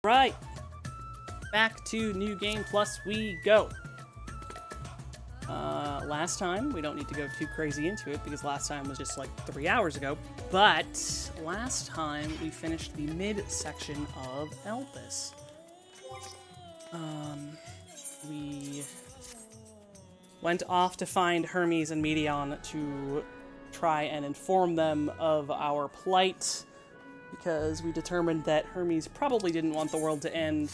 Right, back to New Game Plus we go. Last time, we don't need to go too crazy into it because last time was just like 3 hours ago, but last time we finished the mid-section of Elpis. We went off to find Hermes and Medion to try and inform them of our plight, because we determined that Hermes probably didn't want the world to end.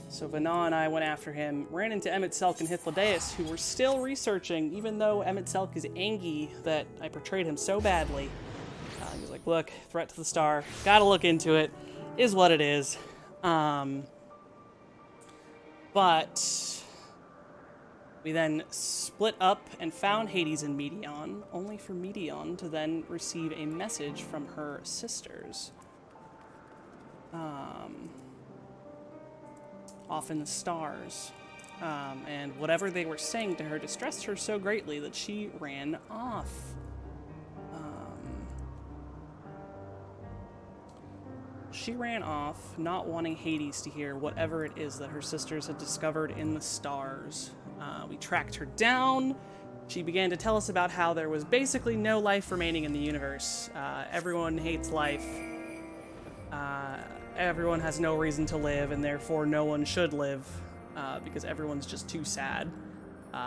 So Vana and I went after him, ran into Emet-Selch and Hythlodaeus, who were still researching, even though Emet-Selch is angry that I portrayed him so badly. He was like, look, threat to the star, gotta look into it, is what it is. But we then split up and found Hades and Medion, only for Medion to then receive a message from her sisters. Off in the stars. And whatever they were saying to her distressed her so greatly that she ran off. She ran off, not wanting Hades to hear whatever it is that her sisters had discovered in the stars. We tracked her down. She began to tell us about how there was basically no life remaining in the universe. Everyone hates life. Everyone has no reason to live, and therefore no one should live, because everyone's just too sad.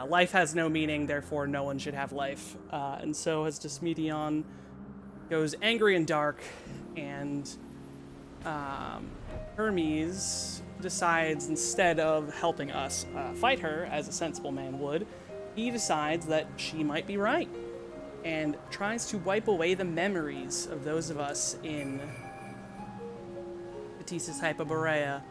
Life has no meaning, therefore no one should have life. And so as just Medion goes angry and dark, and Hermes decides, instead of helping us fight her, as a sensible man would, he decides that she might be right, and tries to wipe away the memories of those of us in Thesis Hyperborea,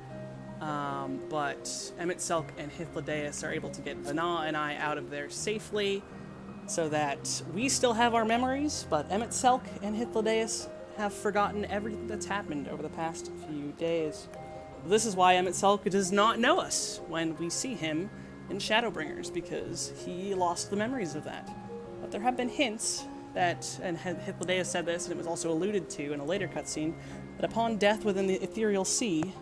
but Emet-Selch and Hythlodaeus are able to get Vana and I out of there safely, so that we still have our memories, but Emet-Selch and Hythlodaeus have forgotten everything that's happened over the past few days. This is why Emet-Selch does not know us when we see him in Shadowbringers, because he lost the memories of that. But there have been hints that, and Hythlodaeus said this, and it was also alluded to in a later cutscene, that upon death within the ethereal sea,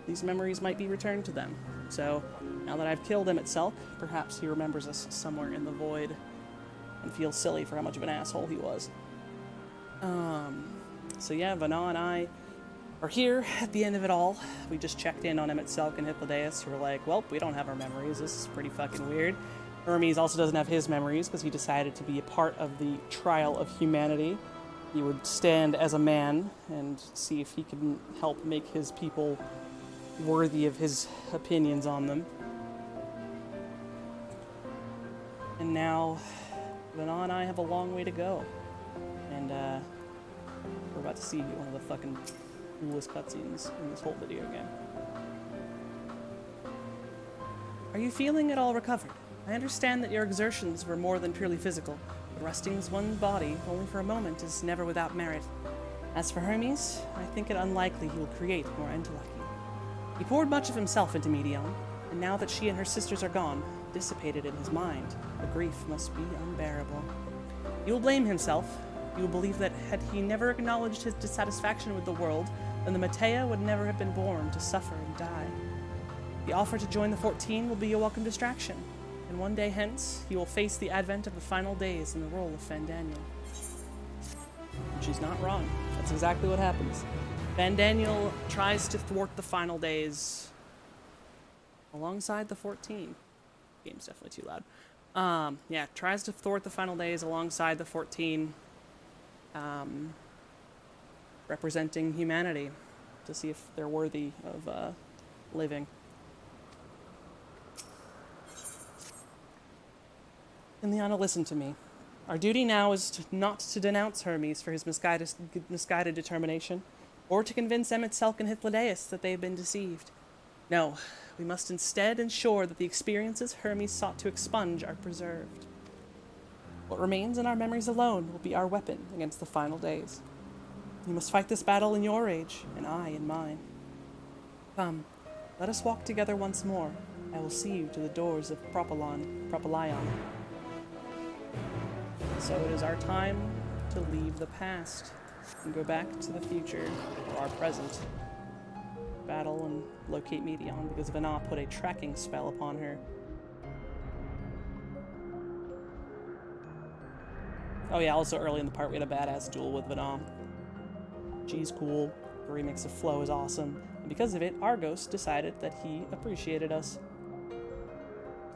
these memories might be returned to them. So, now that I've killed Emet-Selch, perhaps he remembers us somewhere in the void and feels silly for how much of an asshole he was. So yeah, Vana and I are here at the end of it all. We just checked in on Emet-Selch and Hythlodaeus, who were like, well, we don't have our memories, this is pretty fucking weird. Hermes also doesn't have his memories because he decided to be a part of the trial of humanity. He would stand as a man and see if he can help make his people worthy of his opinions on them. And now, Vana and I have a long way to go. And, we're about to see one of the fucking coolest cutscenes in this whole video game. Are you feeling at all recovered? I understand that your exertions were more than purely physical. Resting one's body only for a moment is never without merit. As for Hermes, I think it unlikely he will create more Endwalker. He poured much of himself into Medion, and now that she and her sisters are gone, dissipated in his mind, the grief must be unbearable. He will blame himself. He will believe that had he never acknowledged his dissatisfaction with the world, then the Matea would never have been born to suffer and die. The offer to join the 14 will be a welcome distraction, and one day hence, he will face the advent of the final days in the role of Fandaniel. And she's not wrong. That's exactly what happens. Fandaniel tries to thwart the final days alongside the 14. Game's definitely too loud. Yeah, tries to thwart the final days alongside the 14, representing humanity to see if they're worthy of living. Ileana, listen to me. Our duty now is not to denounce Hermes for his misguided determination, or to convince Emet-Selch and Hythlodaeus that they have been deceived. No, we must instead ensure that the experiences Hermes sought to expunge are preserved. What remains in our memories alone will be our weapon against the final days. You must fight this battle in your age, and I in mine. Come, let us walk together once more. I will see you to the doors of Propylion. So it is our time to leave the past. and go back to the future, or our present, battle and locate Meteon, because Vana put a tracking spell upon her. Oh yeah, also early in the part we had a badass duel with Vana. She's cool, the remix of Flow is awesome, and because of it, Argos decided that he appreciated us.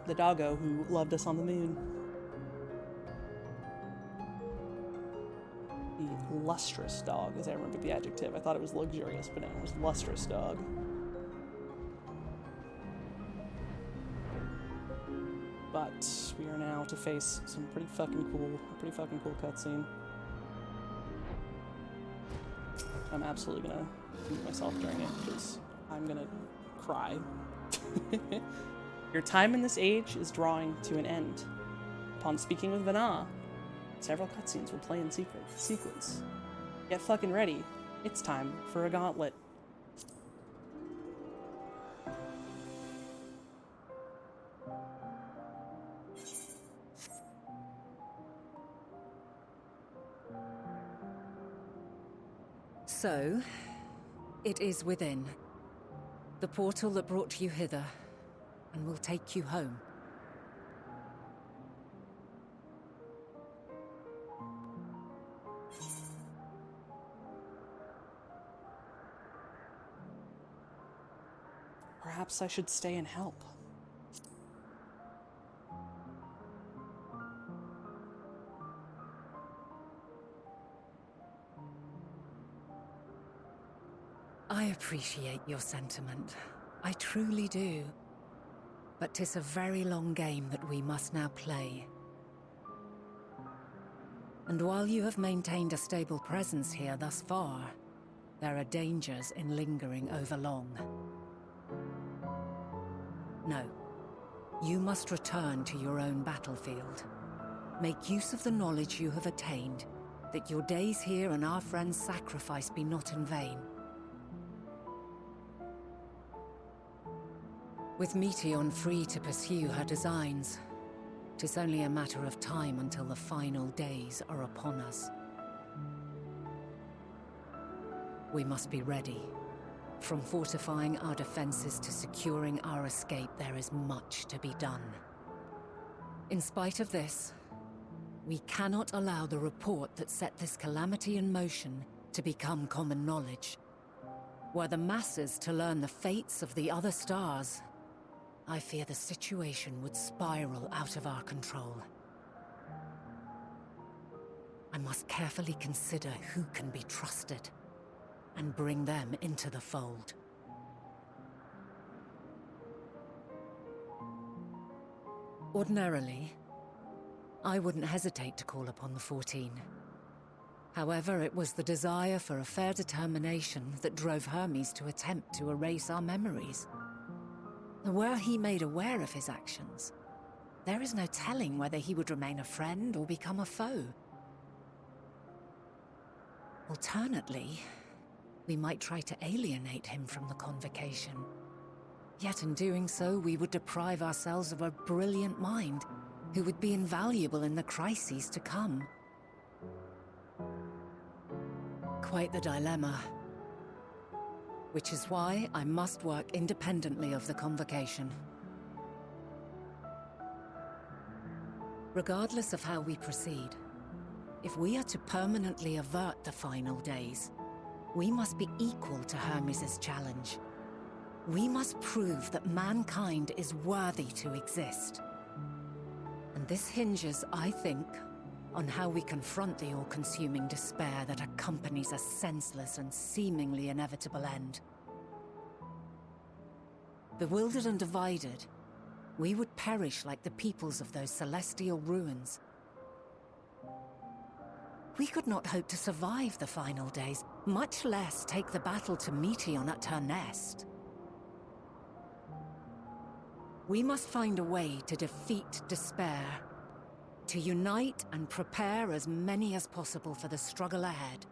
The doggo who loved us on the moon. The lustrous dog, as I remember the adjective. I thought it was luxurious, but no, it was lustrous dog. But we are now to face some pretty fucking cool cutscene. I'm absolutely gonna mute myself during it because I'm gonna cry. Your time in this age is drawing to an end. Upon speaking with Vana, several cutscenes will play in sequence. Get fucking ready. It's time for a gauntlet. So, it is within. The portal that brought you hither, and will take you home. Perhaps I should stay and help. I appreciate your sentiment. I truly do. But 'tis a very long game that we must now play. And while you have maintained a stable presence here thus far, there are dangers in lingering over long. No. You must return to your own battlefield. Make use of the knowledge you have attained, that your days here and our friends' sacrifice be not in vain. With Meteon free to pursue her designs, 'tis only a matter of time until the final days are upon us. We must be ready. From fortifying our defenses to securing our escape, there is much to be done. In spite of this, we cannot allow the report that set this calamity in motion to become common knowledge. Were the masses to learn the fates of the other stars, I fear the situation would spiral out of our control. I must carefully consider who can be trusted and bring them into the fold. Ordinarily, I wouldn't hesitate to call upon the 14. However, it was the desire for a fair determination that drove Hermes to attempt to erase our memories. Were he made aware of his actions, there is no telling whether he would remain a friend or become a foe. Alternately, we might try to alienate him from the convocation. Yet in doing so, we would deprive ourselves of a brilliant mind who would be invaluable in the crises to come. Quite the dilemma. Which is why I must work independently of the convocation. Regardless of how we proceed, if we are to permanently avert the final days, we must be equal to Hermes' challenge. We must prove that mankind is worthy to exist. And this hinges, I think, on how we confront the all-consuming despair that accompanies a senseless and seemingly inevitable end. Bewildered and divided, we would perish like the peoples of those celestial ruins. We could not hope to survive the final days, much less take the battle to Meteon at her nest. We must find a way to defeat despair, to unite and prepare as many as possible for the struggle ahead.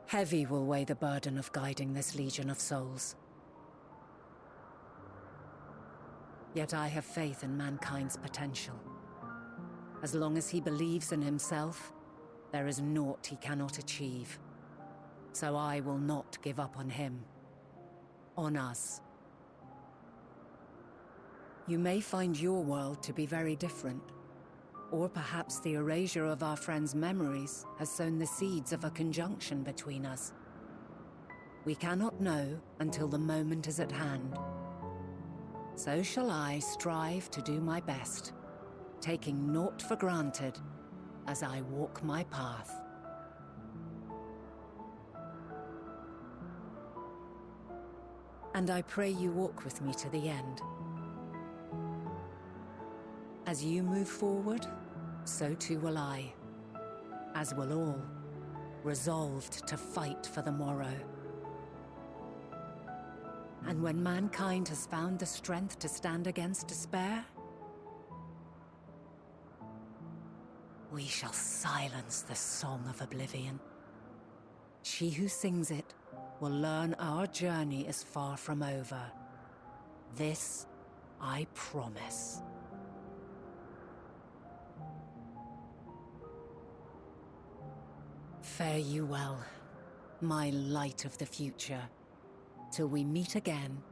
Heavy will weigh the burden of guiding this legion of souls. Yet I have faith in mankind's potential. As long as he believes in himself, there is naught he cannot achieve. So I will not give up on him. On us. You may find your world to be very different. Or perhaps the erasure of our friends' memories has sown the seeds of a conjunction between us. We cannot know until the moment is at hand. So shall I strive to do my best, taking naught for granted as I walk my path. And I pray you walk with me to the end. As you move forward, so too will I, as will all, resolved to fight for the morrow. And when mankind has found the strength to stand against despair, we shall silence the song of oblivion. She who sings it will learn our journey is far from over. This I promise. Fare you well, my light of the future, till we meet again.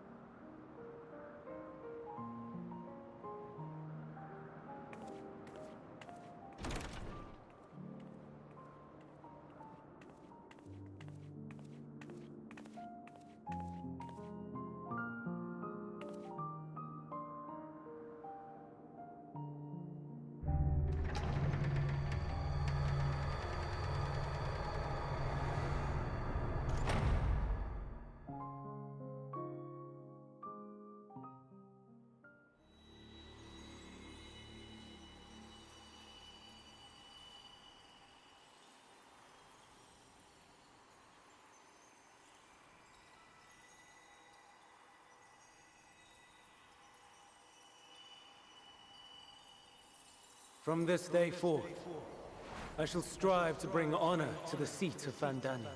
From this day forth, I shall strive to bring honor to the seat of Vandani.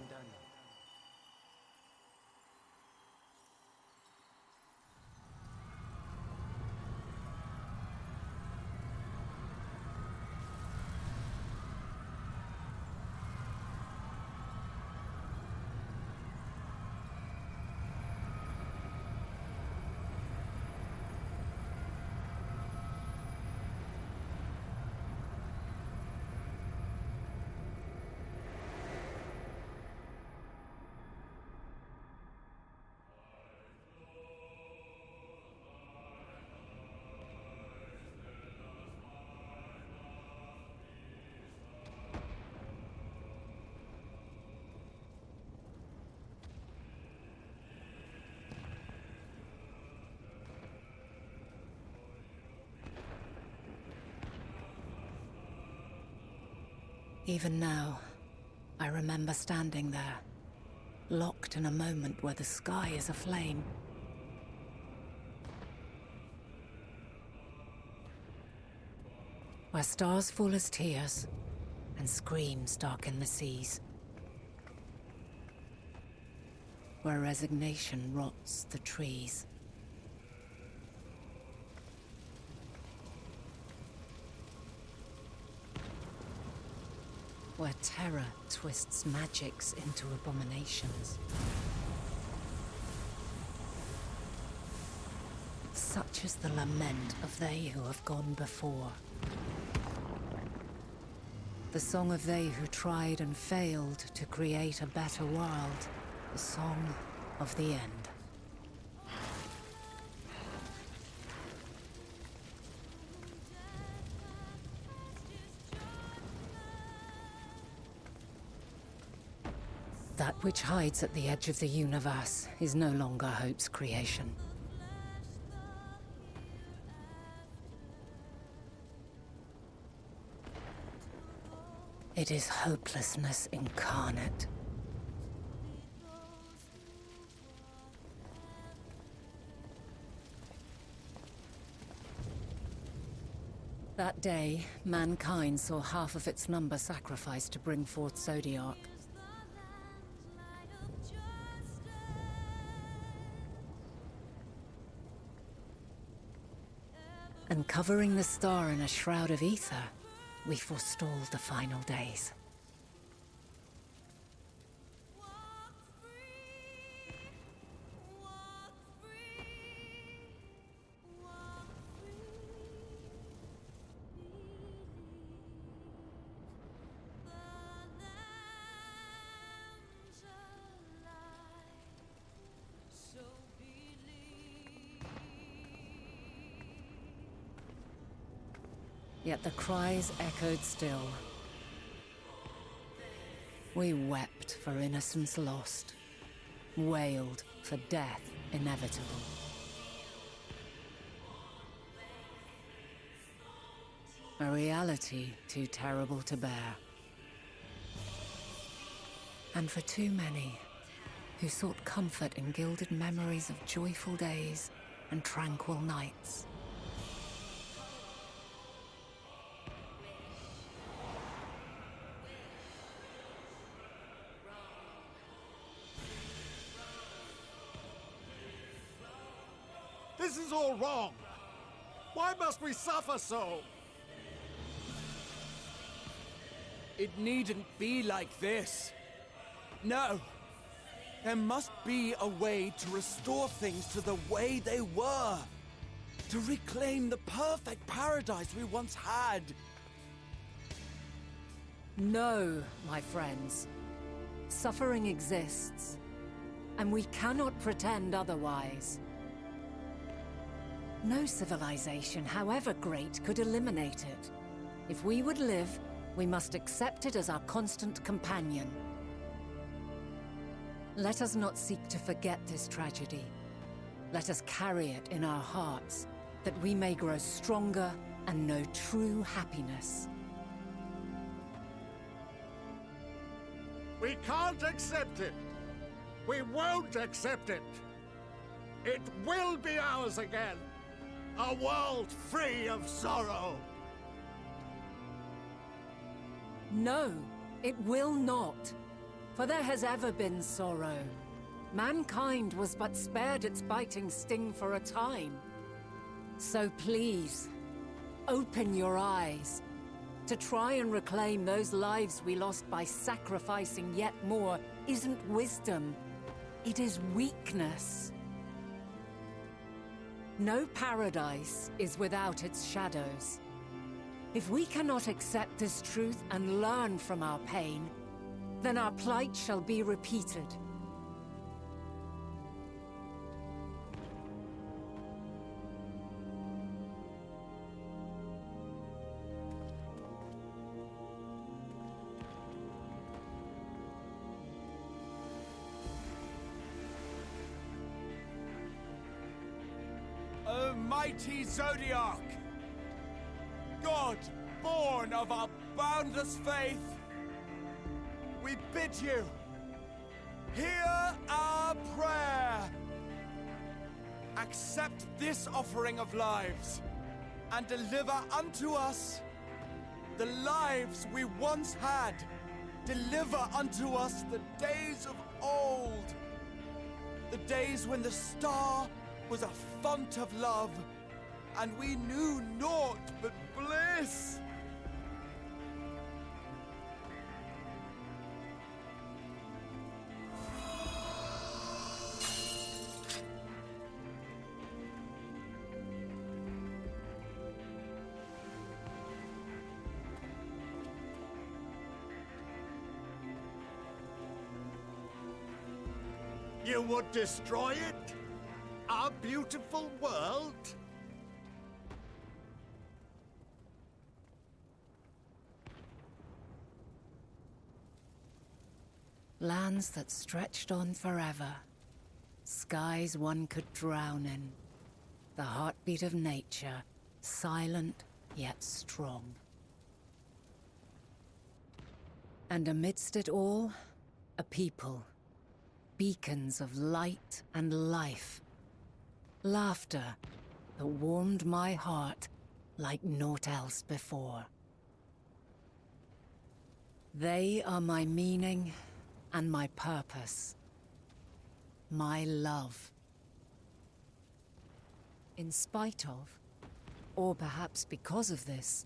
Even now, I remember standing there, locked in a moment where the sky is aflame. Where stars fall as tears, and screams darken the seas. Where resignation rots the trees. Where terror twists magics into abominations. Such is the lament of they who have gone before. The song of they who tried and failed to create a better world. The song of the end. That which hides at the edge of the universe is no longer Hope's creation. It is hopelessness incarnate. That day, mankind saw half of its number sacrificed to bring forth Zodiark. And covering the star in a shroud of ether we forestalled the final days. Yet the cries echoed still. We wept for innocence lost, wailed for death inevitable. A reality too terrible to bear. And for too many who sought comfort in gilded memories of joyful days and tranquil nights. This is all wrong! Why must we suffer so? It needn't be like this. No. There must be a way to restore things to the way they were. To reclaim the perfect paradise we once had. No, my friends. Suffering exists, and we cannot pretend otherwise. No civilization, however great, could eliminate it. If we would live, we must accept it as our constant companion. Let us not seek to forget this tragedy. Let us carry it in our hearts, that we may grow stronger and know true happiness. We can't accept it! We won't accept it! It will be ours again! A world free of sorrow! No, it will not. For there has ever been sorrow. Mankind was but spared its biting sting for a time. So please, open your eyes. To try and reclaim those lives we lost by sacrificing yet more isn't wisdom. It is weakness. No paradise is without its shadows. If we cannot accept this truth and learn from our pain, then our plight shall be repeated. O mighty Zodiac! God, born of our boundless faith, we bid you, hear our prayer. Accept this offering of lives, and deliver unto us the lives we once had. Deliver unto us the days of old, the days when the star was a font of love, and we knew naught but bliss. You would destroy it? Our beautiful world? Lands that stretched on forever. Skies one could drown in. The heartbeat of nature, silent yet strong. And amidst it all, a people. Beacons of light and life. Laughter that warmed my heart like naught else before. They are my meaning and my purpose. My love. In spite of, or perhaps because of this,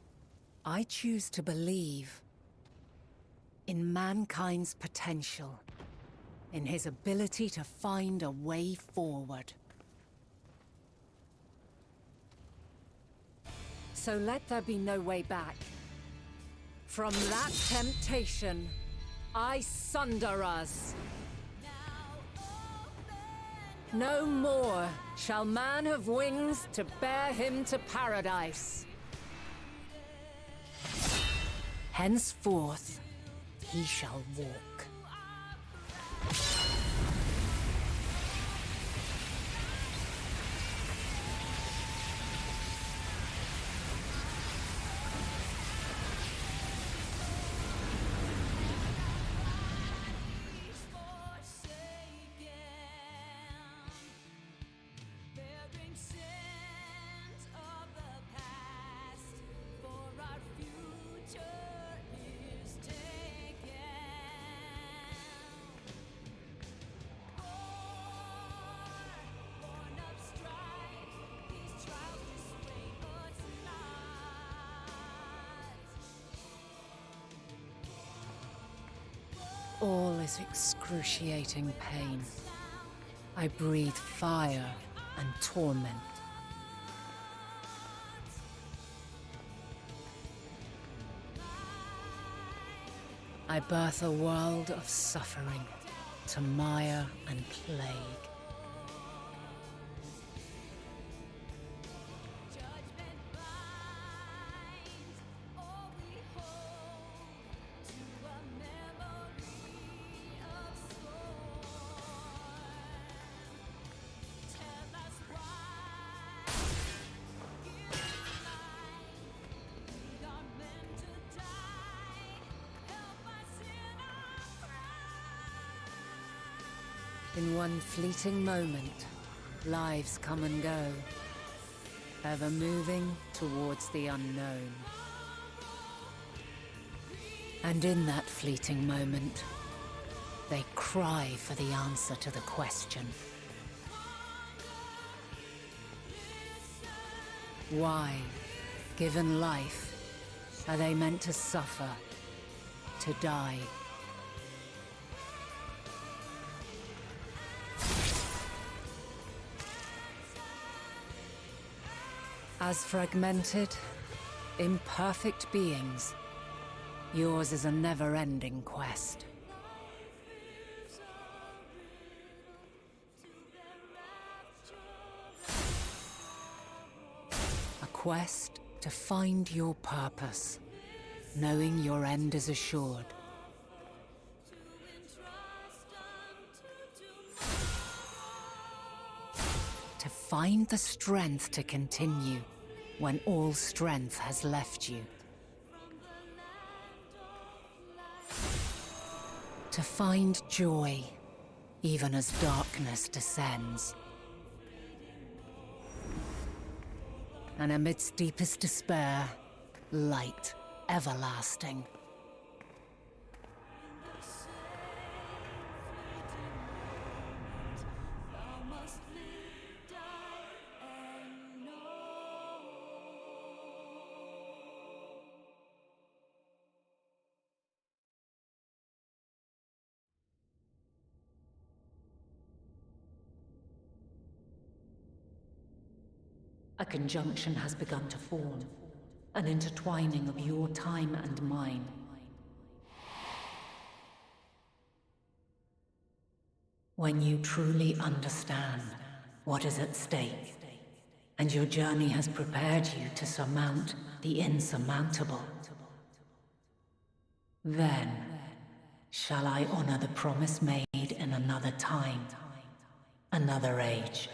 I choose to believe in mankind's potential, in his ability to find a way forward. So let there be no way back. From that temptation, I sunder us. No more shall man have wings to bear him to paradise. Henceforth, he shall walk. All is excruciating pain. I breathe fire and torment. I birth a world of suffering, to mire and plague. In one fleeting moment, lives come and go, ever moving towards the unknown. And in that fleeting moment, they cry for the answer to the question. Why, given life, are they meant to suffer, to die? As fragmented, imperfect beings, yours is a never-ending quest. A quest to find your purpose, knowing your end is assured. To find the strength to continue when all strength has left you. To find joy, even as darkness descends. And amidst deepest despair, light everlasting. A conjunction has begun to form, an intertwining of your time and mine. When you truly understand what is at stake, and your journey has prepared you to surmount the insurmountable, then shall I honor the promise made in another time, another age.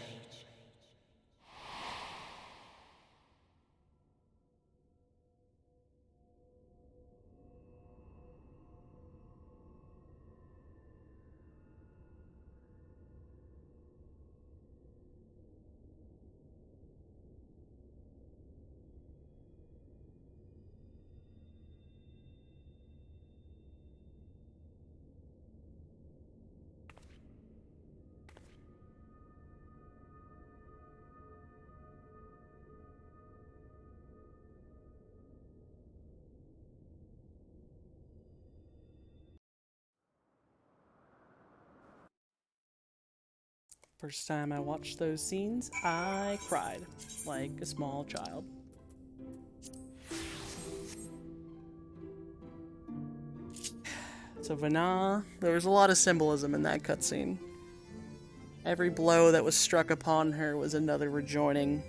First time I watched those scenes, I cried like a small child. So Vana, there was a lot of symbolism in that cutscene. Every blow that was struck upon her was another rejoining.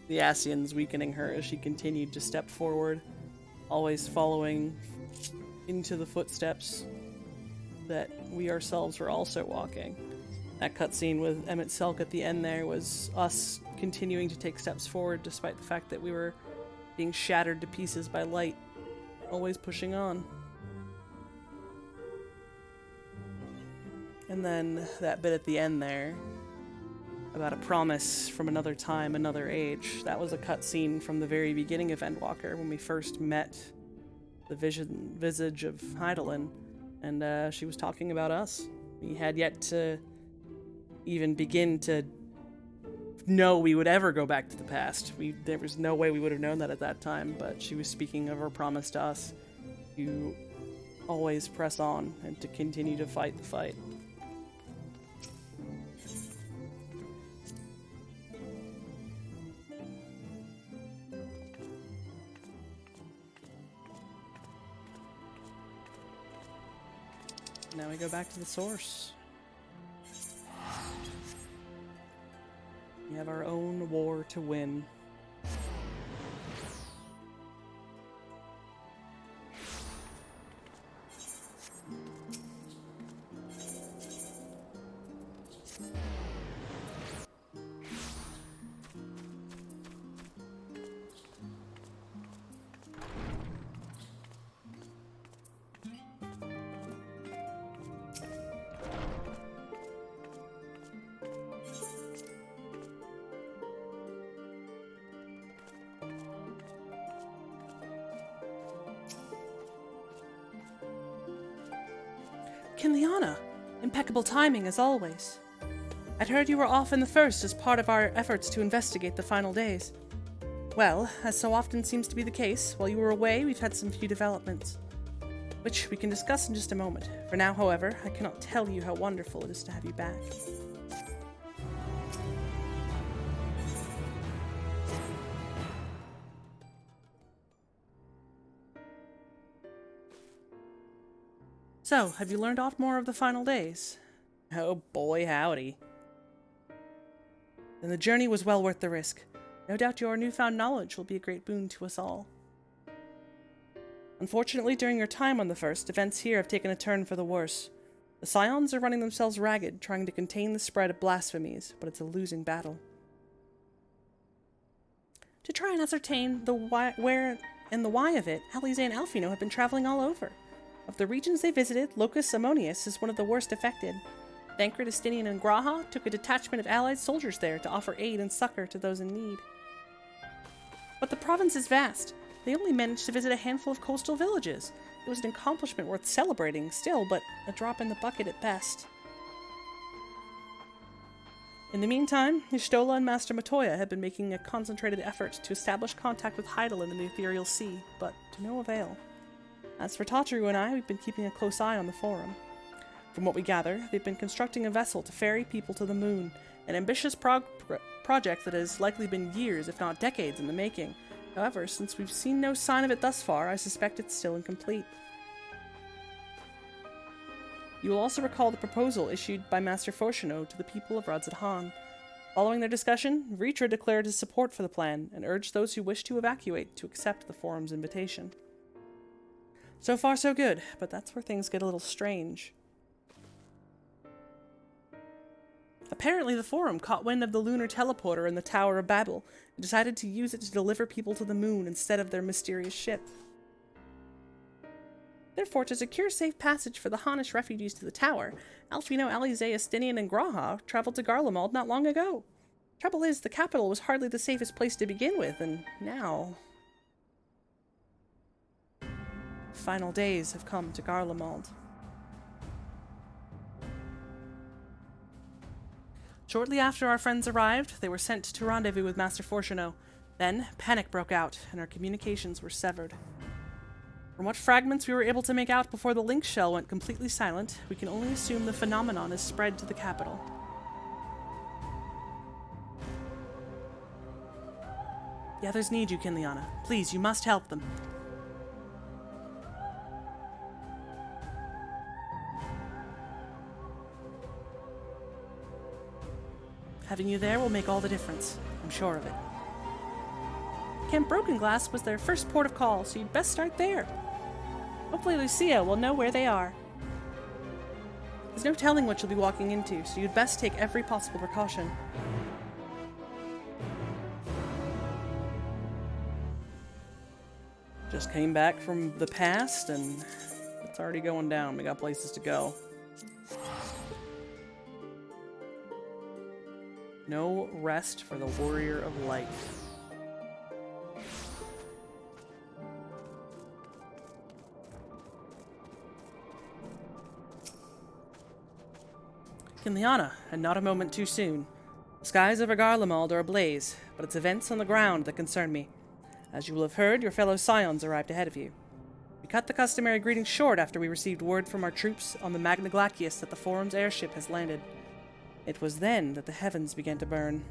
The Ascians weakening her as she continued to step forward, always following into the footsteps that we ourselves were also walking. That cutscene with Emmett Selk at the end there was us continuing to take steps forward despite the fact that we were being shattered to pieces by light, always pushing on. And then that bit at the end there about a promise from another time, another age. That was a cutscene from the very beginning of Endwalker when we first met the visage of Hydaelyn, and she was talking about us. We had yet to even begin to know we would ever go back to the past. There was no way we would have known that at that time, but she was speaking of her promise to us to always press on and to continue to fight the fight. Now we go back to the source. We have our own war to win. Kinliana, impeccable timing as always. I'd heard you were off in the first as part of our efforts to investigate the final days. Well, as so often seems to be the case, while you were away, we've had some few developments, which we can discuss in just a moment. For now, however, I cannot tell you how wonderful it is to have you back. So, have you learned aught more of the final days? Oh boy, howdy. Then the journey was well worth the risk. No doubt your newfound knowledge will be a great boon to us all. Unfortunately, during your time on the First, events here have taken a turn for the worse. The Scions are running themselves ragged, trying to contain the spread of blasphemies, but it's a losing battle. To try and ascertain the where and the why of it, Alize and Alfino have been traveling all over. Of the regions they visited, Locus Ammonius is one of the worst affected. Thancred, Estinian, and Graha took a detachment of allied soldiers there to offer aid and succor to those in need. But the province is vast. They only managed to visit a handful of coastal villages. It was an accomplishment worth celebrating still, but a drop in the bucket at best. In the meantime, Y'shtola and Master Matoya have been making a concentrated effort to establish contact with Hydaelyn in the Ethereal Sea, but to no avail. As for Tataru and I, we've been keeping a close eye on the Forum. From what we gather, they've been constructing a vessel to ferry people to the moon, an ambitious project that has likely been years, if not decades, in the making. However, since we've seen no sign of it thus far, I suspect it's still incomplete. You will also recall the proposal issued by Master Fortuno to the people of Radzad-Han. Following their discussion, Vritra declared his support for the plan, and urged those who wish to evacuate to accept the Forum's invitation. So far so good, but that's where things get a little strange. Apparently the Forum caught wind of the lunar teleporter in the Tower of Babel and decided to use it to deliver people to the moon instead of their mysterious ship. Therefore, to secure safe passage for the Hanish refugees to the tower, Alfino, Alize, Estinian, and Graha traveled to Garlemald not long ago. Trouble is, the capital was hardly the safest place to begin with, and now... Final days have come to Garlemald. Shortly after our friends arrived, they were sent to rendezvous with Master Fortuno. Then, panic broke out, and our communications were severed. From what fragments we were able to make out before the link shell went completely silent, we can only assume the phenomenon is spread to the capital. The others need you, Kinliana. Please, you must help them. Having you there will make all the difference. I'm sure of it. Camp Broken Glass was their first port of call, so you'd best start there. Hopefully Lucia will know where they are. There's no telling what you'll be walking into, so you'd best take every possible precaution. Just came back from the past, and it's already going down. We got places to go. No rest for the Warrior of Light. Kinliana, and not a moment too soon. The skies over Garlemald are ablaze, but it's events on the ground that concern me. As you will have heard, your fellow scions arrived ahead of you. We cut the customary greetings short after we received word from our troops on the Magna Glacius that the Forum's airship has landed. It was then that the heavens began to burn.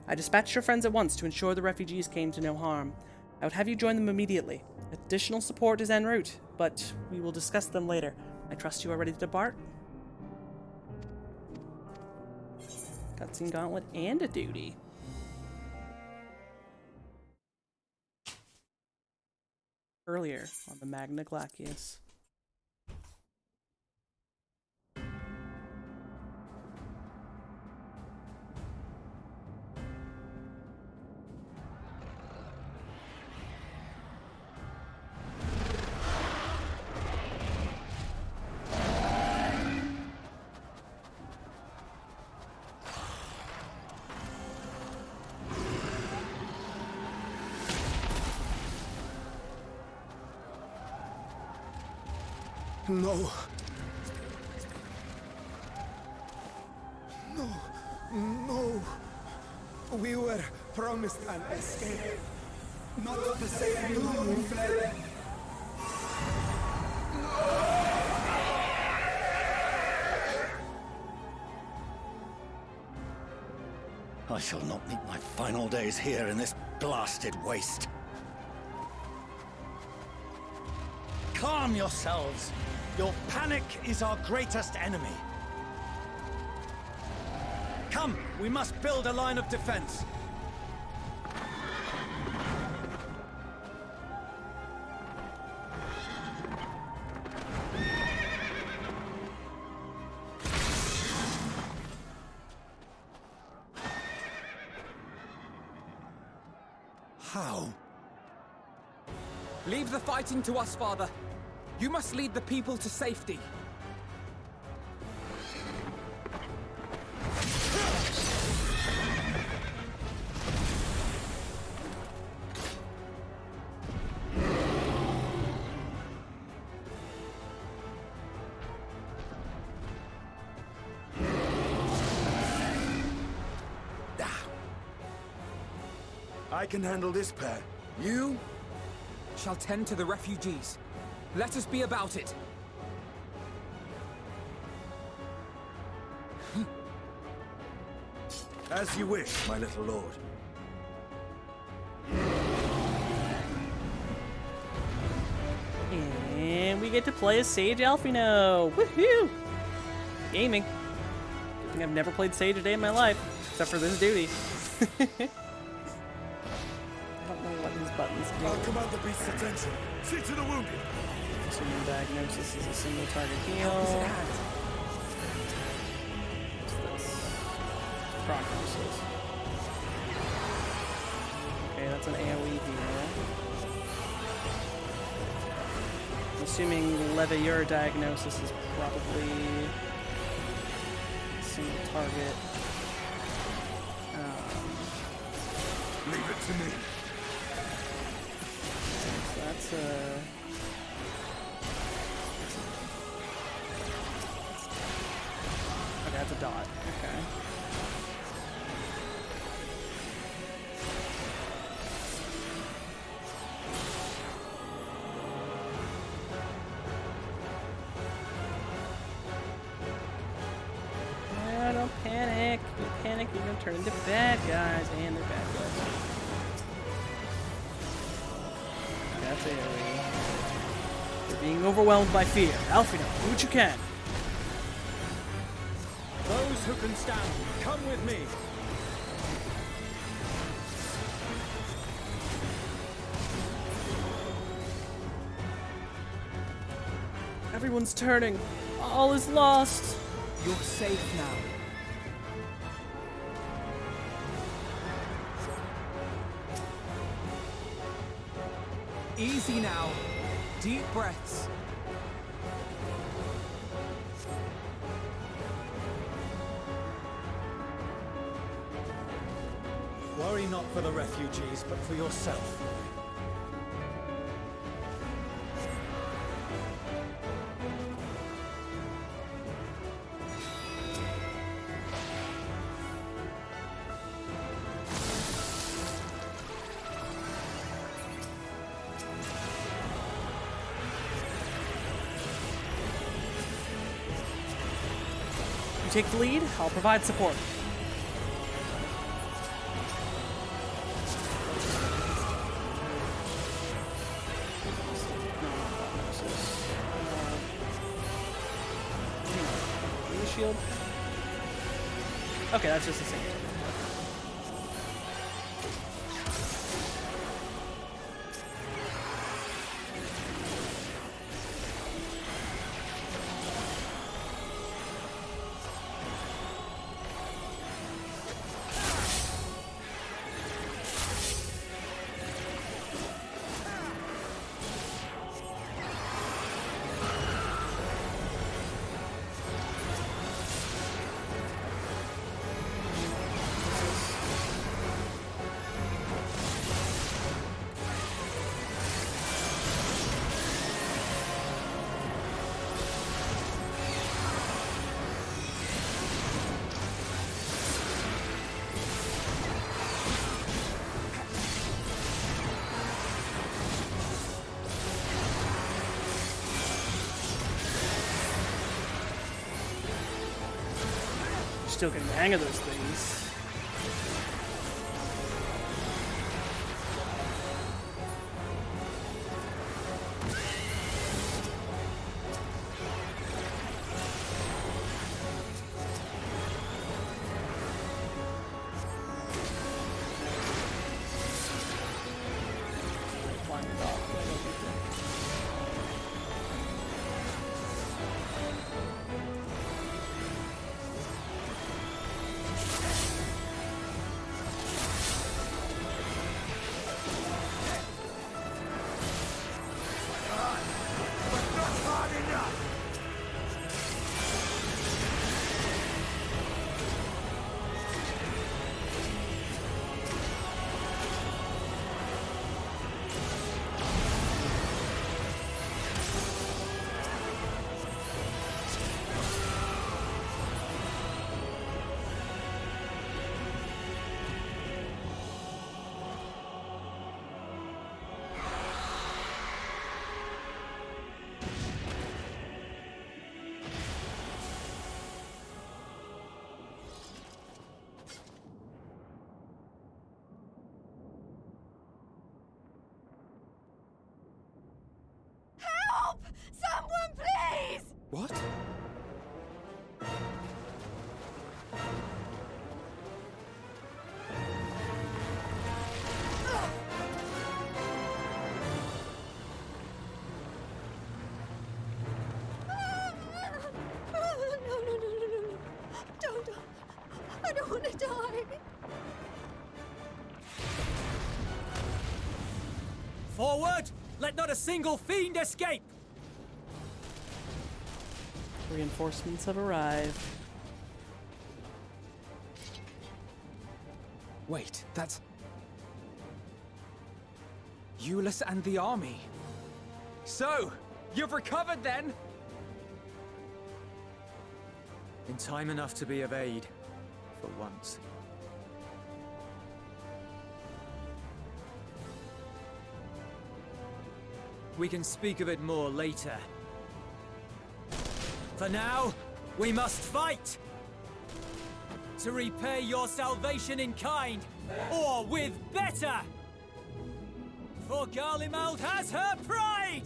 I dispatched your friends at once to ensure the refugees came to no harm. I would have you join them immediately. Additional support is en route, but we will discuss them later. I trust you are ready to depart? Cutscene gauntlet and a duty. Earlier on the Magna Glacius. No. No. No. We were promised an escape. Not the same whom we fled. I shall not meet my final days here in this blasted waste. Calm yourselves. Your panic is our greatest enemy. Come, we must build a line of defense. How? Leave the fighting to us, Father. You must lead the people to safety. I can handle this pair. You shall tend to the refugees. Let us be about it. As you wish, my little lord. And we get to play as Sage Alphino. Woohoo! Gaming. I think I've never played Sage a day in my life, except for this duty. I don't know what his buttons do. I'll command the beast's attention. See to the wounded. Assuming diagnosis is a single target heal. What's this? Prognosis. Okay, that's an AoE heal. I'm assuming Levieur diagnosis is probably a single target. Leave it to me. So that's a... Okay, that's a dot. Okay. Yeah, don't panic. If you panic, you're gonna turn into bad guys, and they're bad guys. Very. You're being overwhelmed by fear. Alfino, do what you can. Those who can stand, come with me. Everyone's turning. All is lost. You're safe now. Easy now. Deep breaths. Worry not for the refugees, but for yourself. You take the lead, I'll provide support. Shield. Okay, that's just the same. Still getting the hang of those things. Climb it off. Someone, please! What? No. Don't. I don't want to die. Forward! Let not a single fiend escape! Reinforcements have arrived. Wait, that's... Euless and the army. So, you've recovered then? In time enough to be of aid, for once. We can speak of it more later. For now, we must fight! To repay your salvation in kind, or with better! For Garlemald has her pride!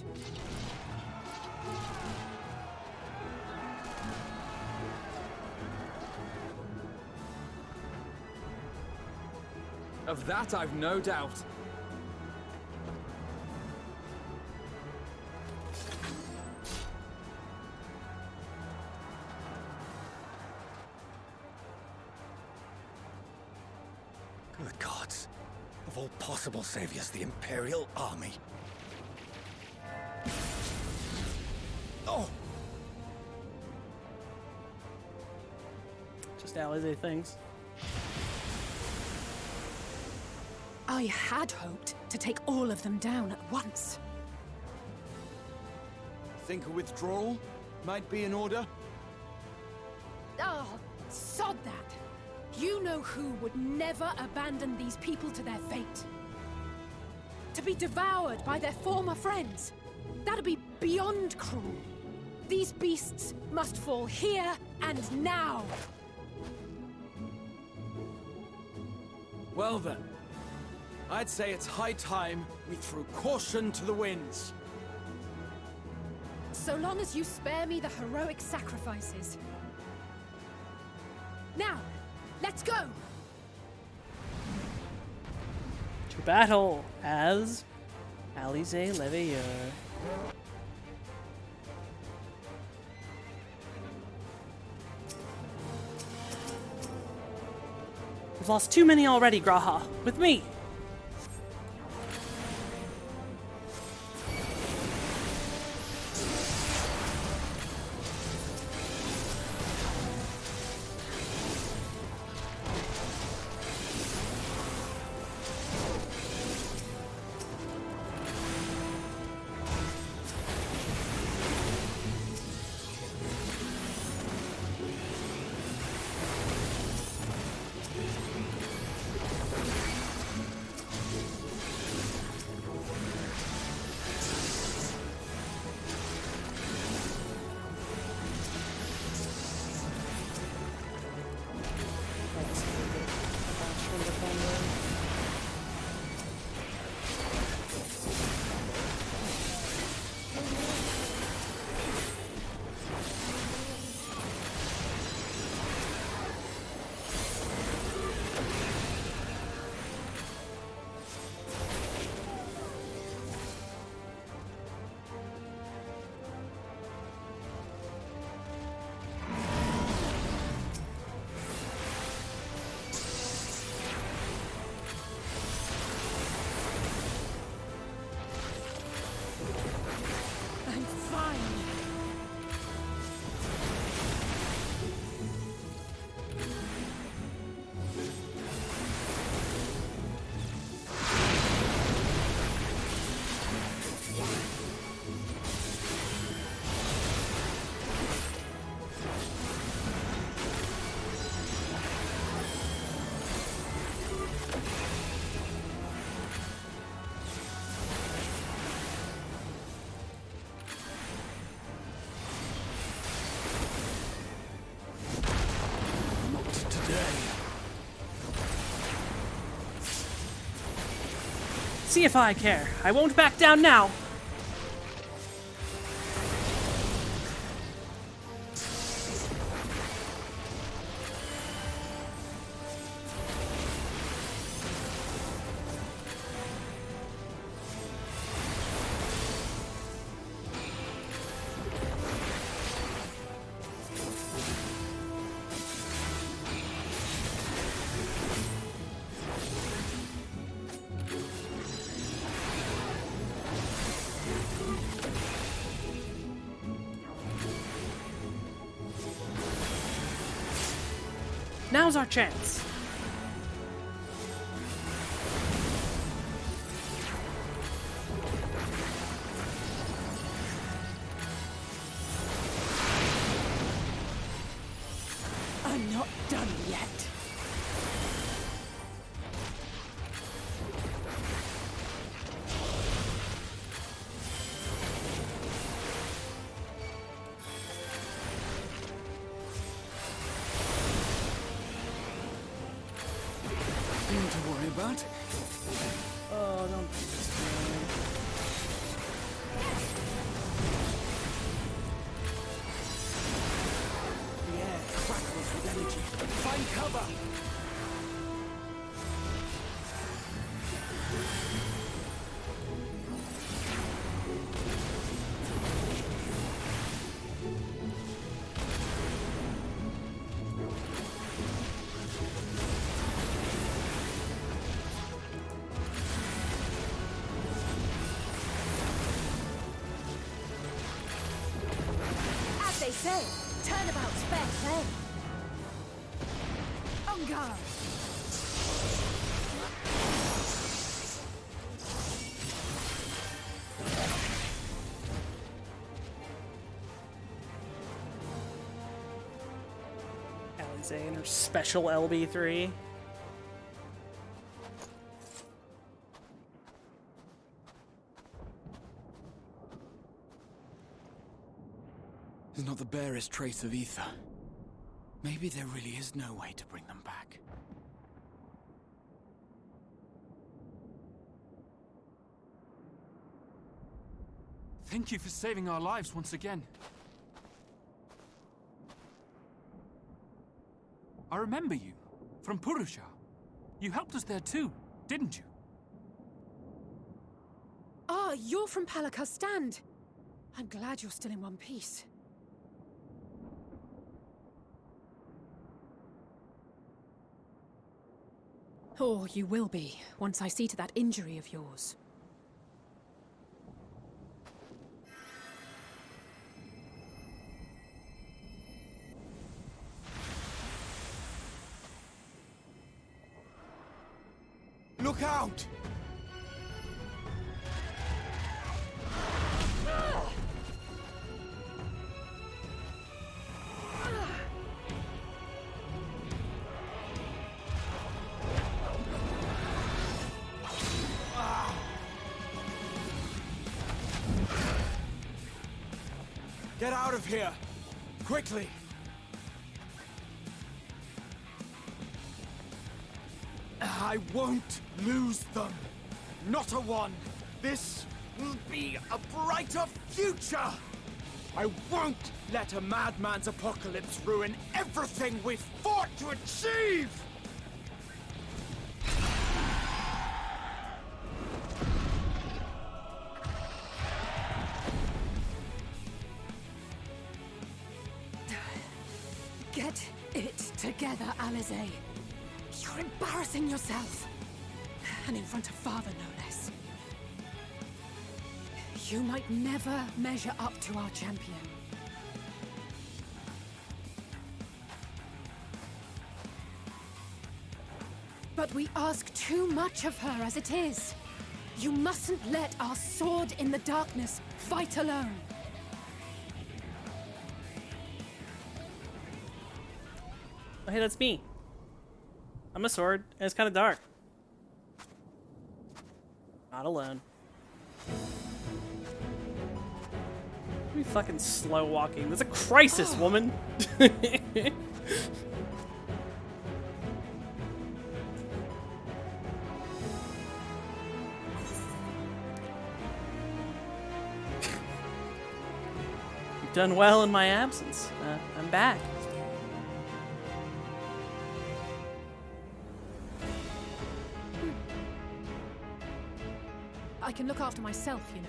Of that I've no doubt. Good gods. Of all possible saviors, the Imperial Army. Oh! Just Alizé things. I had hoped to take all of them down at once. Think a withdrawal might be in order? Oh, sod that. You know who would never abandon these people to their fate. To be devoured by their former friends. That'd be beyond cruel. These beasts must fall here and now. Well then, I'd say it's high time we threw caution to the winds. So long as you spare me the heroic sacrifices. Now, let's go! To battle as Alizé Leveilleur. We've lost too many already, Graha. With me! See if I care. I won't back down now. Now's our chance. I'm not done yet. Nothing to worry about. Oh, don't do this to me. Find cover! As they say, turnabout's fair play. On guard. Alizé and her special LB3. There's not the barest trace of ether. Maybe there really is no way to bring them back. Thank you for saving our lives once again. I remember you, from Purusha. You helped us there too, didn't you? Ah, you're from Palaka's stand. I'm glad you're still in one piece. Or you will be, once I see to that injury of yours. Look out! Get out of here! Quickly! I won't lose them. Not a one. This will be a brighter future. I won't let a madman's apocalypse ruin everything we've fought to achieve! Get it together, Alizé. You're embarrassing yourself. And in front of Father, no less. You might never measure up to our champion. But we ask too much of her as it is. You mustn't let our sword in the darkness fight alone. Oh, hey, that's me. I'm a sword, and it's kind of dark. Not alone. Be fucking slow walking. There's a crisis, woman. You've done well in my absence. I'm back. I can look after myself, you know.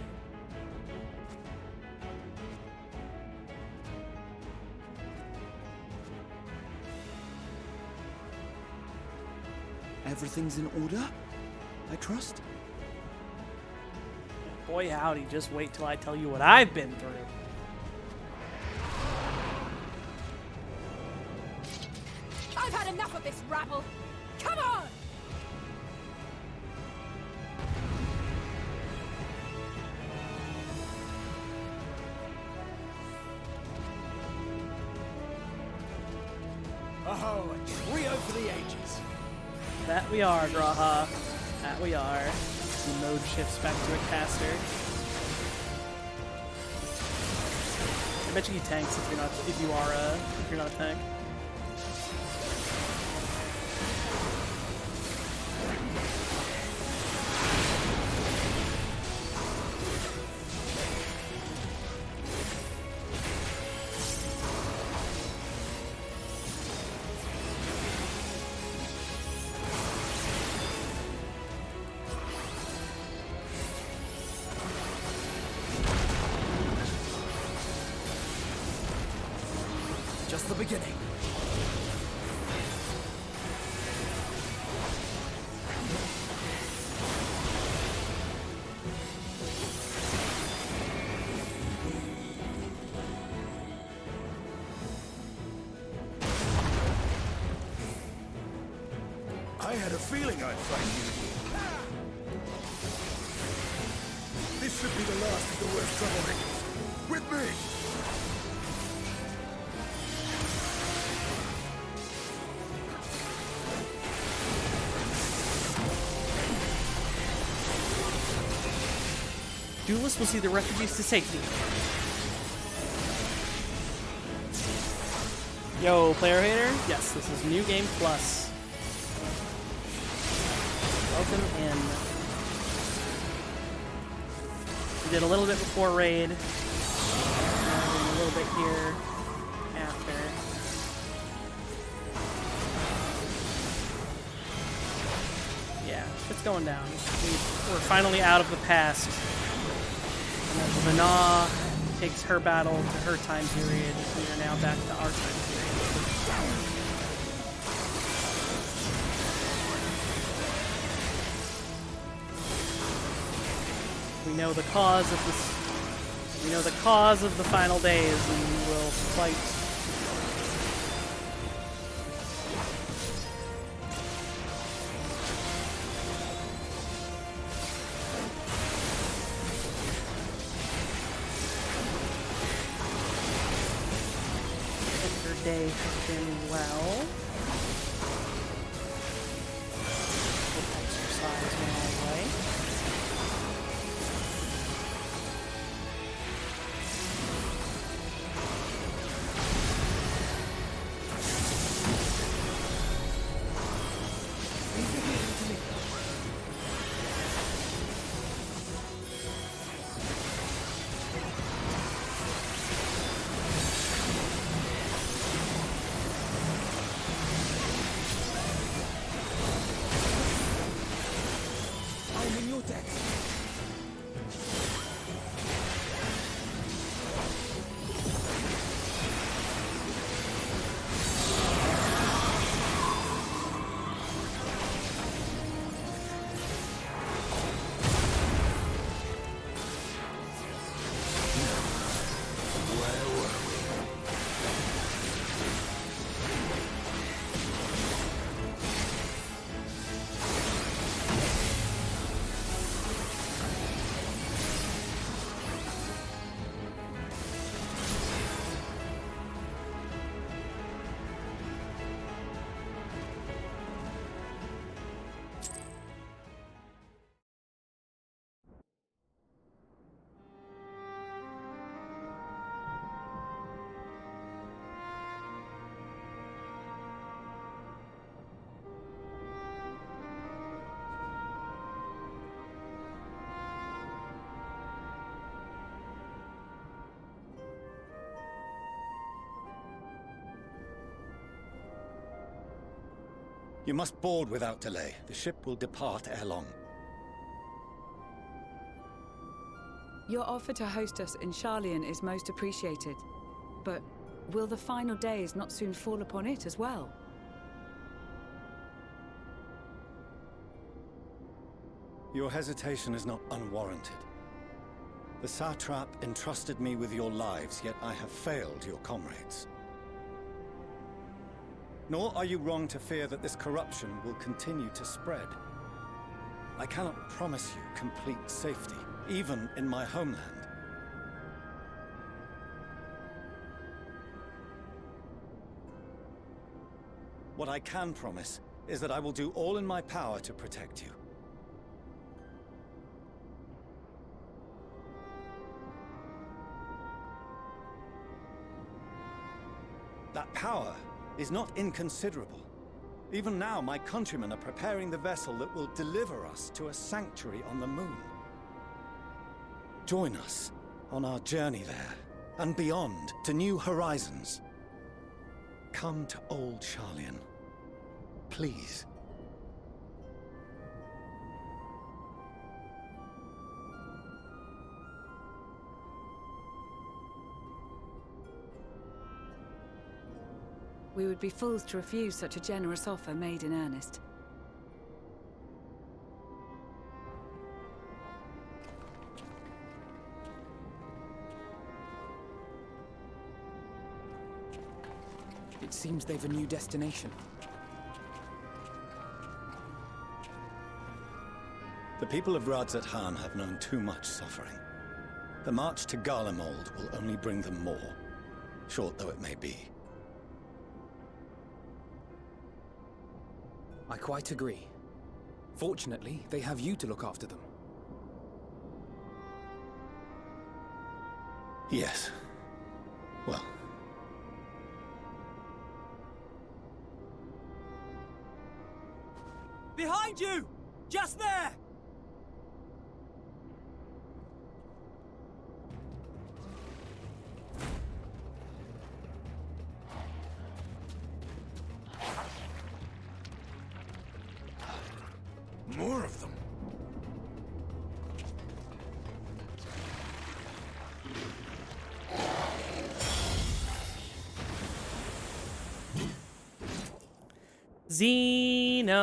Everything's in order, I trust? Boy, howdy, just wait till I tell you what I've been through. I've had enough of this rabble! Come on! Oh, a trio for the ages. That we are, Graha. That we are. The mode shifts back to a caster. I bet you he tanks if you're not a tank. just the beginning. I had a feeling I'd find you. This should be the last of the worst troublemakers. With me! Duelists will see the refugees to safety. Yo, player hater? Yes, this is New Game Plus. Welcome in. We did a little bit before raid. A little bit here after. Yeah, it's going down. We're finally out of the past. And as Vana takes her battle to her time period, we are now back to our time period. We know the cause of this. We know the cause of the final days, and we will fight. Day has been well. We'll exercise in all way. You must board without delay. The ship will depart ere long. Your offer to host us in Sharlayan is most appreciated. But will the final days not soon fall upon it as well? Your hesitation is not unwarranted. The satrap entrusted me with your lives, yet I have failed your comrades. Nor are you wrong to fear that this corruption will continue to spread. I cannot promise you complete safety, even in my homeland. What I can promise is that I will do all in my power to protect you. That power is not inconsiderable. Even now, my countrymen are preparing the vessel that will deliver us to a sanctuary on the moon. Join us on our journey there, and beyond, to new horizons. Come to old Sharlayan. Please. We would be fools to refuse such a generous offer made in earnest. It seems they've a new destination. The people of Radzat Han have known too much suffering. The march to Garlemald will only bring them more, short though it may be. I quite agree. Fortunately, they have you to look after them. Yes. Well. Behind you! Just there! More of them. Xenos.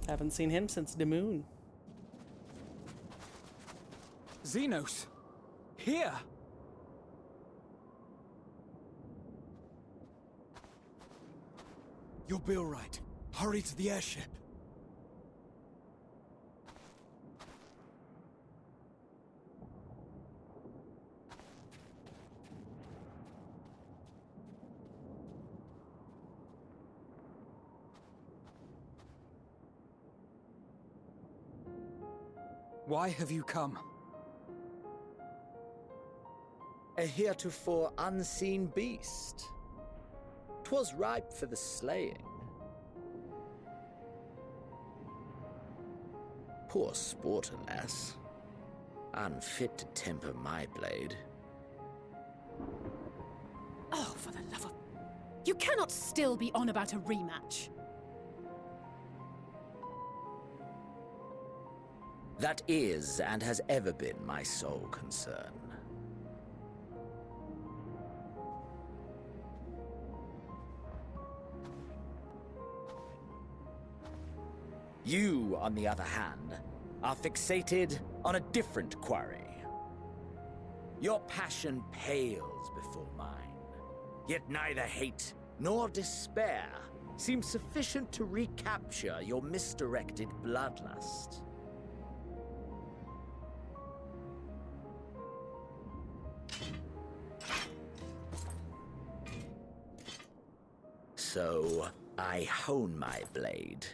Haven't seen him since the moon. Xenos! Here! You'll be all right. Hurry to the airship. Why have you come? A heretofore unseen beast. 'Twas ripe for the slaying. Poor sport, alas. Unfit to temper my blade. Oh, for the love of... You cannot still be on about a rematch. That is, and has ever been, my sole concern. You, on the other hand, are fixated on a different quarry. Your passion pales before mine, yet neither hate nor despair seems sufficient to recapture your misdirected bloodlust. So, I hone my blade,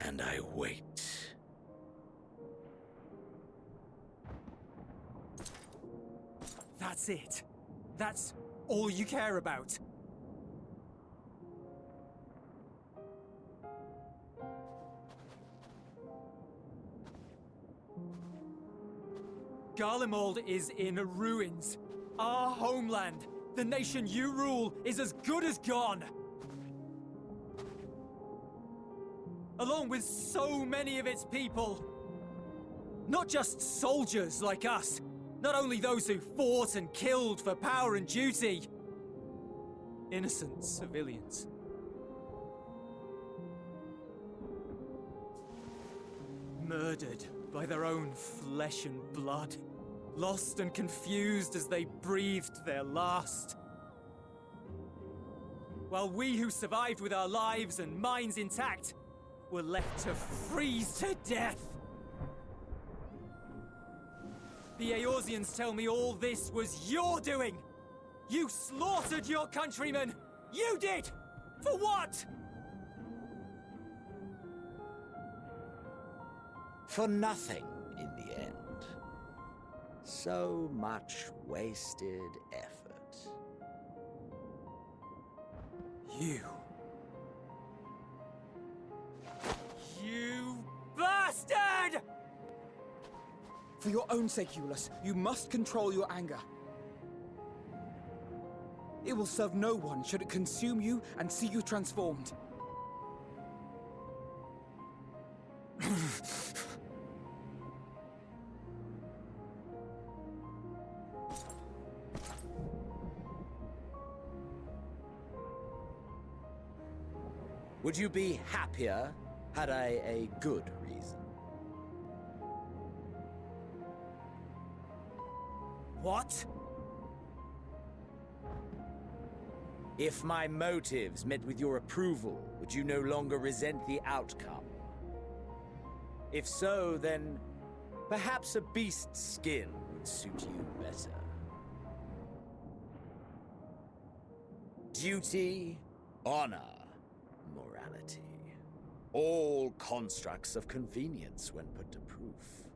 and I wait. That's it. That's all you care about. Garlemald is in ruins. Our homeland, the nation you rule, is as good as gone. Along with so many of its people. Not just soldiers like us. Not only those who fought and killed for power and duty. Innocent civilians. Murdered by their own flesh and blood. Lost and confused as they breathed their last. While we who survived with our lives and minds intact were left to freeze to death. The Eorzeans tell me all this was your doing! You slaughtered your countrymen! You did! For what? For nothing, in the end. So much wasted effort. You bastard! For your own sake, Eulus, you must control your anger. It will serve no one should it consume you and see you transformed. Would you be happier had I a good reason? What? If my motives met with your approval, would you no longer resent the outcome? If so, then perhaps a beast's skin would suit you better. Duty, honor, morality. All constructs of convenience when put to proof.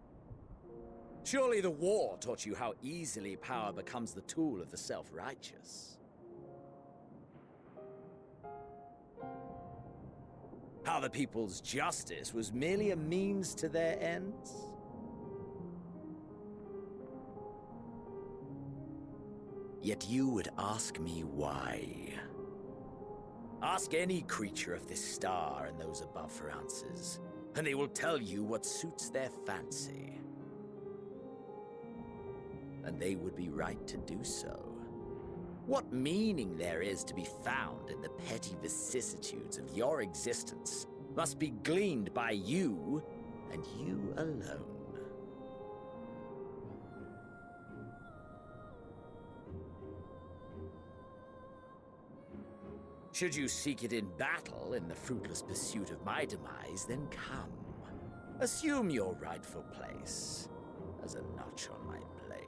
Surely the war taught you how easily power becomes the tool of the self-righteous. How the people's justice was merely a means to their ends? Yet you would ask me why. Ask any creature of this star and those above for answers, and they will tell you what suits their fancy. And they would be right to do so. What meaning there is to be found in the petty vicissitudes of your existence must be gleaned by you, and you alone. Should you seek it in battle in the fruitless pursuit of my demise, then come. Assume your rightful place as a notch on my blade.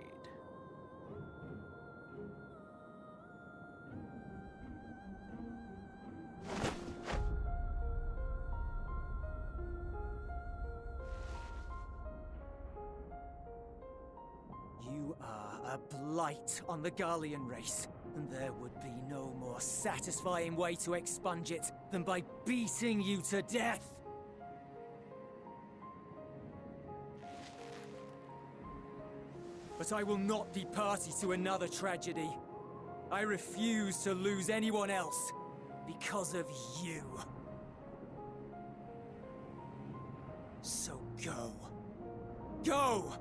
You are a blight on the Garlean race, and there would be no more satisfying way to expunge it than by beating you to death. But I will not be party to another tragedy. I refuse to lose anyone else because of you. So go. Go!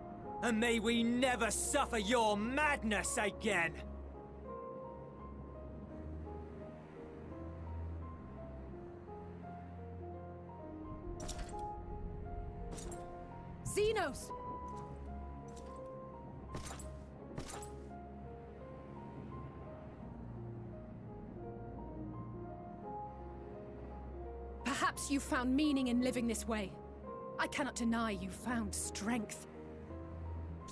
And may we never suffer your madness again! Xenos! Perhaps you found meaning in living this way. I cannot deny you found strength.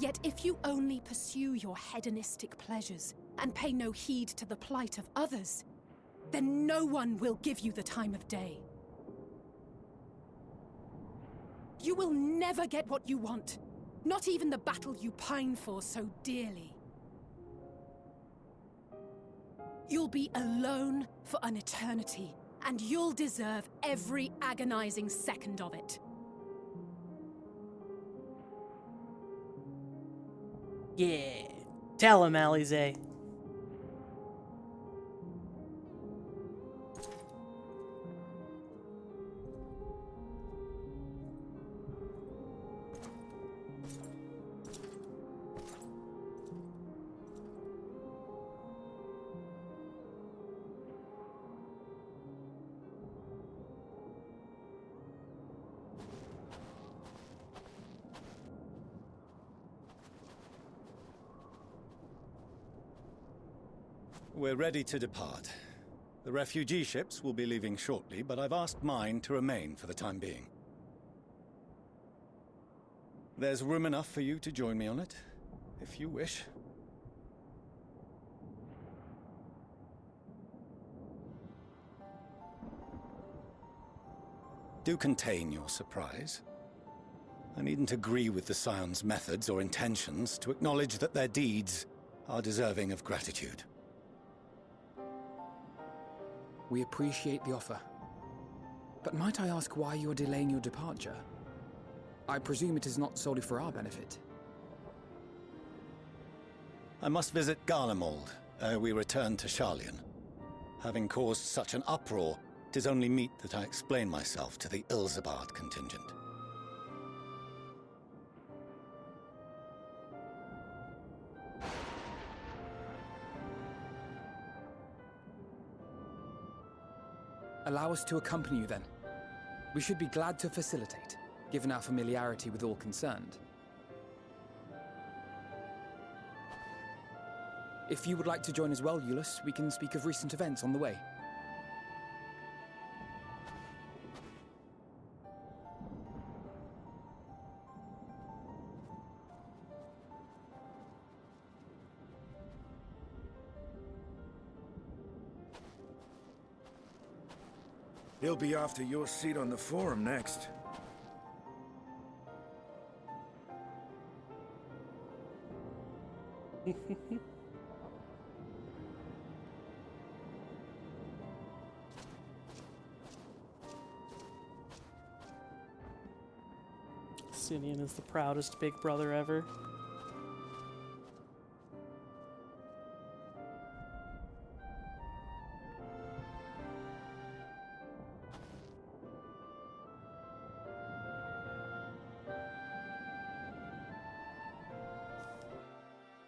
Yet if you only pursue your hedonistic pleasures and pay no heed to the plight of others, then no one will give you the time of day. You will never get what you want, not even the battle you pine for so dearly. You'll be alone for an eternity, and you'll deserve every agonizing second of it. Yeah. Tell him, Alize. We're ready to depart. The refugee ships will be leaving shortly, but I've asked mine to remain for the time being. There's room enough for you to join me on it, if you wish. Do contain your surprise. I needn't agree with the Scion's methods or intentions to acknowledge that their deeds are deserving of gratitude. We appreciate the offer. But might I ask why you are delaying your departure? I presume it is not solely for our benefit. I must visit Garlemald ere we return to Sharlayan. Having caused such an uproar, 'tis only meet that I explain myself to the Ilzabard contingent. Allow us to accompany you then. We should be glad to facilitate, given our familiarity with all concerned. If you would like to join as well, Eulus, we can speak of recent events on the way. He'll be after your seat on the forum next. Simeon is the proudest big brother ever.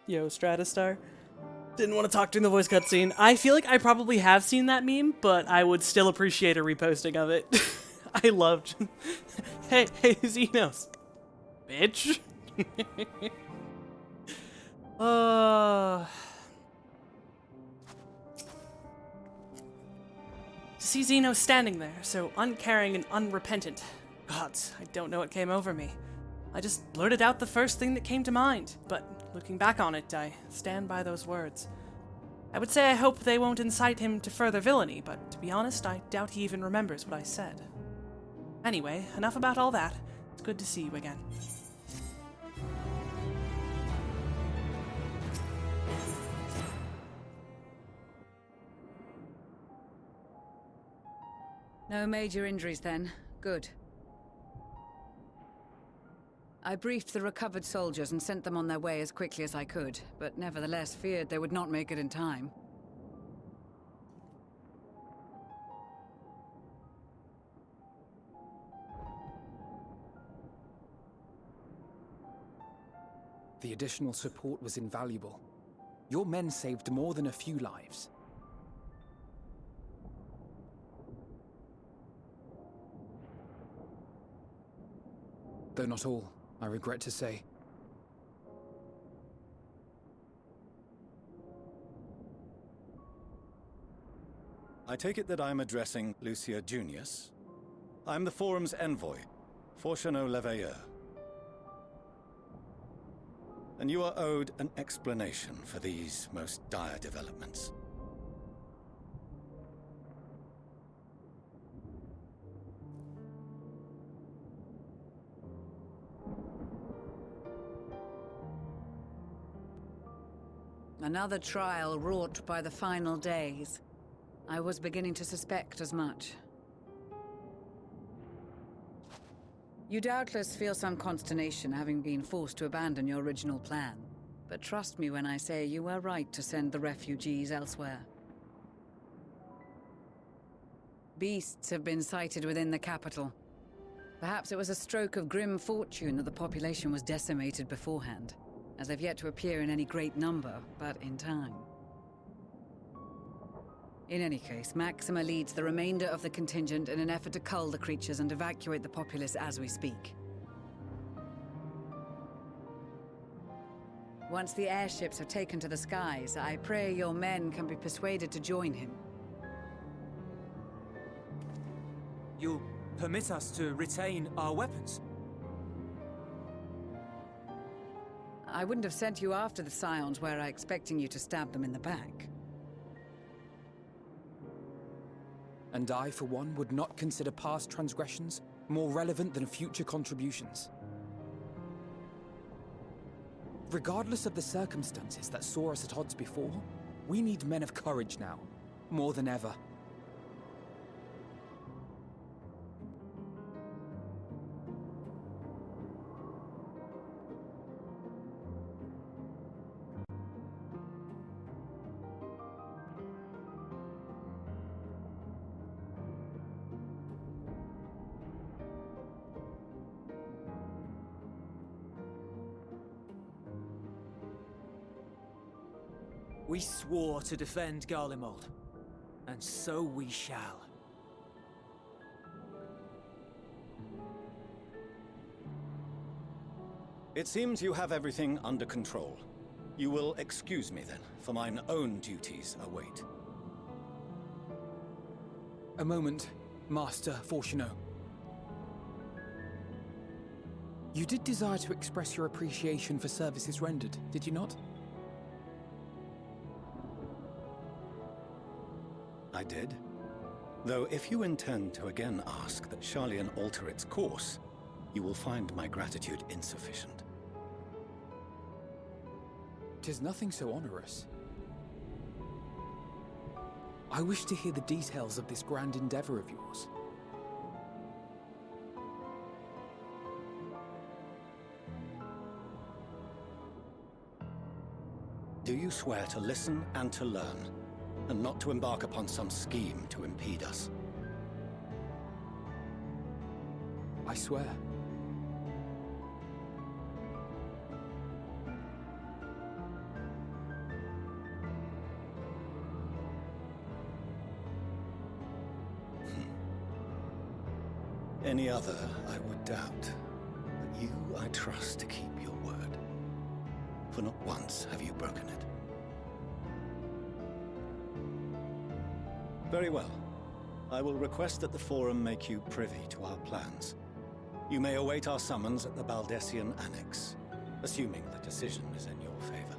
Yo, Stratastar. Didn't want to talk during the voice cutscene. I feel like I probably have seen that meme, but I would still appreciate a reposting of it. I loved... hey, Xenos. Bitch. To see Xenos standing there, so uncaring and unrepentant. Gods, I don't know what came over me. I just blurted out the first thing that came to mind, but looking back on it, I stand by those words. I would say I hope they won't incite him to further villainy, but to be honest, I doubt he even remembers what I said. Anyway, enough about all that. It's good to see you again. No major injuries then. Good. I briefed the recovered soldiers and sent them on their way as quickly as I could, but nevertheless feared they would not make it in time. The additional support was invaluable. Your men saved more than a few lives. Though not all, I regret to say. I take it that I'm addressing Lucia Junius. I'm the Forum's envoy, Fortuneau Leveilleur. And you are owed an explanation for these most dire developments. Another trial wrought by the final days. I was beginning to suspect as much. You doubtless feel some consternation having been forced to abandon your original plan. But trust me when I say you were right to send the refugees elsewhere. Beasts have been sighted within the capital. Perhaps it was a stroke of grim fortune that the population was decimated beforehand, as they've yet to appear in any great number, but in time. In any case, Maxima leads the remainder of the contingent in an effort to cull the creatures and evacuate the populace as we speak. Once the airships have taken to the skies, I pray your men can be persuaded to join him. You'll permit us to retain our weapons? I wouldn't have sent you after the Scions were I expecting you to stab them in the back. And I, for one, would not consider past transgressions more relevant than future contributions. Regardless of the circumstances that saw us at odds before, we need men of courage now, more than ever. We swore to defend Garlemald, and so we shall. It seems you have everything under control. You will excuse me then, for mine own duties await. A moment, Master Fortuno. You did desire to express your appreciation for services rendered, did you not? I did. Though if you intend to again ask that Sharlayan alter its course, you will find my gratitude insufficient. 'Tis nothing so onerous. I wish to hear the details of this grand endeavor of yours. Do you swear to listen and to learn, and not to embark upon some scheme to impede us? I swear. Any other I would doubt, but you I trust to keep your word. For not once have you broken it. Very well. I will request that the Forum make you privy to our plans. You may await our summons at the Baldessian Annex, assuming the decision is in your favor.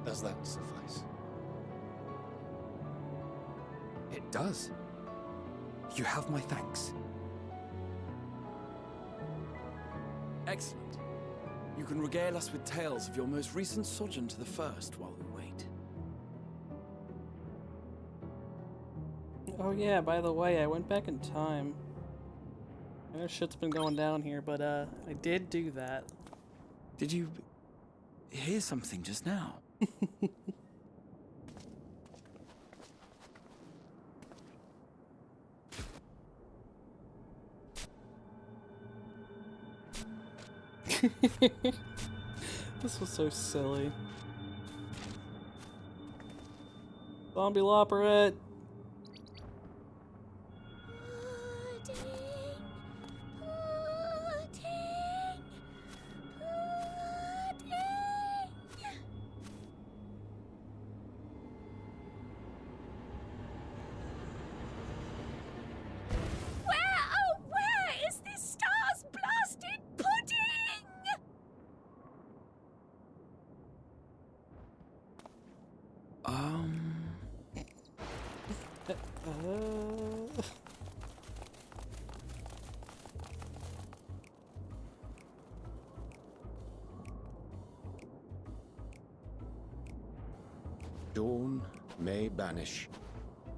Does that suffice? It does. You have my thanks. Excellent. You can regale us with tales of your most recent sojourn to the First while we wait. Oh yeah, by the way, I went back in time. I know shit's been going down here, but I did do that. Did you hear something just now? This was so silly. Zombie Lopperette! Dawn may banish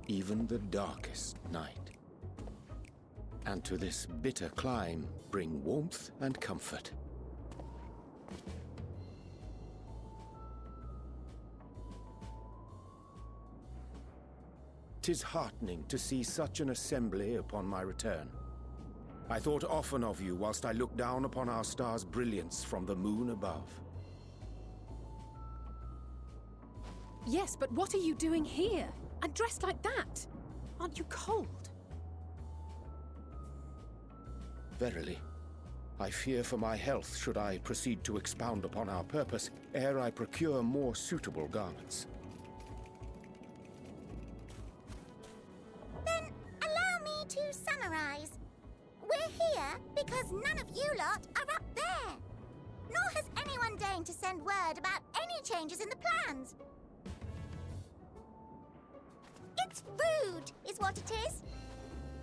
even the darkest night, and to this bitter clime bring warmth and comfort. 'Tis heartening to see such an assembly upon my return. I thought often of you whilst I looked down upon our star's brilliance from the moon above. Yes, but what are you doing here? And dressed like that? Aren't you cold? Verily, I fear for my health should I proceed to expound upon our purpose ere I procure more suitable garments. Then allow me to summarize. We're here because none of you lot are up there. Nor has anyone deigned to send word about any changes in the plans. It's rude, is what it is.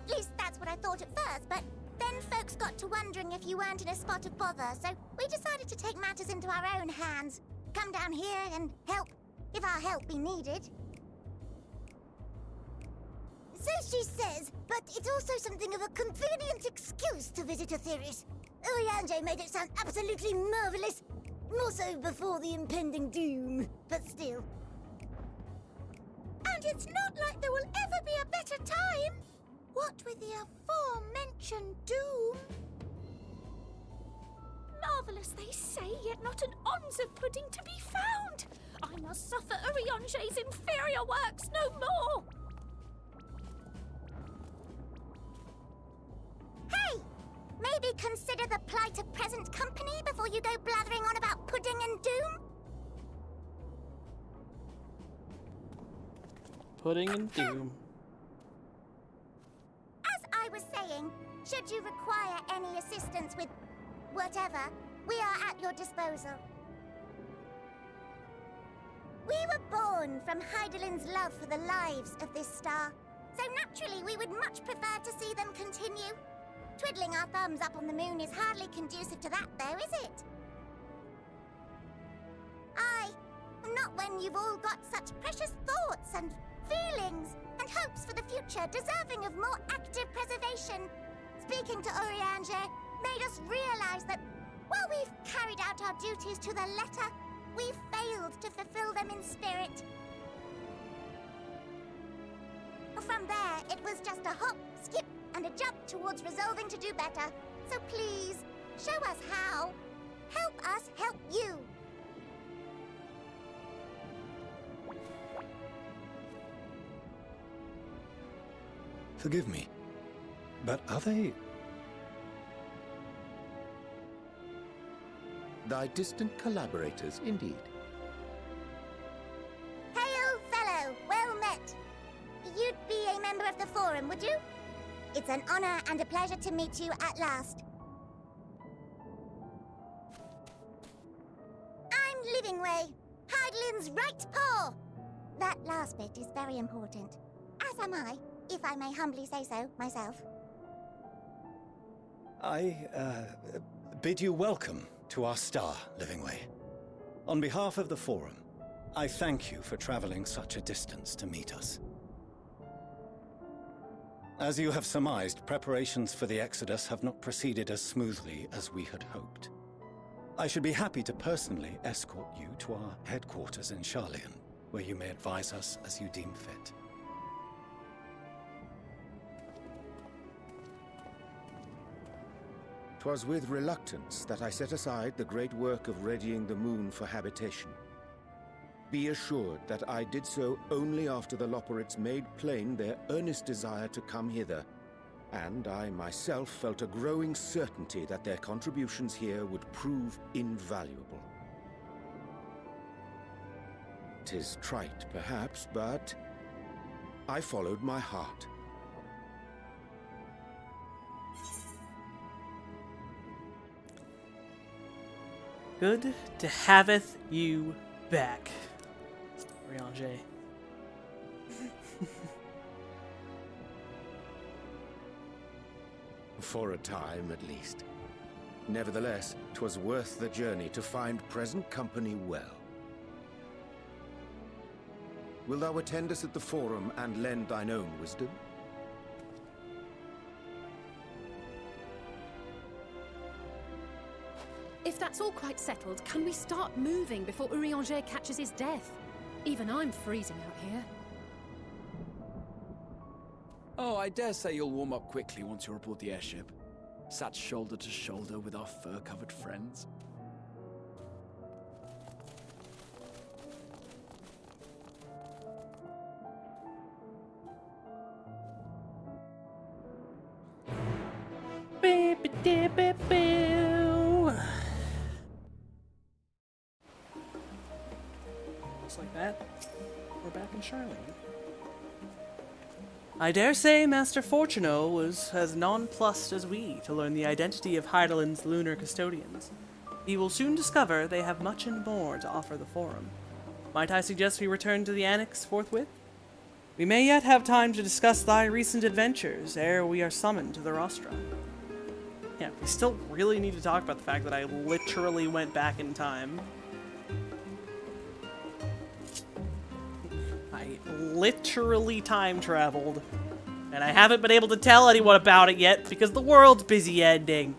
At least that's what I thought at first, but then folks got to wondering if you weren't in a spot of bother, so we decided to take matters into our own hands. Come down here and help, if our help be needed. So she says, but it's also something of a convenient excuse to visit Aetheris. Oyanje made it sound absolutely marvelous. More so before the impending doom, but still. And it's not like there will ever be a better time. What with the aforementioned doom? Marvelous, they say, yet not an ounce of pudding to be found. I must suffer Orionge's inferior works no more. Hey! Maybe really consider the plight of present company before you go blathering on about pudding and doom? Pudding and doom. As I was saying, should you require any assistance with whatever, we are at your disposal. We were born from Hydaelyn's love for the lives of this star, so naturally we would much prefer to see them continue. Twiddling our thumbs up on the moon is hardly conducive to that, though, is it? Aye, not when you've all got such precious thoughts and feelings and hopes for the future deserving of more active preservation. Speaking to Urianger made us realize that while we've carried out our duties to the letter, we've failed to fulfill them in spirit. From there, it was just a hop, skip, and a jump towards resolving to do better. So please, show us how. Help us help you. Forgive me, but are they... Thy distant collaborators, indeed. Hail, fellow! Well met! You'd be a member of the Forum, would you? It's an honor and a pleasure to meet you at last. I'm Livingway, Hydaelyn's right paw! That last bit is very important. As am I, if I may humbly say so myself. I, bid you welcome to our star, Livingway. On behalf of the Forum, I thank you for traveling such a distance to meet us. As you have surmised, preparations for the Exodus have not proceeded as smoothly as we had hoped. I should be happy to personally escort you to our headquarters in Sharlayan, where you may advise us as you deem fit. 'Twas with reluctance that I set aside the great work of readying the moon for habitation. Be assured that I did so only after the Loperites made plain their earnest desire to come hither, and I myself felt a growing certainty that their contributions here would prove invaluable. 'Tis trite, perhaps, but I followed my heart. Good to haveth you back, Urianger. For a time, at least. Nevertheless, 'twas worth the journey to find present company well. Wilt thou attend us at the Forum and lend thine own wisdom? If that's all quite settled, can we start moving before Urianger catches his death? Even I'm freezing out here. Oh, I dare say you'll warm up quickly once you're aboard the airship. Sat shoulder to shoulder with our fur-covered friends. Just like that, we're back in Sharlayan. I dare say Master Fortuno was as nonplussed as we to learn the identity of Hydaelyn's lunar custodians. He will soon discover they have much and more to offer the Forum. Might I suggest we return to the Annex forthwith? We may yet have time to discuss thy recent adventures ere we are summoned to the rostrum. Yeah, we still really need to talk about the fact that I literally went back in time. I literally time traveled, and I haven't been able to tell anyone about it yet because the world's busy ending.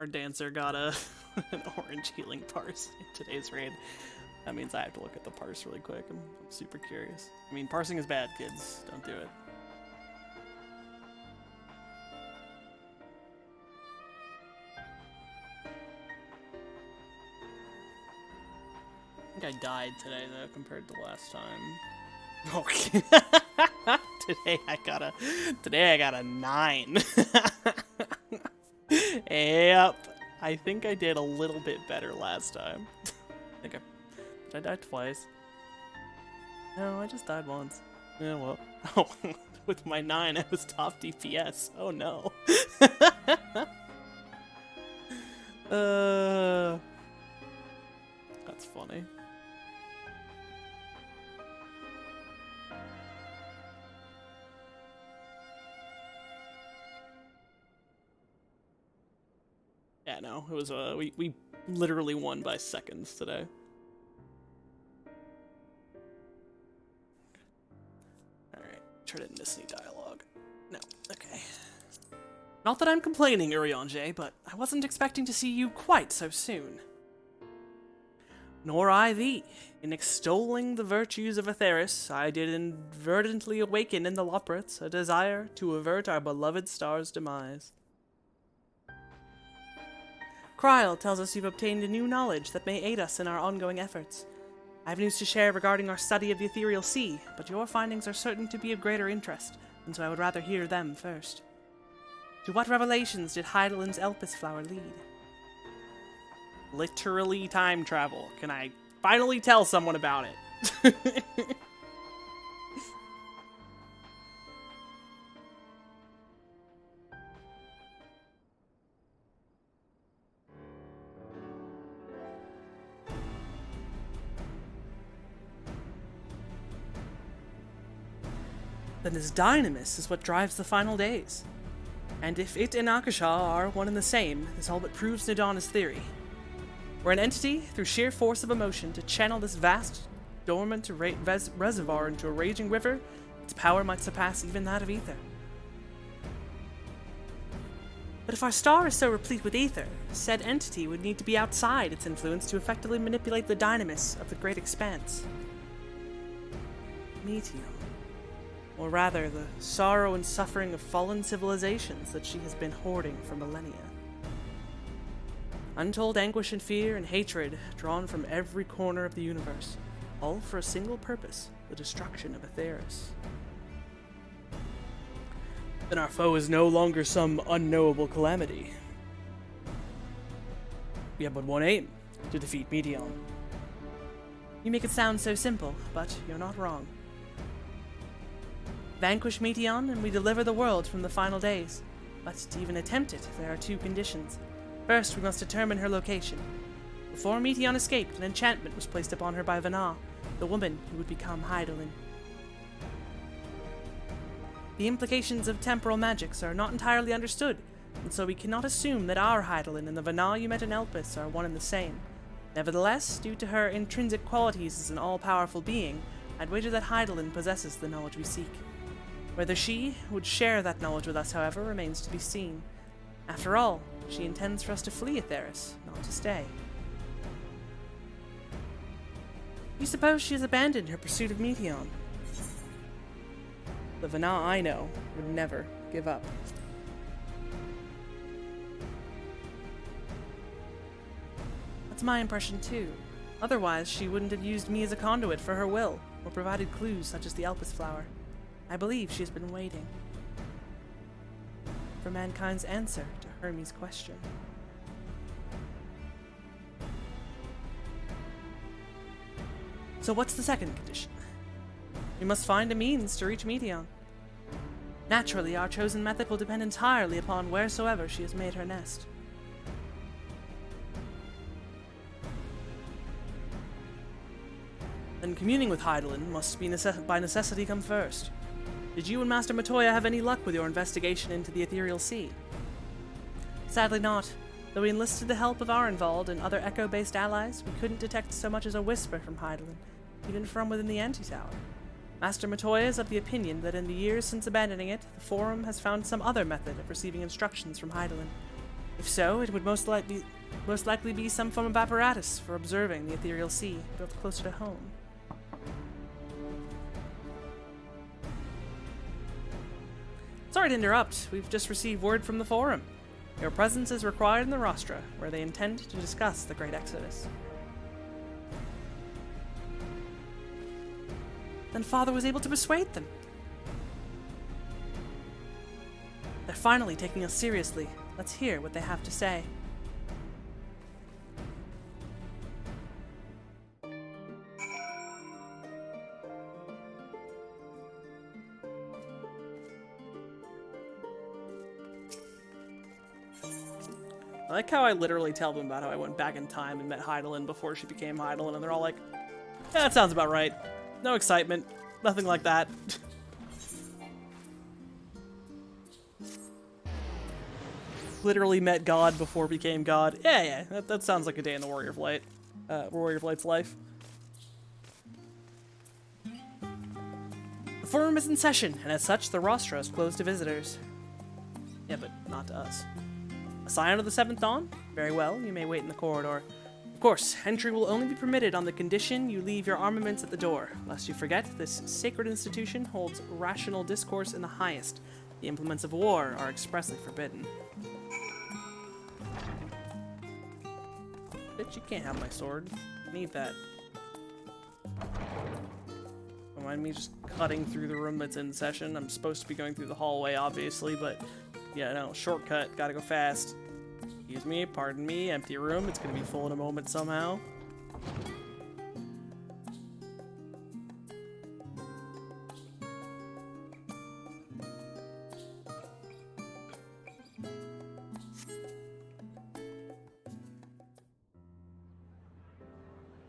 Our dancer got an orange healing parse in today's raid. That means I have to look at the parse really quick. I'm super curious. I mean, parsing is bad, kids. Don't do it. I think I died today, though, compared to last time. Okay. Today I got a 9. Yep. I think I did a little bit better last time. Did I die twice? No, I just died once. Yeah, well. Oh, with my 9, I was top DPS. Oh no. That's funny. Yeah, no, it was, we literally won by seconds today. Alright, try to miss any dialogue. No, okay. Not that I'm complaining, Urianger, but I wasn't expecting to see you quite so soon. Nor I thee. In extolling the virtues of Atheris, I did inadvertently awaken in the Loporrits a desire to avert our beloved star's demise. Kryl tells us you've obtained a new knowledge that may aid us in our ongoing efforts. I have news to share regarding our study of the Ethereal Sea, but your findings are certain to be of greater interest, and so I would rather hear them first. To what revelations did Hydaelyn's Elpis flower lead? Literally time travel. Can I finally tell someone about it? Then this dynamis is what drives the final days. And if it and Akasha are one and the same, this all but proves Nadana's theory. We're an entity, through sheer force of emotion, to channel this vast, dormant reservoir into a raging river, its power might surpass even that of ether. But if our star is so replete with ether, said entity would need to be outside its influence to effectively manipulate the dynamis of the great expanse. Medium. Or rather, the sorrow and suffering of fallen civilizations that she has been hoarding for millennia. Untold anguish and fear and hatred drawn from every corner of the universe, all for a single purpose, the destruction of Atheris. Then our foe is no longer some unknowable calamity. We have but one aim, to defeat Medion. You make it sound so simple, but you're not wrong. Vanquish Meteon, and we deliver the world from the final days. But to even attempt it, there are two conditions. First, we must determine her location. Before Meteon escaped, an enchantment was placed upon her by Vana, the woman who would become Hydaelyn. The implications of temporal magics are not entirely understood, and so we cannot assume that our Hydaelyn and the Vana you met in Elpis are one and the same. Nevertheless, due to her intrinsic qualities as an all-powerful being, I'd wager that Hydaelyn possesses the knowledge we seek. Whether she would share that knowledge with us, however, remains to be seen. After all, she intends for us to flee Atheris, not to stay. You suppose she has abandoned her pursuit of Meteon? The Vana I know would never give up. That's my impression too. Otherwise, she wouldn't have used me as a conduit for her will, or provided clues such as the Elpis flower. I believe she has been waiting for mankind's answer to Hermes' question. So what's the second condition? We must find a means to reach Meteon. Naturally, our chosen method will depend entirely upon wheresoever she has made her nest. Then communing with Hydaelyn must be by necessity come first. Did you and Master Matoya have any luck with your investigation into the Ethereal Sea? Sadly not. Though we enlisted the help of Arenvald and other Echo-based allies, we couldn't detect so much as a whisper from Hydaelyn, even from within the Antitower. Master Matoya is of the opinion that in the years since abandoning it, the Forum has found some other method of receiving instructions from Hydaelyn. If so, it would most likely be some form of apparatus for observing the ethereal sea built closer to home. Sorry to interrupt. We've just received word from the Forum. Your presence is required in the Rostra, where they intend to discuss the Great Exodus. Then Father was able to persuade them. They're finally taking us seriously. Let's hear what they have to say. I like how I literally tell them about how I went back in time and met Heidelin before she became Heidelin, and they're all like, yeah, that sounds about right. No excitement. Nothing like that. Literally met God before became God. Yeah, that sounds like a day in the Warrior Flight. Warrior Flight's life. The Forum is in session, and as such, the Rostra is closed to visitors. Yeah, but not to us. A scion of the Seventh Dawn? Very well, you may wait in the corridor. Of course, entry will only be permitted on the condition you leave your armaments at the door. Lest you forget, this sacred institution holds rational discourse in the highest. The implements of war are expressly forbidden. Bitch, you can't have my sword. I need that. Don't mind me just cutting through the room that's in session. I'm supposed to be going through the hallway, obviously, but yeah, no, shortcut, gotta go fast. Excuse me, pardon me, empty room. It's gonna be full in a moment somehow.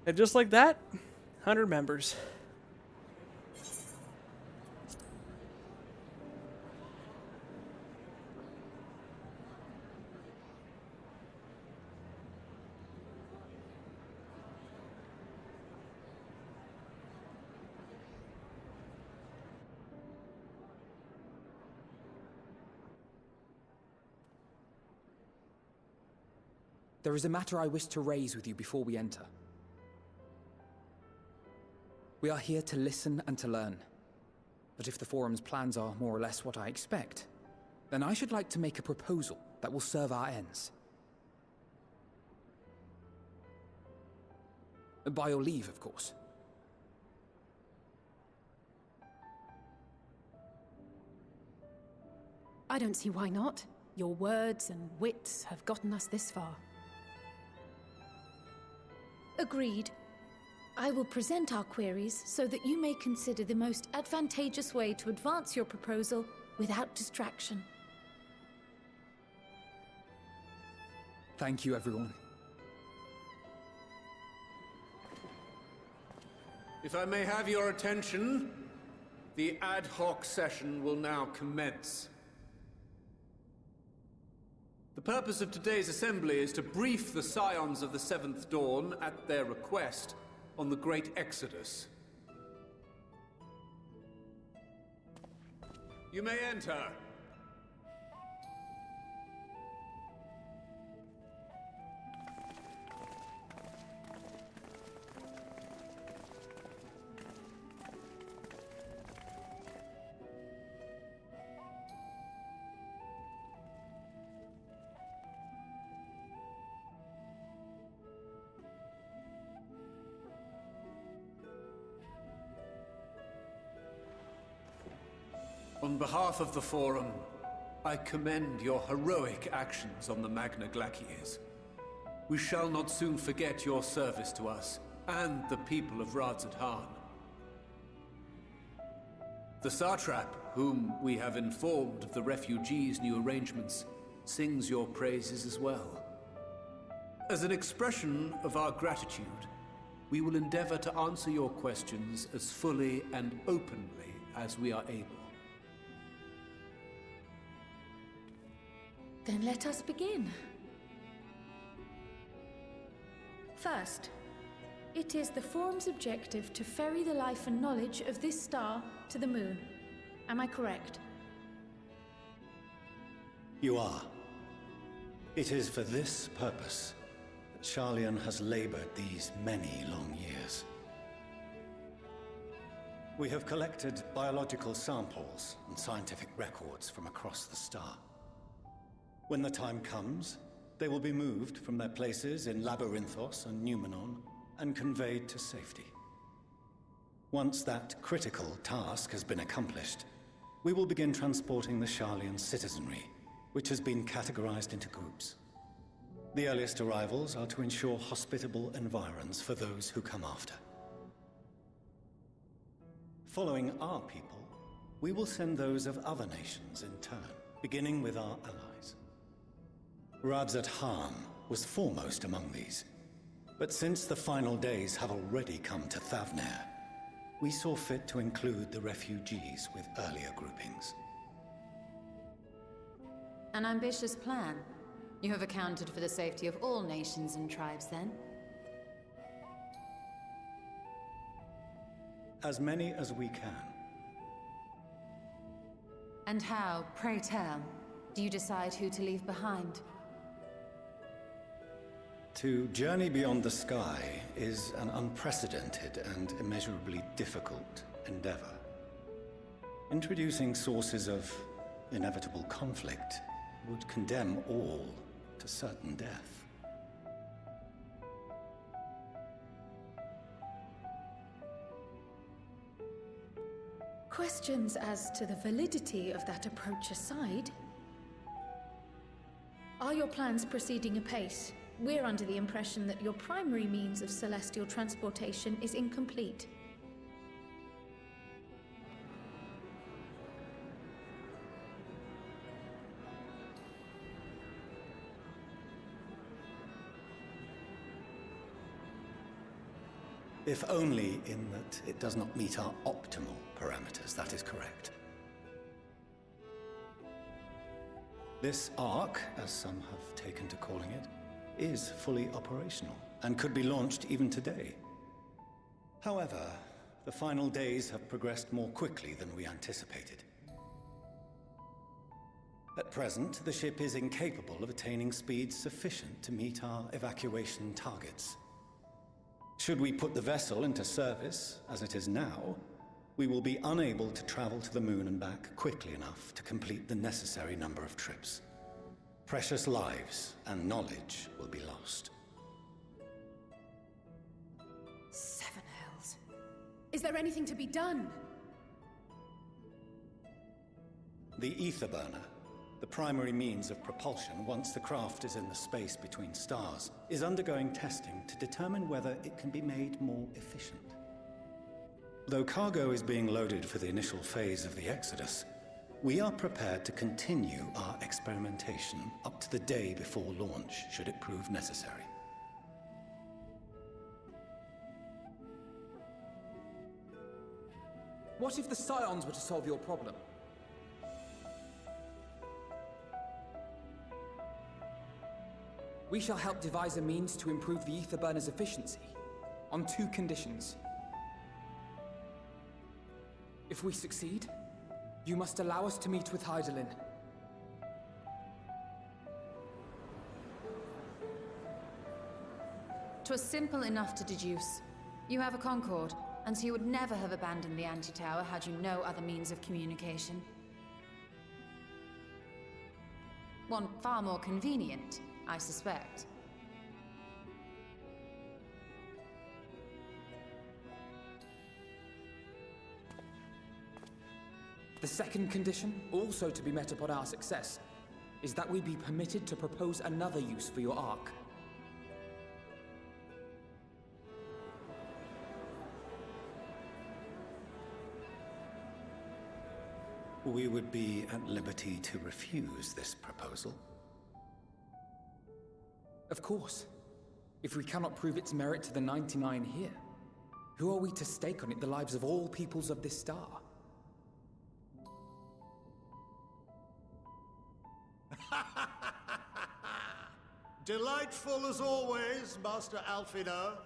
And just like that, 100 members. There is a matter I wish to raise with you before we enter. We are here to listen and to learn. But if the Forum's plans are more or less what I expect, then I should like to make a proposal that will serve our ends. By your leave, of course. I don't see why not. Your words and wits have gotten us this far. Agreed. I will present our queries so that you may consider the most advantageous way to advance your proposal without distraction. Thank you, everyone. If I may have your attention, the ad hoc session will now commence. The purpose of today's assembly is to brief the Scions of the Seventh Dawn, at their request, on the Great Exodus. You may enter. On behalf of the Forum, I commend your heroic actions on the Magna Glaciers. We shall not soon forget your service to us, and the people of Radzat-Han. The Satrap, whom we have informed of the refugees' new arrangements, sings your praises as well. As an expression of our gratitude, we will endeavor to answer your questions as fully and openly as we are able. Then let us begin. First, it is the Forum's objective to ferry the life and knowledge of this star to the moon. Am I correct? You are. It is for this purpose that Sharlayan has labored these many long years. We have collected biological samples and scientific records from across the star. When the time comes, they will be moved from their places in Labyrinthos and Numenon and conveyed to safety. Once that critical task has been accomplished, we will begin transporting the Sharlayan citizenry, which has been categorized into groups. The earliest arrivals are to ensure hospitable environs for those who come after. Following our people, we will send those of other nations in turn, beginning with our allies. Rabzat Khan was foremost among these, but since the final days have already come to Thavnair, we saw fit to include the refugees with earlier groupings. An ambitious plan. You have accounted for the safety of all nations and tribes, then? As many as we can. And how, pray tell, do you decide who to leave behind? To journey beyond the sky is an unprecedented and immeasurably difficult endeavor. Introducing sources of inevitable conflict would condemn all to certain death. Questions as to the validity of that approach aside, are your plans proceeding apace? We're under the impression that your primary means of celestial transportation is incomplete. If only in that it does not meet our optimal parameters, that is correct. This Ark, as some have taken to calling it, is fully operational and could be launched even today. However, the final days have progressed more quickly than we anticipated. At present, the ship is incapable of attaining speeds sufficient to meet our evacuation targets. Should we put the vessel into service, as it is now, we will be unable to travel to the moon and back quickly enough to complete the necessary number of trips. Precious lives and knowledge will be lost. Seven hells. Is there anything to be done? The ether burner, the primary means of propulsion once the craft is in the space between stars, is undergoing testing to determine whether it can be made more efficient. Though cargo is being loaded for the initial phase of the Exodus, we are prepared to continue our experimentation up to the day before launch, should it prove necessary. What if the Scions were to solve your problem? We shall help devise a means to improve the ether burner's efficiency, on 2 conditions. If we succeed, you must allow us to meet with Hydaelyn. 'Twas simple enough to deduce. You have a Concord, and so you would never have abandoned the Anti-Tower had you no other means of communication. One far more convenient, I suspect. The second condition, also to be met upon our success, is that we be permitted to propose another use for your Ark. We would be at liberty to refuse this proposal. Of course. If we cannot prove its merit to the 99 here, who are we to stake on it the lives of all peoples of this star? Delightful as always, Master Alfino.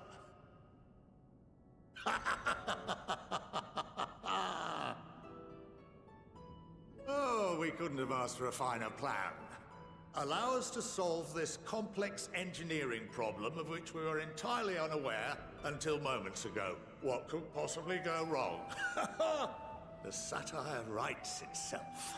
Oh, we couldn't have asked for a finer plan. Allow us to solve this complex engineering problem of which we were entirely unaware until moments ago. What could possibly go wrong? The satire writes itself.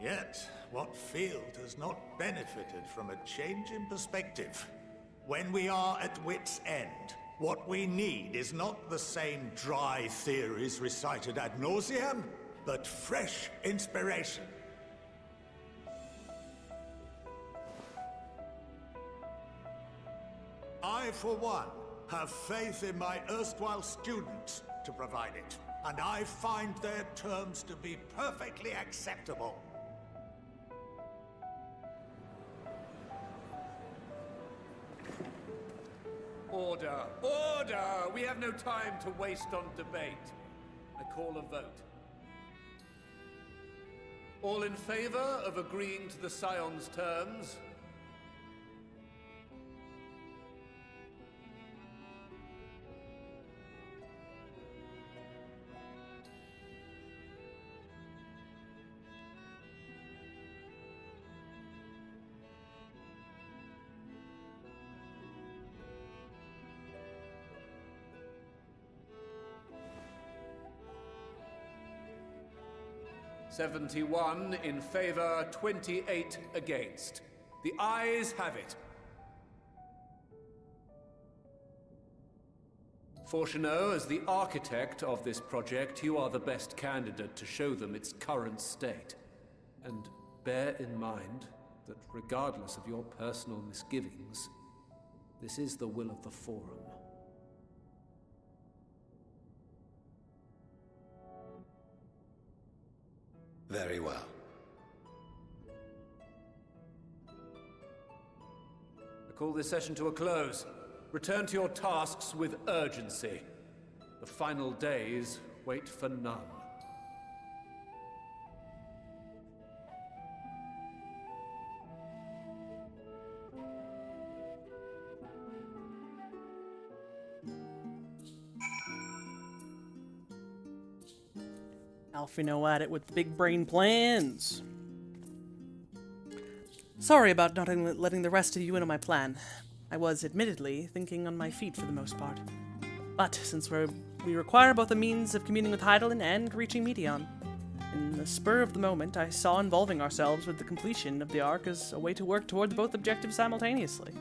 Yet, what field has not benefited from a change in perspective? When we are at wit's end, what we need is not the same dry theories recited ad nauseam, but fresh inspiration. I, for one, have faith in my erstwhile students to provide it, and I find their terms to be perfectly acceptable. Order! Order! We have no time to waste on debate. I call a vote. All in favor of agreeing to the Scion's terms? "71 in favor, 28 against. The ayes have it. Fortuneau, as the architect of this project, you are the best candidate to show them its current state. And bear in mind that regardless of your personal misgivings, this is the will of the Forum. Very well. I call this session to a close. Return to your tasks with urgency. The final days wait for none. Alfino at it with the big brain plans. Sorry about not letting the rest of you in on my plan. I was, admittedly, thinking on my feet for the most part. But since we require both a means of communing with Hydaelyn and reaching Meteion, in the spur of the moment, I saw involving ourselves with the completion of the Ark as a way to work towards both objectives simultaneously.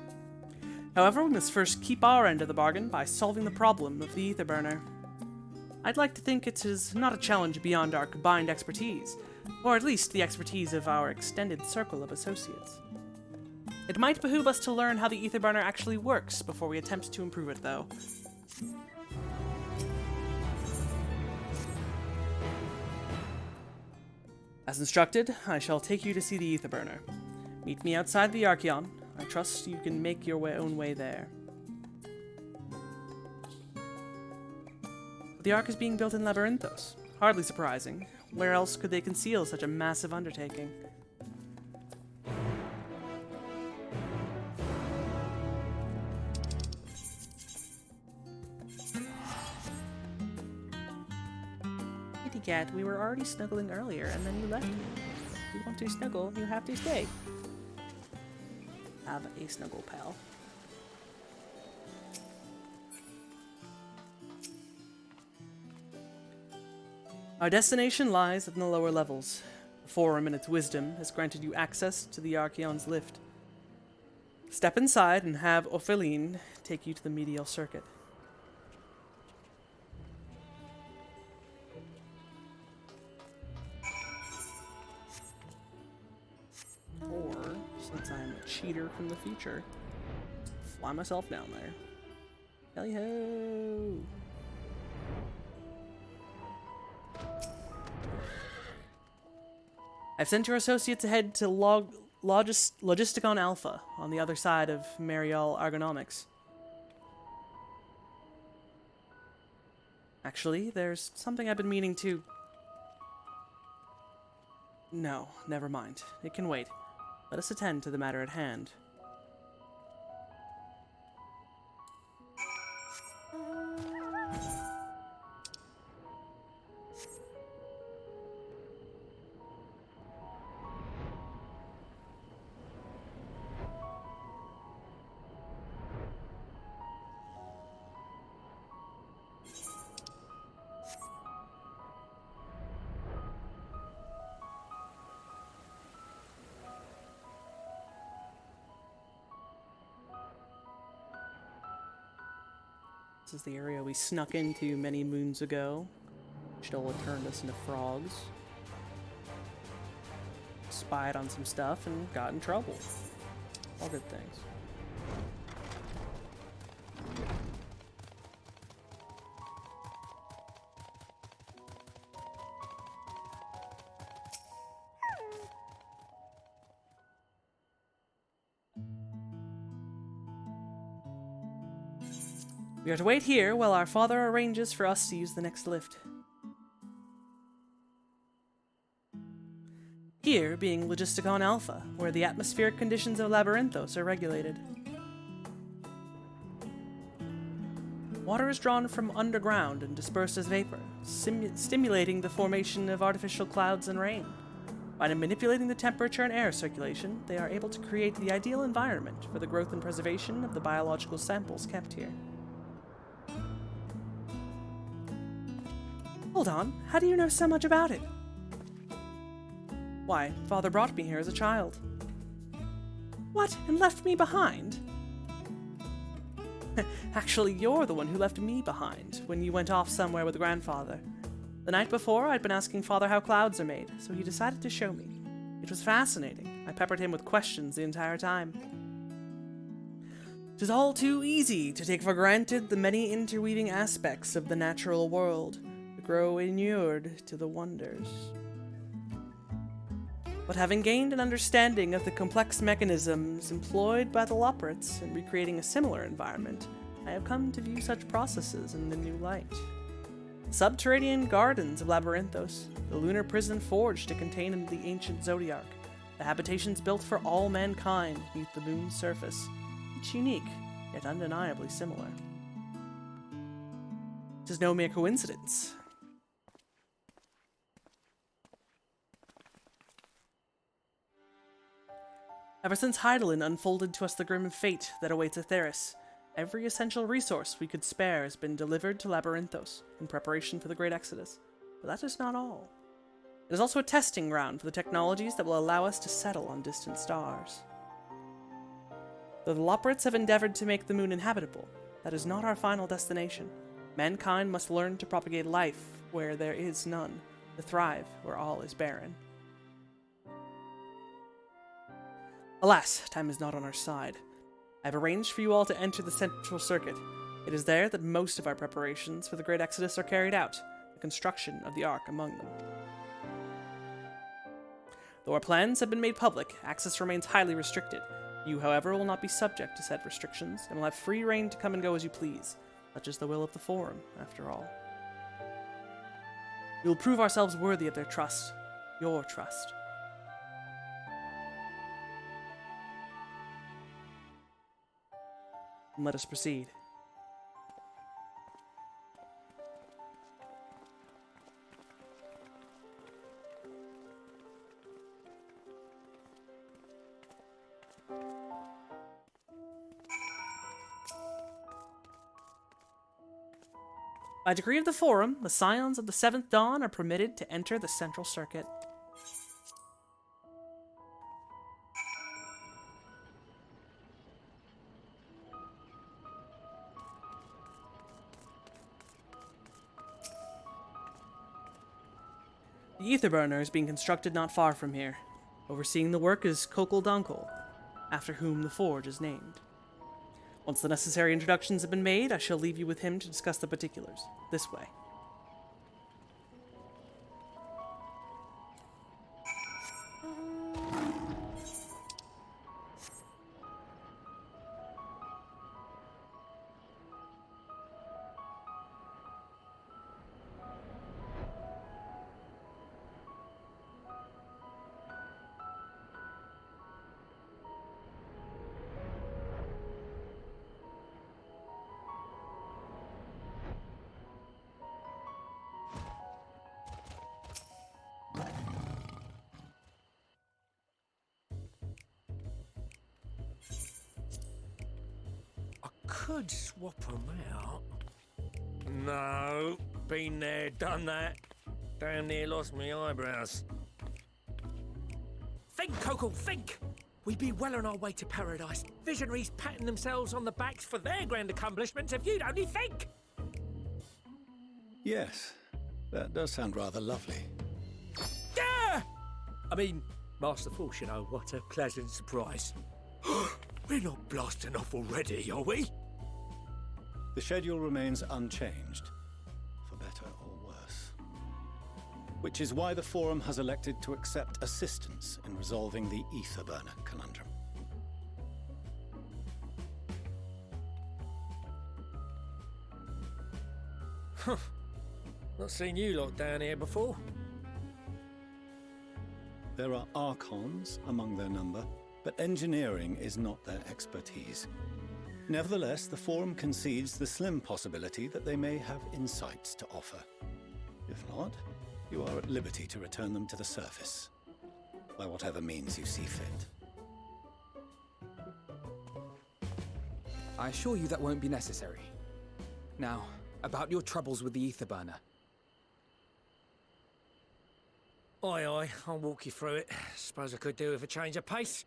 However, we must first keep our end of the bargain by solving the problem of the Etherburner. I'd like to think it is not a challenge beyond our combined expertise, or at least the expertise of our extended circle of associates. It might behoove us to learn how the Etherburner actually works before we attempt to improve it, though. As instructed, I shall take you to see the Etherburner. Meet me outside the Archeon. I trust you can make your own way there. The Ark is being built in Labyrinthos. Hardly surprising. Where else could they conceal such a massive undertaking? Kitty cat, we were already snuggling earlier, and then you left me. If you want to snuggle, you have to stay. Have a snuggle, pal. Our destination lies in the lower levels. The Forum, in its wisdom, has granted you access to the Archeon's lift. Step inside and have Opheline take you to the medial circuit. Or, since I'm a cheater from the future, fly myself down there. Tally-ho! I've sent your associates ahead to Logisticon Alpha, on the other side of Marial Argonomics. Actually, there's something I've been meaning to... No, never mind. It can wait. Let us attend to the matter at hand. This is the area we snuck into many moons ago. Stola turned us into frogs. Spied on some stuff and got in trouble. All good things. We are to wait here while our father arranges for us to use the next lift. Here being Logisticon Alpha, where the atmospheric conditions of Labyrinthos are regulated. Water is drawn from underground and dispersed as vapor, stimulating the formation of artificial clouds and rain. By manipulating the temperature and air circulation, they are able to create the ideal environment for the growth and preservation of the biological samples kept here. Hold on, how do you know so much about it? Why, Father brought me here as a child. What, and left me behind? Actually, you're the one who left me behind when you went off somewhere with Grandfather. The night before, I'd been asking Father how clouds are made, so he decided to show me. It was fascinating. I peppered him with questions the entire time. It is all too easy to take for granted the many interweaving aspects of the natural world, to grow inured to the wonders. But having gained an understanding of the complex mechanisms employed by the Loporits in recreating a similar environment, I have come to view such processes in a new light. The subterranean gardens of Labyrinthos, the lunar prison forged to contain the ancient Zodiarch, the habitations built for all mankind beneath the moon's surface, each unique, yet undeniably similar. It is no mere coincidence. Ever since Hydaelyn unfolded to us the grim fate that awaits Aetheris, every essential resource we could spare has been delivered to Labyrinthos in preparation for the Great Exodus. But that is not all. It is also a testing ground for the technologies that will allow us to settle on distant stars. Though the Loporits have endeavored to make the moon inhabitable, that is not our final destination. Mankind must learn to propagate life where there is none, to thrive where all is barren. Alas, time is not on our side. I have arranged for you all to enter the Central Circuit. It is there that most of our preparations for the Great Exodus are carried out, the construction of the Ark among them. Though our plans have been made public, access remains highly restricted. You, however, will not be subject to said restrictions, and will have free reign to come and go as you please. Such is the will of the Forum, after all. We will prove ourselves worthy of their trust, your trust. And let us proceed. By decree of the Forum, the Scions of the Seventh Dawn are permitted to enter the Central Circuit. The ether burner is being constructed not far from here. Overseeing the work is Kokol Dunkel, after whom the forge is named. Once the necessary introductions have been made, I shall leave you with him to discuss the particulars. This way. Could swap them out. No, been there, done that. Damn near lost my eyebrows. Think, Kokol, think! We be well on our way to paradise. Visionaries patting themselves on the backs for their grand accomplishments if you'd only think! Yes, that does sound rather lovely. Yeah! I mean, masterful, you know, what a pleasant surprise. We're not blasting off already, are we? The schedule remains unchanged, for better or worse. Which is why the Forum has elected to accept assistance in resolving the ether burner conundrum. Not seen you lot down here before. There are Archons among their number, but engineering is not their expertise. Nevertheless, the Forum concedes the slim possibility that they may have insights to offer. If not, you are at liberty to return them to the surface, by whatever means you see fit. I assure you that won't be necessary. Now, about your troubles with the ether burner. Aye, aye, I'll walk you through it. Suppose I could do with a change of pace.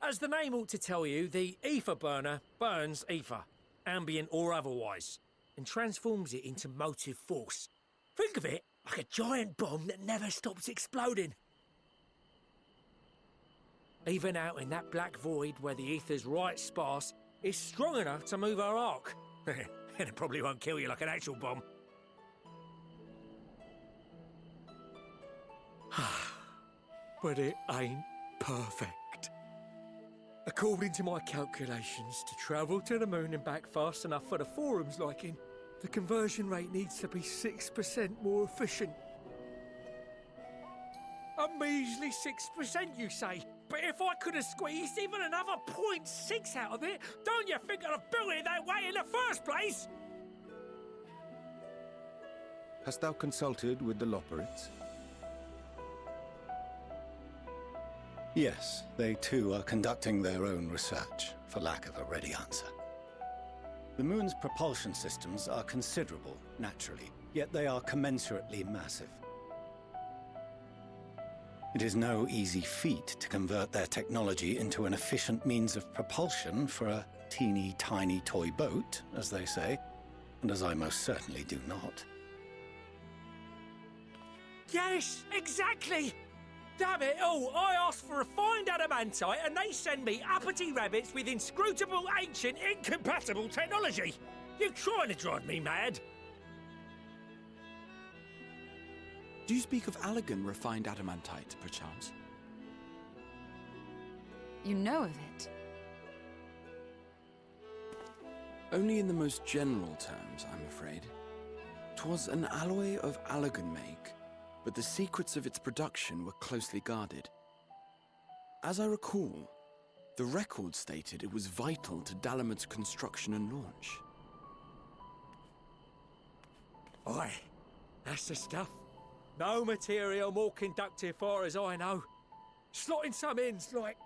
As the name ought to tell you, the ether burner burns ether, ambient or otherwise, and transforms it into motive force. Think of it like a giant bomb that never stops exploding. Even out in that black void where the ether's right sparse, it's strong enough to move our arc. And it probably won't kill you like an actual bomb. But it ain't perfect. According to my calculations, to travel to the moon and back fast enough for the Forum's liking, the conversion rate needs to be 6% more efficient. A measly 6%, you say? But if I could have squeezed even another 0.6 out of it, don't you think I'd have built it that way in the first place? Hast thou consulted with the Loperids? Yes, they too are conducting their own research, for lack of a ready answer. The moon's propulsion systems are considerable, naturally, yet they are commensurately massive. It is no easy feat to convert their technology into an efficient means of propulsion for a teeny tiny toy boat, as they say, and as I most certainly do not. Yes, exactly! Damn it all, I asked for refined adamantite and they send me uppity rabbits with inscrutable, ancient, incompatible technology! You're trying to drive me mad! Do you speak of Allegan refined adamantite, perchance? You know of it? Only in the most general terms, I'm afraid. 'Twas an alloy of Allegan make, but the secrets of its production were closely guarded. As I recall, the record stated it was vital to Dalamud's construction and launch. Aye, that's the stuff. No material more conductive far as I know. Slotting some ends like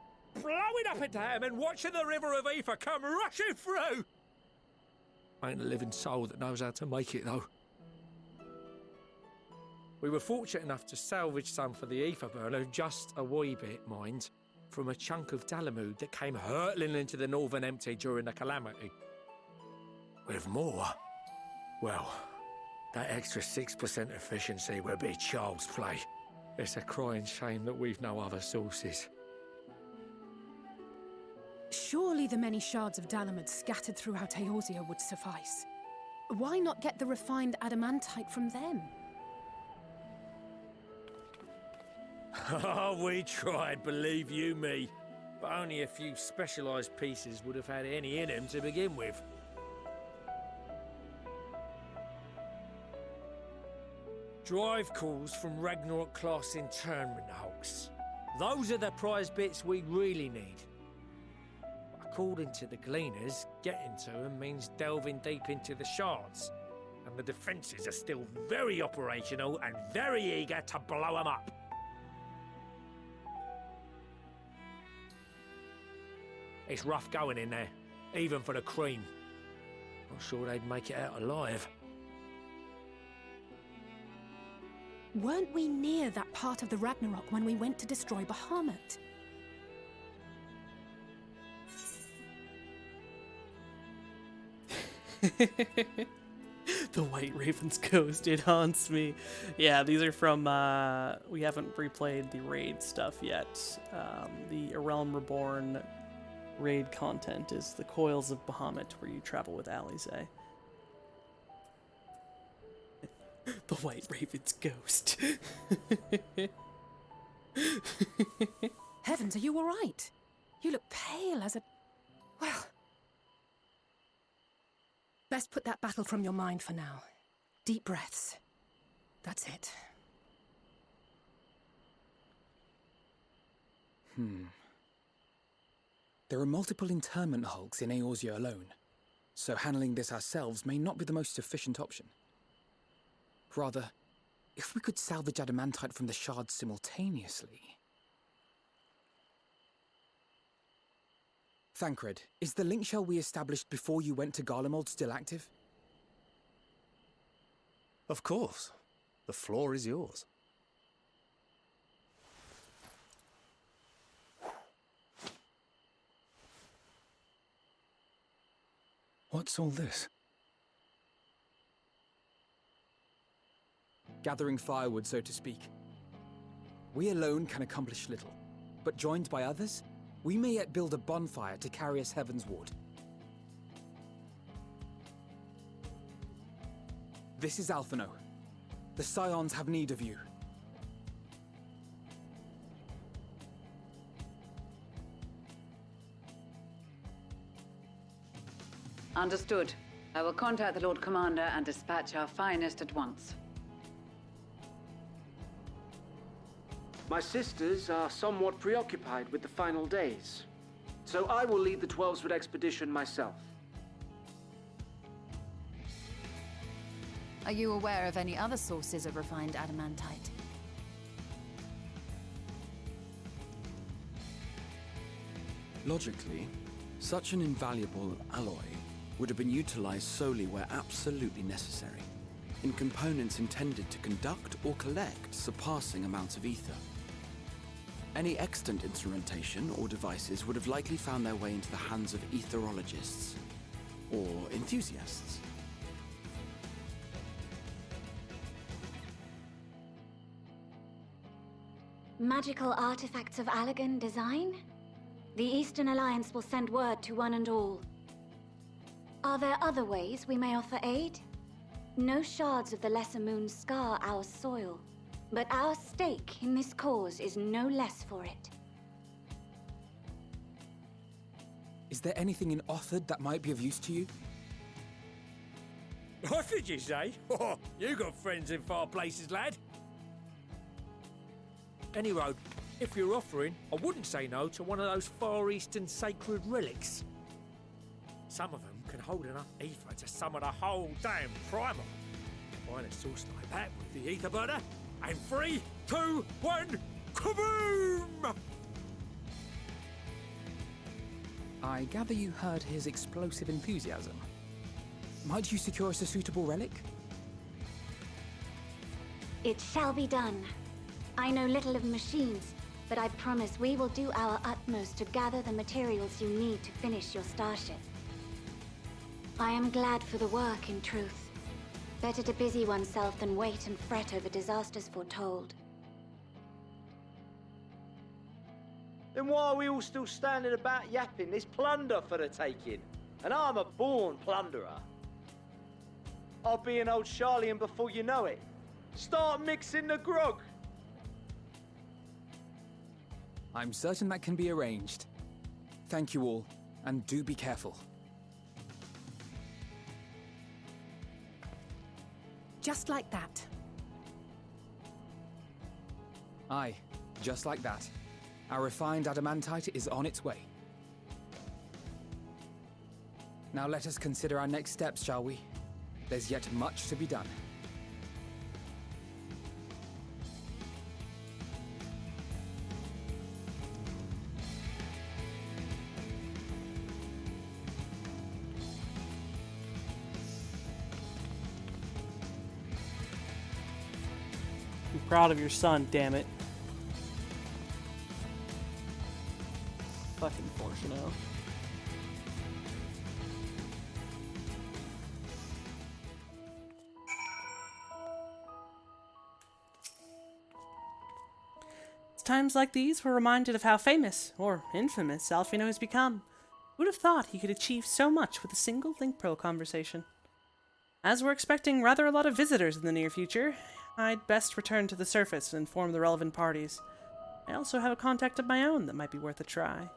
blowing up a dam and watching the river of ether come rushing through. Ain't a living soul that knows how to make it though. We were fortunate enough to salvage some for the ether burner, just a wee bit, mind, from a chunk of Dalamud that came hurtling into the Northern Empty during the calamity. With more, well, that extra 6% efficiency would be child's play. It's a crying shame that we've no other sources. Surely the many shards of Dalamud scattered throughout Eorzea would suffice. Why not get the refined adamantite from them? Oh, we tried, believe you me. But only a few specialised pieces would have had any in them to begin with. Drive calls from Ragnarok-class internment hulks. Those are the prize bits we really need. According to the Gleaners, getting to them means delving deep into the shards. And the defences are still very operational and very eager to blow them up. It's rough going in there, even for the cream. Not sure they'd make it out alive. Weren't we near that part of the Ragnarok when we went to destroy Bahamut? The White Raven's ghost, it haunts me. Yeah, these are from, we haven't replayed the raid stuff yet. The A Realm Reborn raid content is the Coils of Bahamut, where you travel with Alize. The White Raven's ghost. Heavens, are you all right? You look pale as a... Well... Best put that battle from your mind for now. Deep breaths. That's it. There are multiple internment hulks in Eorzea alone, so handling this ourselves may not be the most efficient option. Rather, if we could salvage adamantite from the shards simultaneously... Thancred, is the link shell we established before you went to Garlemald still active? Of course. The floor is yours. What's all this? Gathering firewood, so to speak. We alone can accomplish little, but joined by others, we may yet build a bonfire to carry us heavensward. This is Alphino. The Scions have need of you. Understood. I will contact the Lord Commander and dispatch our finest at once. My sisters are somewhat preoccupied with the final days, so I will lead the 12-foot expedition myself. Are you aware of any other sources of refined adamantite? Logically, such an invaluable alloy would have been utilized solely where absolutely necessary, in components intended to conduct or collect surpassing amounts of ether. Any extant instrumentation or devices would have likely found their way into the hands of etherologists or enthusiasts. Magical artifacts of Allagan design? The Eastern Alliance will send word to one and all. Are there other ways we may offer aid? No shards of the Lesser Moon scar our soil, but our stake in this cause is no less for it. Is there anything in Othard that might be of use to you? What did you say? Oh, you got friends in far places, lad. Anyway, if you're offering, I wouldn't say no to one of those Far Eastern sacred relics. Some of them can hold enough ether to summon a whole damn primal. Find a source like that with the ether burner, and 3, 2, 1, kaboom! I gather you heard his explosive enthusiasm. Might you secure us a suitable relic? It shall be done. I know little of machines, but I promise we will do our utmost to gather the materials you need to finish your starship. I am glad for the work, in truth. Better to busy oneself than wait and fret over disasters foretold. Then why are we all still standing about yapping? There's plunder for the taking, and I'm a born plunderer. I'll be an old Charlian before you know it. Start mixing the grog. I'm certain that can be arranged. Thank you all, and do be careful. Just like that. Aye, just like that. Our refined adamantite is on its way. Now let us consider our next steps, shall we? There's yet much to be done. Be proud of your son, damn it. Fucking Fortuno. times like these we're reminded of how famous, or infamous, Alfino has become. Who'd have thought he could achieve so much with a single Link Pro conversation? As we're expecting rather a lot of visitors in the near future, I'd best return to the surface and inform the relevant parties. I also have a contact of my own that might be worth a try.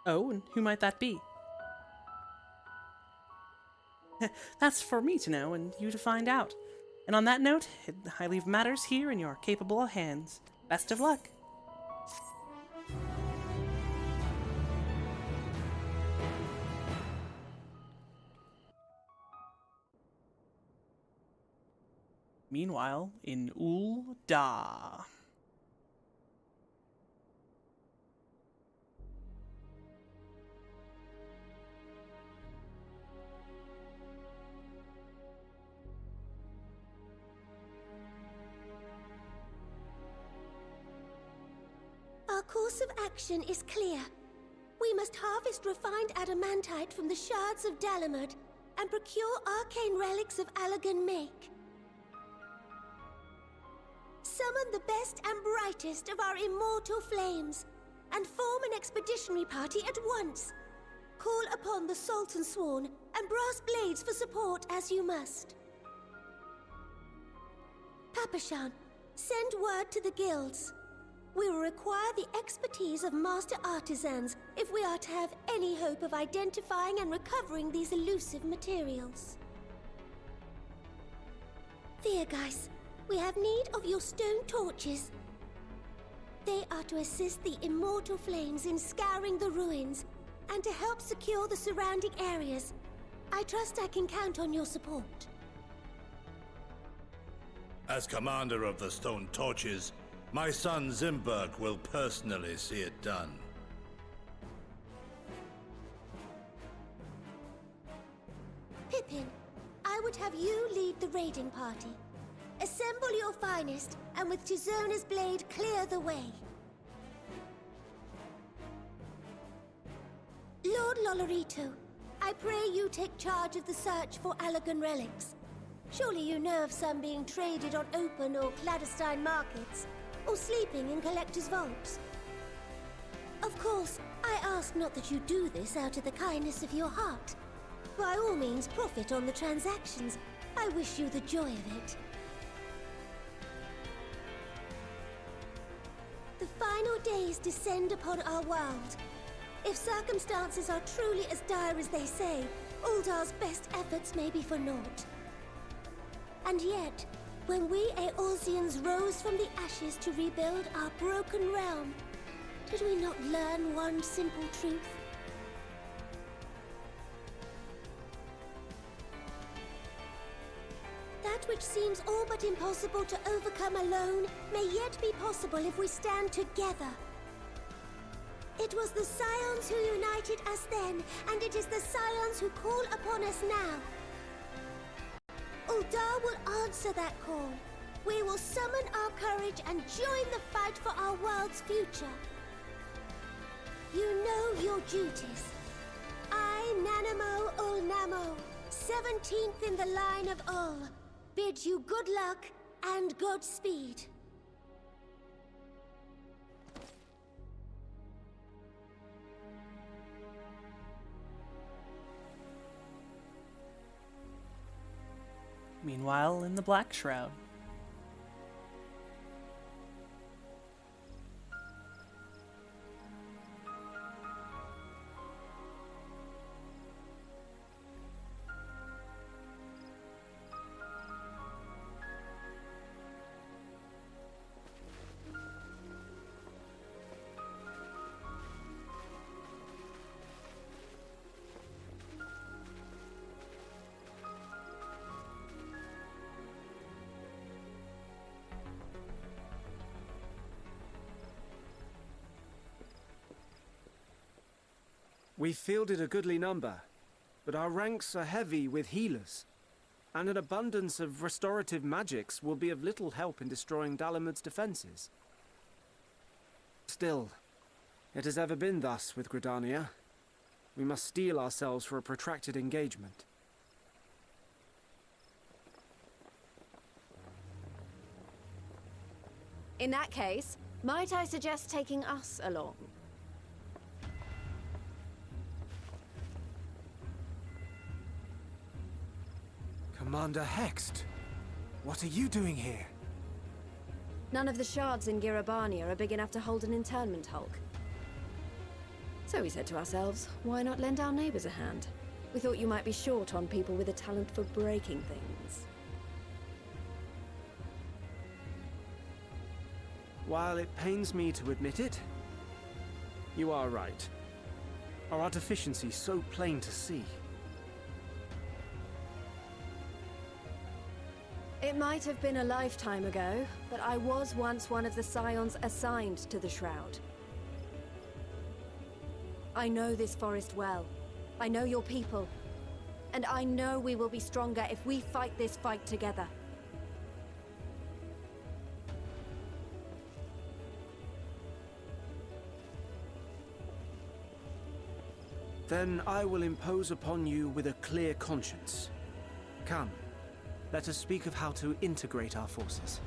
Oh, and who might that be? That's for me to know and you to find out. And on that note, I leave matters here in your capable hands. Best of luck. Meanwhile, in Ul'dah. Our course of action is clear. We must harvest refined adamantite from the shards of Dalamud and procure arcane relics of Allagan make. Summon the best and brightest of our immortal flames and form an expeditionary party at once. Call upon the Sultan Sworn and Brass Blades for support as you must. Papashan, send word to the guilds. We will require the expertise of master artisans if we are to have any hope of identifying and recovering these elusive materials. Thiergeist, we have need of your stone torches. They are to assist the immortal flames in scouring the ruins and to help secure the surrounding areas. I trust I can count on your support. As commander of the Stone Torches, my son Zimberg will personally see it done. Pippin, I would have you lead the raiding party. Assemble your finest, and with Tizona's blade, clear the way. Lord Lolorito, I pray you take charge of the search for Allagan relics. Surely you know of some being traded on open or clandestine markets, or sleeping in collectors' vaults. Of course, I ask not that you do this out of the kindness of your heart. By all means, profit on the transactions. I wish you the joy of it. The final days descend upon our world. If circumstances are truly as dire as they say, Ul'dah's best efforts may be for naught. And yet, when we Eorzeans rose from the ashes to rebuild our broken realm, did we not learn one simple truth? That which seems all but impossible to overcome alone may yet be possible if we stand together. It was the Scions who united us then, and it is the Scions who call upon us now. Ul'dah will answer that call. We will summon our courage and join the fight for our world's future. You know your duties. I, Nanamo Ul'Namo, 17th in the line of Ul, bid you good luck and Godspeed. Meanwhile, in the Black Shroud. We fielded a goodly number, but our ranks are heavy with healers, and an abundance of restorative magics will be of little help in destroying Dalamud's defenses. Still, it has ever been thus with Gridania. We must steel ourselves for a protracted engagement. In that case, might I suggest taking us along? Commander Hext, what are you doing here? None of the shards in Girabania are big enough to hold an internment hulk. So we said to ourselves, why not lend our neighbors a hand? We thought you might be short on people with a talent for breaking things. While it pains me to admit it, you are right. Our deficiency so plain to see. It might have been a lifetime ago, but I was once one of the Scions assigned to the Shroud. I know this forest well. I know your people. And I know we will be stronger if we fight this fight together. Then I will impose upon you with a clear conscience. Come, let us speak of how to integrate our forces.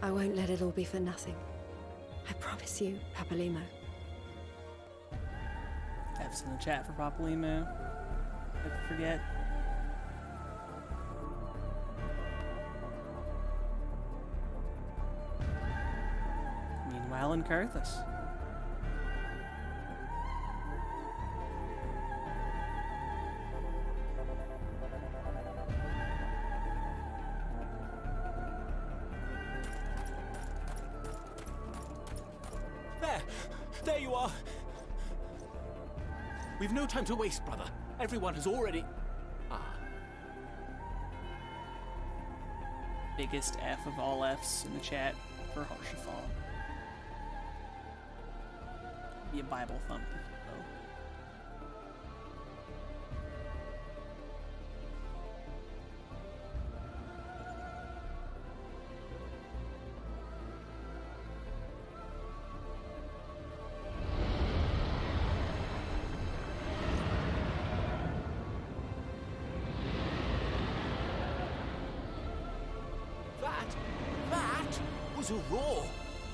I won't let it all be for nothing. I promise you, Papalimo. F's in the chat for Papalimo. Never forget. Meanwhile in Carthus. There you are! We've no time to waste, brother. Everyone has already... Biggest F of all Fs in the chat for Harshafal. Be a Bible thump, if you will. That was a roar!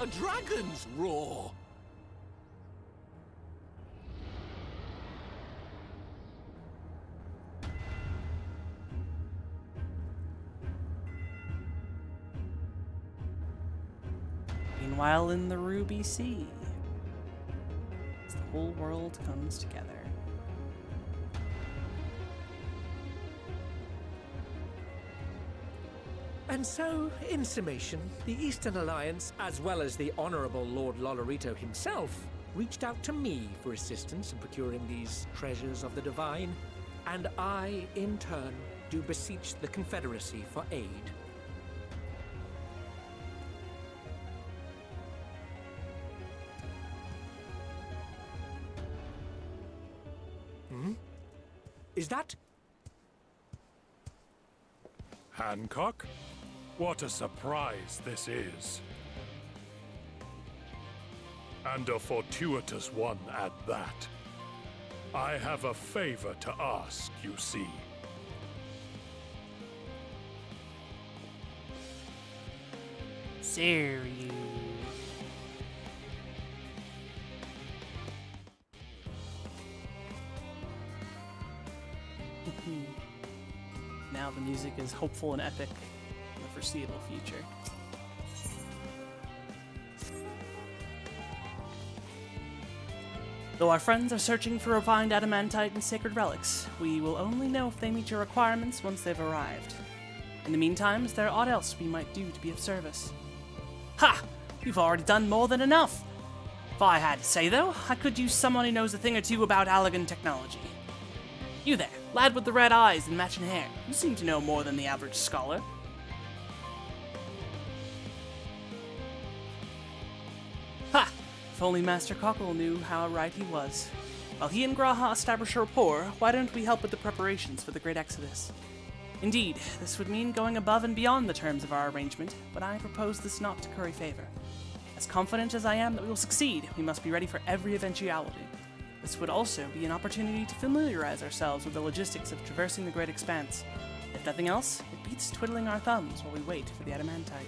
A dragon's roar! Meanwhile in the Ruby Sea, as the whole world comes together. And so, in summation, the Eastern Alliance, as well as the Honourable Lord Lolorito himself, reached out to me for assistance in procuring these treasures of the divine, and I, in turn, do beseech the Confederacy for aid. Is that... Hancock? What a surprise this is. And a fortuitous one at that. I have a favor to ask, you see. Serious. Now the music is hopeful and epic in the foreseeable future. Though our friends are searching for refined adamantite and sacred relics, we will only know if they meet your requirements once they've arrived. In the meantime, is there aught else we might do to be of service? Ha! You've already done more than enough! If I had to say, though, I could use someone who knows a thing or two about Allagan technology. You there, lad with the red eyes and matching hair. You seem to know more than the average scholar. Ha! If only Master Cockle knew how right he was. While he and Graha establish a rapport, why don't we help with the preparations for the Great Exodus? Indeed, this would mean going above and beyond the terms of our arrangement, but I propose this not to curry favor. As confident as I am that we will succeed, we must be ready for every eventuality. This would also be an opportunity to familiarize ourselves with the logistics of traversing the Great Expanse. If nothing else, it beats twiddling our thumbs while we wait for the adamantite.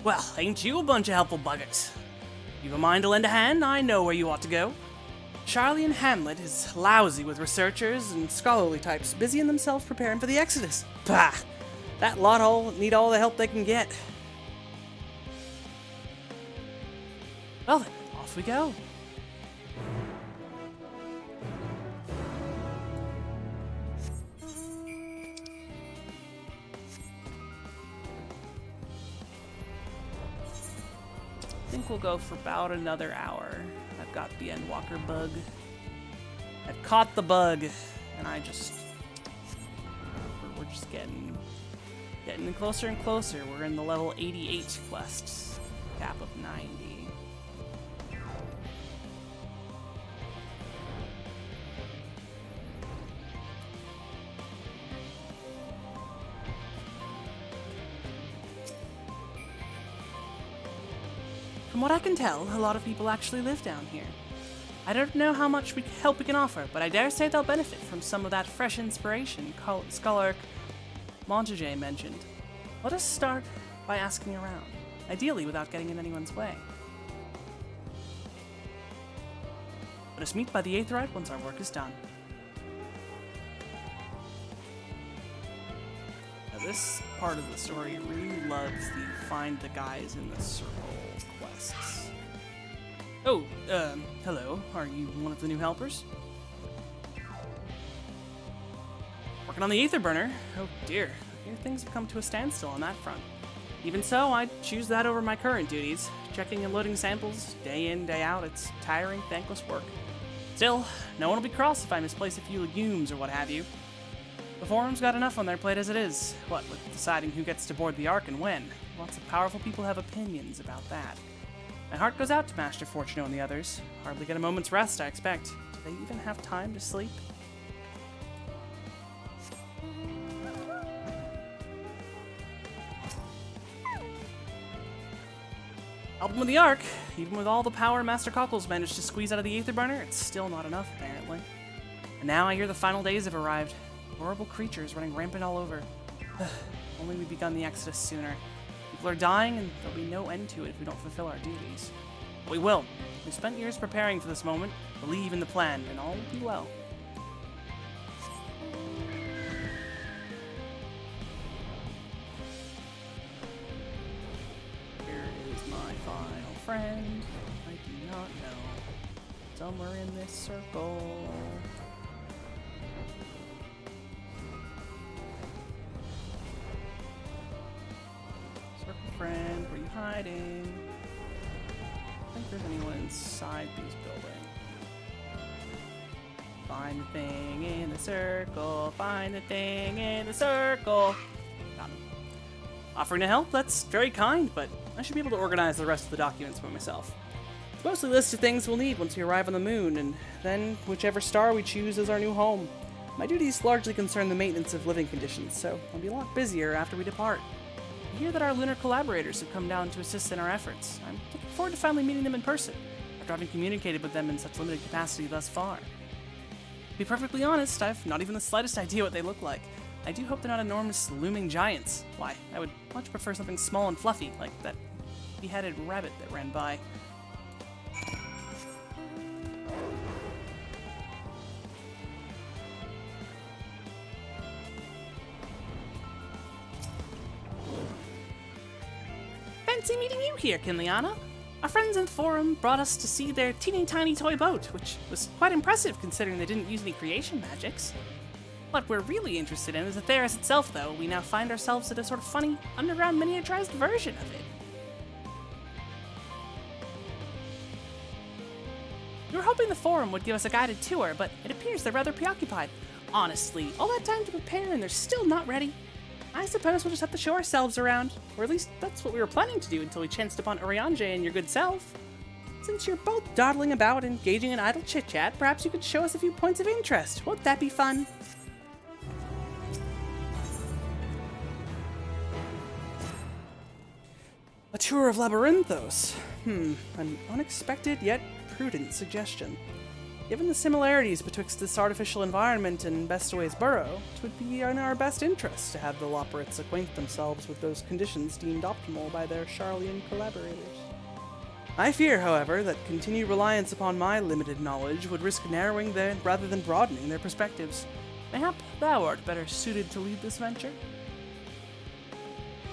Well, ain't you a bunch of helpful buggers? You've a mind to lend a hand, I know where you ought to go. Charlie and Hamlet is lousy with researchers and scholarly types busying themselves preparing for the Exodus. Pah! That lot all need all the help they can get. Well then, off we go. I think we'll go for about another hour. I've got the Endwalker bug. I've caught the bug, and we're just getting closer and closer. We're in the level 88 quests, cap of 90. From what I can tell, a lot of people actually live down here. I don't know how much help we can offer, but I dare say they'll benefit from some of that fresh inspiration Scholar Montague mentioned. Let us start by asking around, ideally without getting in anyone's way. Let us meet by the Aetherite once our work is done. Now this part of the story really loves the find the guys in the circle quests. Oh, hello. Are you one of the new helpers? Working on the Aether Burner? Oh dear, I hear things have come to a standstill on that front. Even so, I'd choose that over my current duties. Checking and loading samples, day in, day out, it's tiring, thankless work. Still, no one will be cross if I misplace a few legumes or what have you. The Forum's got enough on their plate as it is. What with deciding who gets to board the Ark and when. Lots of powerful people have opinions about that. My heart goes out to Master Fortuno and the others. Hardly get a moment's rest, I expect. Do they even have time to sleep? Album of the Ark. Even with all the power Master Cockles managed to squeeze out of the Aether Burner, it's still not enough, apparently. And now I hear the final days have arrived. Horrible creatures running rampant all over. Only we'd begun the Exodus sooner. People are dying, and there'll be no end to it if we don't fulfill our duties. But we will. We've spent years preparing for this moment, believe in the plan, and all will be well. Here is my final friend. I do not know. Somewhere in this circle. Friend, where are you hiding? I don't think there's anyone inside these buildings. Find the thing in the circle. Find the thing in the circle. Got him. Offering to help? That's very kind, but I should be able to organize the rest of the documents by myself. It's mostly a list of things we'll need once we arrive on the moon, and then whichever star we choose as our new home. My duties largely concern the maintenance of living conditions, so I'll be a lot busier after we depart. I hear that our lunar collaborators have come down to assist in our efforts. I'm looking forward to finally meeting them in person, after having communicated with them in such limited capacity thus far. To be perfectly honest, I've not even the slightest idea what they look like. I do hope they're not enormous, looming giants. Why, I would much prefer something small and fluffy, like that beheaded rabbit that ran by. Fancy meeting you here, Kinliana. Our friends in the forum brought us to see their teeny tiny toy boat, which was quite impressive considering they didn't use any creation magics. What we're really interested in is the Theris itself, though. We now find ourselves at a sort of funny, underground miniaturized version of it. We were hoping the forum would give us a guided tour, but it appears they're rather preoccupied. Honestly, all that time to prepare and they're still not ready. I suppose we'll just have to show ourselves around. Or at least that's what we were planning to do until we chanced upon Urianger and your good self. Since you're both dawdling about, engaging in idle chit-chat, perhaps you could show us a few points of interest. Won't that be fun? A tour of Labyrinthos. An unexpected yet prudent suggestion. Given the similarities betwixt this artificial environment and Bestaway's burrow, it would be in our best interest to have the Loporrits acquaint themselves with those conditions deemed optimal by their Charlian collaborators. I fear, however, that continued reliance upon my limited knowledge would risk narrowing their rather than broadening their perspectives. Mayhap thou art better suited to lead this venture?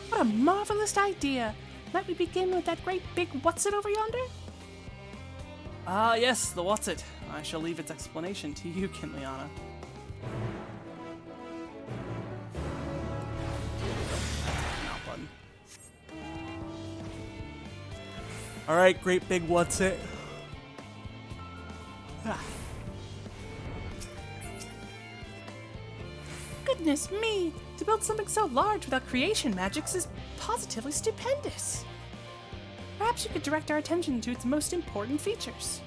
What a marvelous idea! Might we begin with that great big what's-it over yonder? Ah, yes, the what's-it. I shall leave its explanation to you, Kinliana. Alright, great big what's-it. Goodness me! To build something so large without creation magics is positively stupendous. Perhaps you could direct our attention to its most important features.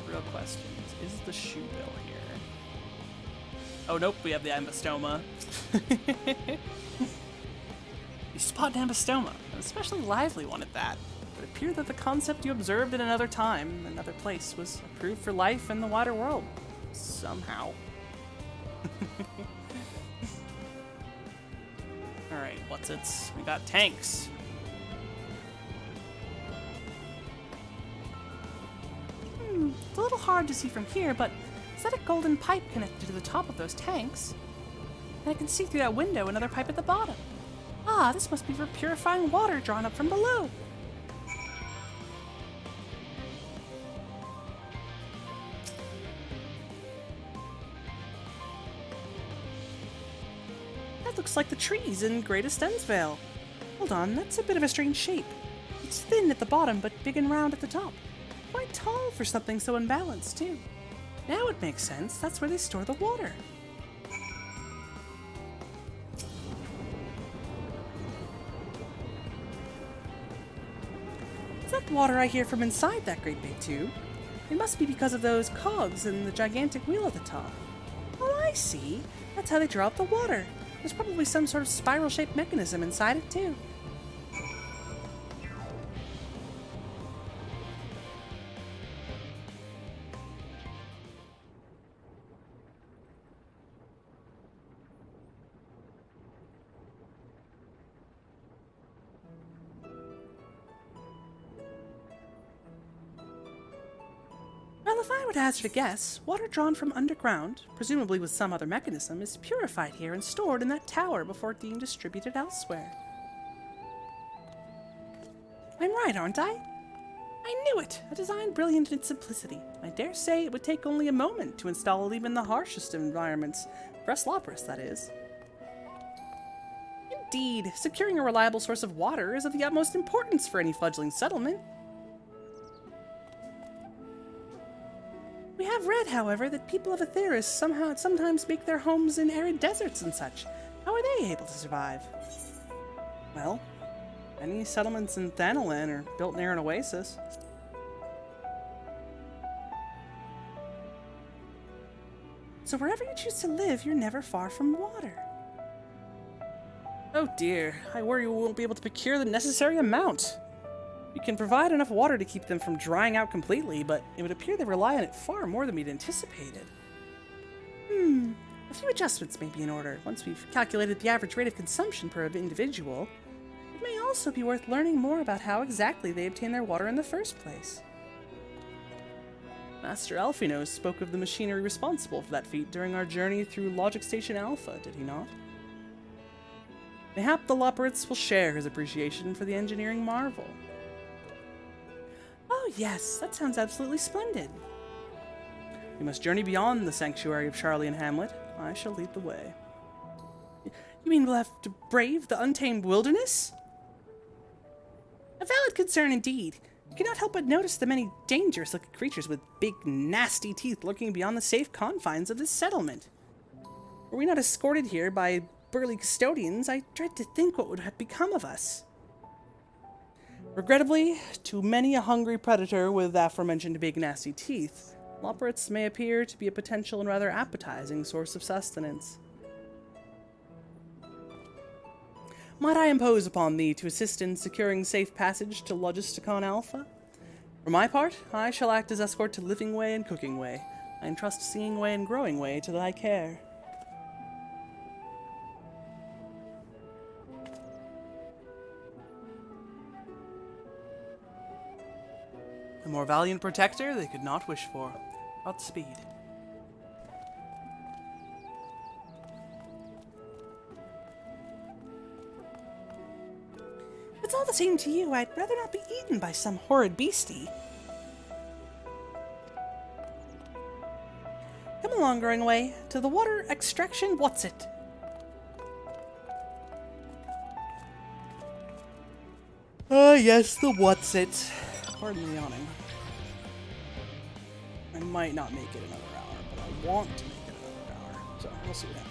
Real questions. Is the shoe bill here? Oh nope, we have the ambystoma. You spot an ambystoma, an especially lively one at that. It appeared that the concept you observed in another time, another place, was approved for life in the wider world. Somehow. Alright, what's its? We got tanks. It's a little hard to see from here, but is that a golden pipe connected to the top of those tanks? And I can see through that window another pipe at the bottom. Ah, this must be for purifying water drawn up from below. That looks like the trees in Greatest Ensvale. Hold on, that's a bit of a strange shape. It's thin at the bottom, but big and round at the top. Quite tall for something so unbalanced, too. Now it makes sense. That's where they store the water. Is that water I hear from inside that great big tube? It must be because of those cogs and the gigantic wheel at the top. Oh, I see. That's how they draw up the water. There's probably some sort of spiral-shaped mechanism inside it, too. Well, if I were to hazard a guess, water drawn from underground, presumably with some other mechanism, is purified here and stored in that tower before being distributed elsewhere. I'm right, aren't I? I knew it! A design brilliant in its simplicity. I dare say it would take only a moment to install even the harshest of environments. For us Loporrits, that is. Indeed, securing a reliable source of water is of the utmost importance for any fledgling settlement. We have read, however, that people of Aetheris sometimes make their homes in arid deserts and such. How are they able to survive? Well, many settlements in Thanalan are built near an oasis. So wherever you choose to live, you're never far from water. Oh dear, I worry we won't be able to procure the necessary amount. We can provide enough water to keep them from drying out completely, but it would appear they rely on it far more than we'd anticipated. A few adjustments may be in order. Once we've calculated the average rate of consumption per individual, it may also be worth learning more about how exactly they obtain their water in the first place. Master Alfinos spoke of the machinery responsible for that feat during our journey through Logic Station Alpha, did he not? Mayhap the Loporrits will share his appreciation for the engineering marvel. Oh yes, that sounds absolutely splendid. We must journey beyond the sanctuary of Charlian Hamlet. I shall lead the way. You mean we'll have to brave the untamed wilderness? A valid concern indeed. You cannot help but notice the many dangerous-looking creatures with big, nasty teeth lurking beyond the safe confines of this settlement. Were we not escorted here by burly custodians, I dread to think what would have become of us. Regrettably, to many a hungry predator with aforementioned big nasty teeth, loporits may appear to be a potential and rather appetizing source of sustenance. Might I impose upon thee to assist in securing safe passage to Logisticon Alpha? For my part, I shall act as escort to Living Way and Cooking Way. I entrust Seeing Way and Growing Way to thy care. A more valiant protector they could not wish for. Godspeed. If it's all the same to you, I'd rather not be eaten by some horrid beastie. Come along, Growing Away. To the water extraction, what's it? Ah, yes, the what's it. Pardon the yawning. I might not make it another hour, but I want to make it another hour, so we'll see what happens.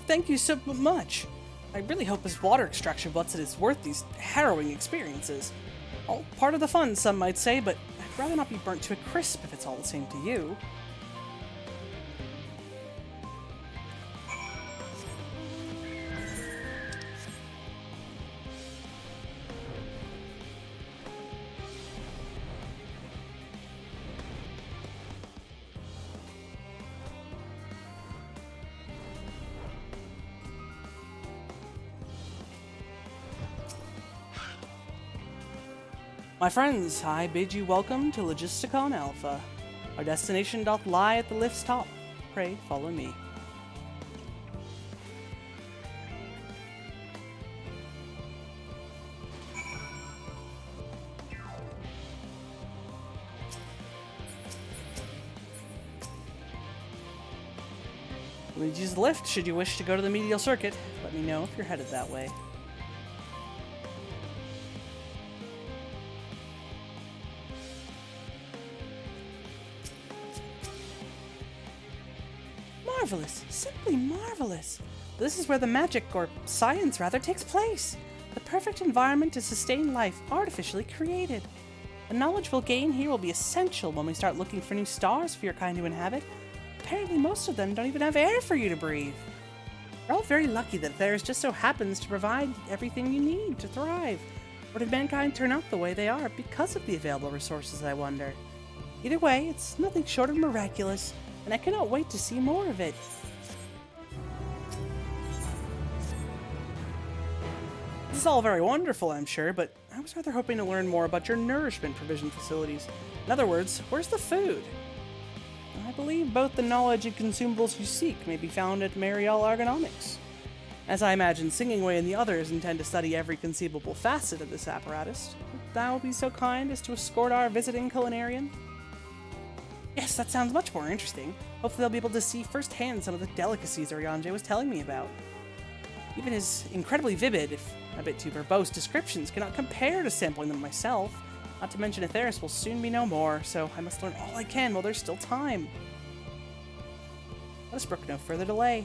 Thank you so much. I really hope his water extraction butts is worth these harrowing experiences. All part of the fun, some might say, but I'd rather not be burnt to a crisp if it's all the same to you. My friends, I bid you welcome to Logisticon Alpha. Our destination doth lie at the lift's top. Pray follow me. Please use the lift should you wish to go to the medial circuit. Let me know if you're headed that way. Marvelous, simply marvelous. This is where the magic, or science rather, takes place. The perfect environment to sustain life artificially created. The knowledge we'll gain here will be essential when we start looking for new stars for your kind to inhabit. Apparently most of them don't even have air for you to breathe. We're all very lucky that theirs just so happens to provide everything you need to thrive. Or did mankind turn out the way they are because of the available resources, I wonder? Either way, it's nothing short of miraculous, and I cannot wait to see more of it. This is all very wonderful, I'm sure, but I was rather hoping to learn more about your nourishment provision facilities. In other words, where's the food? I believe both the knowledge and consumables you seek may be found at Mariel Ergonomics. As I imagine Singing Way and the others intend to study every conceivable facet of this apparatus, would thou be so kind as to escort our visiting culinarian? Yes, that sounds much more interesting. Hopefully they'll be able to see firsthand some of the delicacies Oriange was telling me about. Even his incredibly vivid, if a bit too verbose descriptions cannot compare to sampling them myself. Not to mention Atheris will soon be no more, so I must learn all I can while there's still time. Let us brook no further delay.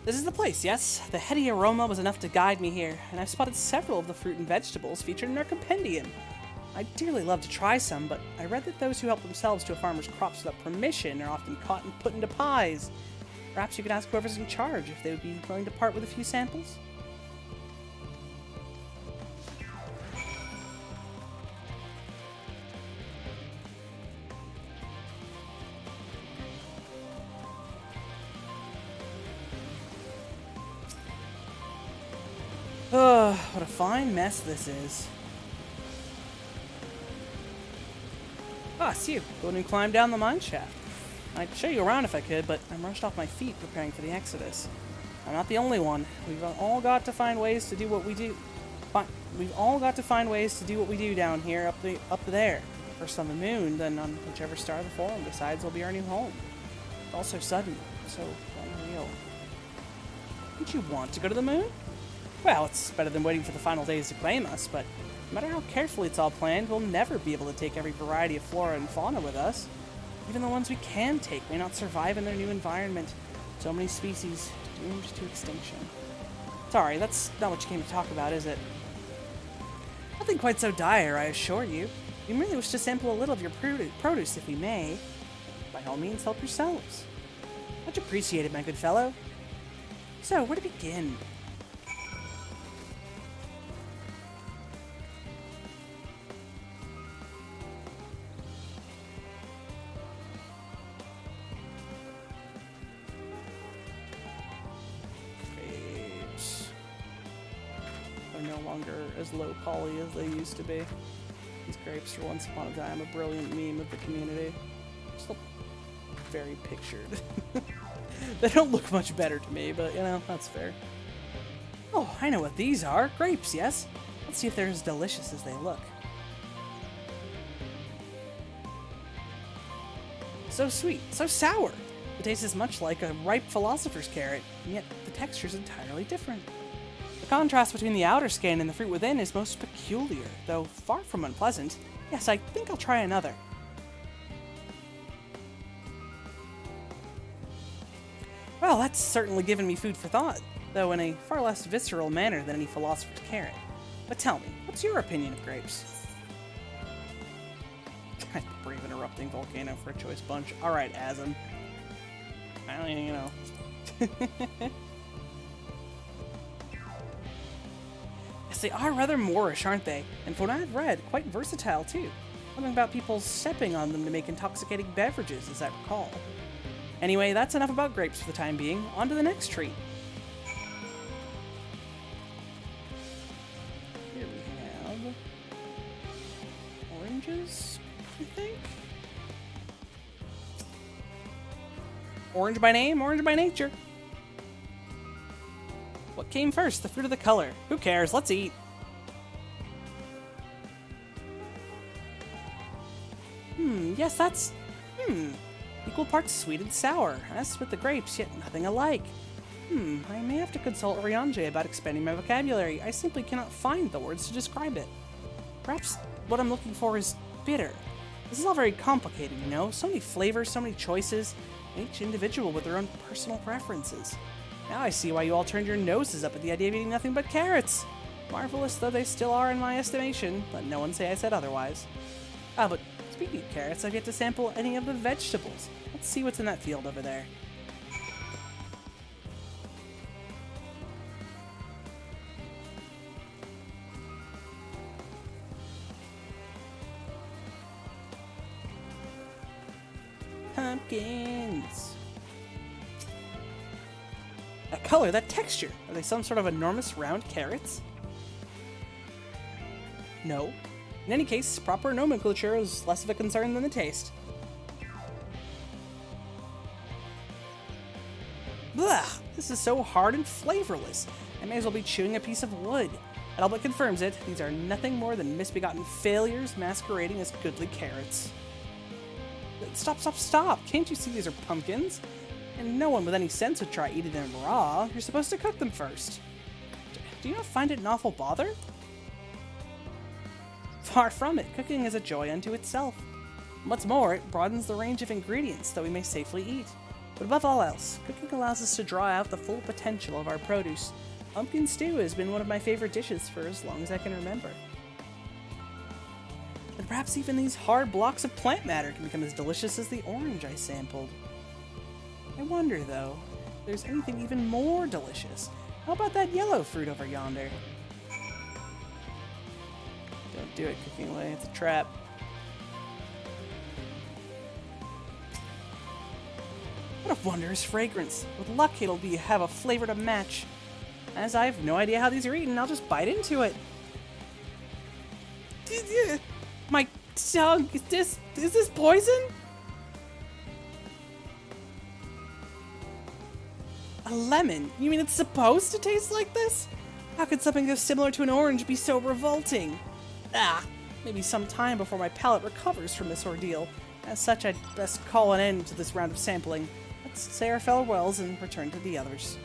This is the place, yes? The heady aroma was enough to guide me here, and I've spotted several of the fruit and vegetables featured in our compendium. I'd dearly love to try some, but I read that those who help themselves to a farmer's crops without permission are often caught and put into pies. Perhaps you could ask whoever's in charge if they would be willing to part with a few samples? Oh, what a fine mess this is. Ah, it's you. Go and climb down the mine shaft. I'd show you around if I could, but I'm rushed off my feet preparing for the Exodus. I'm not the only one. We've all got to find ways to do what we do. We've all got to find ways to do what we do down here, up there. First on the moon, then on whichever star the Forum decides will be our new home. It's all so sudden, so unreal. Don't you want to go to the moon? Well, it's better than waiting for the final days to claim us, but no matter how carefully it's all planned, we'll never be able to take every variety of flora and fauna with us. Even the ones we can take may not survive in their new environment. So many species doomed to extinction. Sorry, that's not what you came to talk about, is it? Nothing quite so dire, I assure you. We merely wish to sample a little of your produce, if we may. By all means, help yourselves. Much appreciated, my good fellow. So, where to begin? As low poly as they used to be. These grapes were once upon a time a brilliant meme of the community. Still very pictured. They don't look much better to me, but you know, that's fair. Oh, I know what these are. Grapes, yes? Let's see if they're as delicious as they look. So sweet, so sour. The taste is much like a ripe philosopher's carrot, and yet the texture is entirely different. The contrast between the outer skin and the fruit within is most peculiar, though far from unpleasant. Yes, I think I'll try another. Well, that's certainly given me food for thought, though in a far less visceral manner than any philosopher's carrot. But tell me, what's your opinion of grapes? Brave interrupting Volcano for a choice bunch. Alright, Asm. I don't even know. Yes, they are rather Moorish, aren't they? And from what I've read, quite versatile too. Something about people stepping on them to make intoxicating beverages, as I recall. Anyway, that's enough about grapes for the time being. On to the next treat. Here we have oranges, I think. Orange by name, orange by nature. What came first, the fruit or the color? Who cares? Let's eat. Yes, that's... equal parts sweet and sour, as with the grapes, yet nothing alike. I may have to consult Oriange about expanding my vocabulary. I simply cannot find the words to describe it. Perhaps what I'm looking for is bitter. This is all very complicated, you know? So many flavors, so many choices, each individual with their own personal preferences. Now I see why you all turned your noses up at the idea of eating nothing but carrots. Marvelous though they still are in my estimation, let no one say I said otherwise. Ah, but speaking of carrots, I've yet to sample any of the vegetables. Let's see what's in that field over there. Pumpkins. That color, that texture. Are they some sort of enormous round carrots? No. In any case, proper nomenclature is less of a concern than the taste. Blah! This is so hard and flavorless. I may as well be chewing a piece of wood. And all but confirms it, these are nothing more than misbegotten failures masquerading as goodly carrots. Stop, stop, stop! Can't you see these are pumpkins? And no one with any sense would try eating them raw. You're supposed to cook them first. Do you not find it an awful bother? Far from it. Cooking is a joy unto itself. What's more, it broadens the range of ingredients that we may safely eat. But above all else, cooking allows us to draw out the full potential of our produce. Pumpkin stew has been one of my favorite dishes for as long as I can remember. perhaps even these hard blocks of plant matter can become as delicious as the orange I sampled. I wonder, though, if there's anything even more delicious. How about that yellow fruit over yonder? Don't do it, Cooking Away. It's a trap. What a wondrous fragrance. With luck, it'll have a flavor to match. As I have no idea how these are eaten, I'll just bite into it. My tongue, is this poison? A lemon? You mean it's supposed to taste like this? How could something so similar to an orange be so revolting? Ah, maybe some time before my palate recovers from this ordeal. As such, I'd best call an end to this round of sampling. Let's say our farewells and return to the others.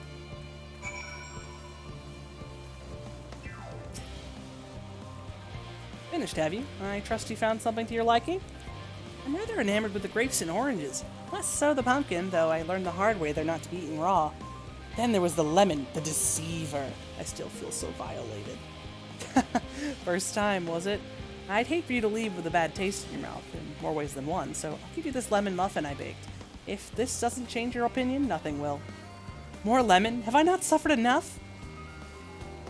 Finished, have you? I trust you found something to your liking? I'm rather enamored with the grapes and oranges. Less so the pumpkin, though I learned the hard way they're not to be eaten raw. Then there was the lemon, the deceiver. I still feel so violated. First time, was it? I'd hate for you to leave with a bad taste in your mouth, in more ways than one, so I'll give you this lemon muffin I baked. If this doesn't change your opinion, nothing will. More lemon? Have I not suffered enough?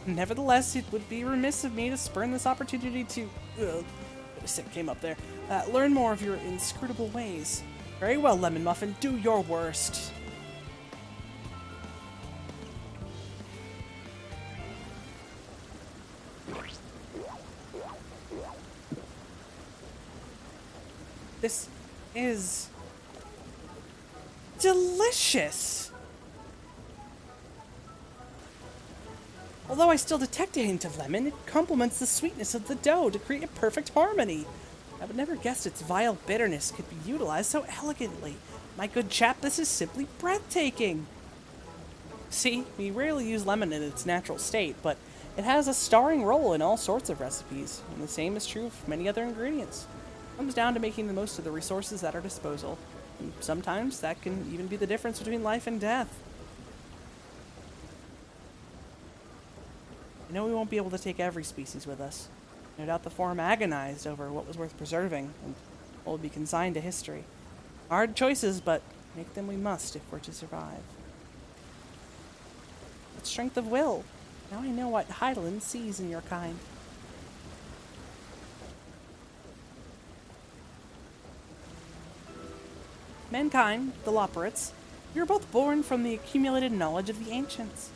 Nevertheless, it would be remiss of me to spurn this opportunity to... came up there. Learn more of your inscrutable ways. Very well, Lemon Muffin, do your worst. This is... delicious! Although I still detect a hint of lemon, it complements the sweetness of the dough to create a perfect harmony. I would never guess its vile bitterness could be utilized so elegantly. My good chap, this is simply breathtaking. See, we rarely use lemon in its natural state, but it has a starring role in all sorts of recipes, and the same is true of many other ingredients. It comes down to making the most of the resources at our disposal, and sometimes that can even be the difference between life and death. I know we won't be able to take every species with us. No doubt the Forum agonized over what was worth preserving, and what will be consigned to history. Hard choices, but make them we must if we're to survive. But strength of will. Now I know what Hydaelyn sees in your kind. Mankind, the Loporrits, we were both born from the accumulated knowledge of the ancients.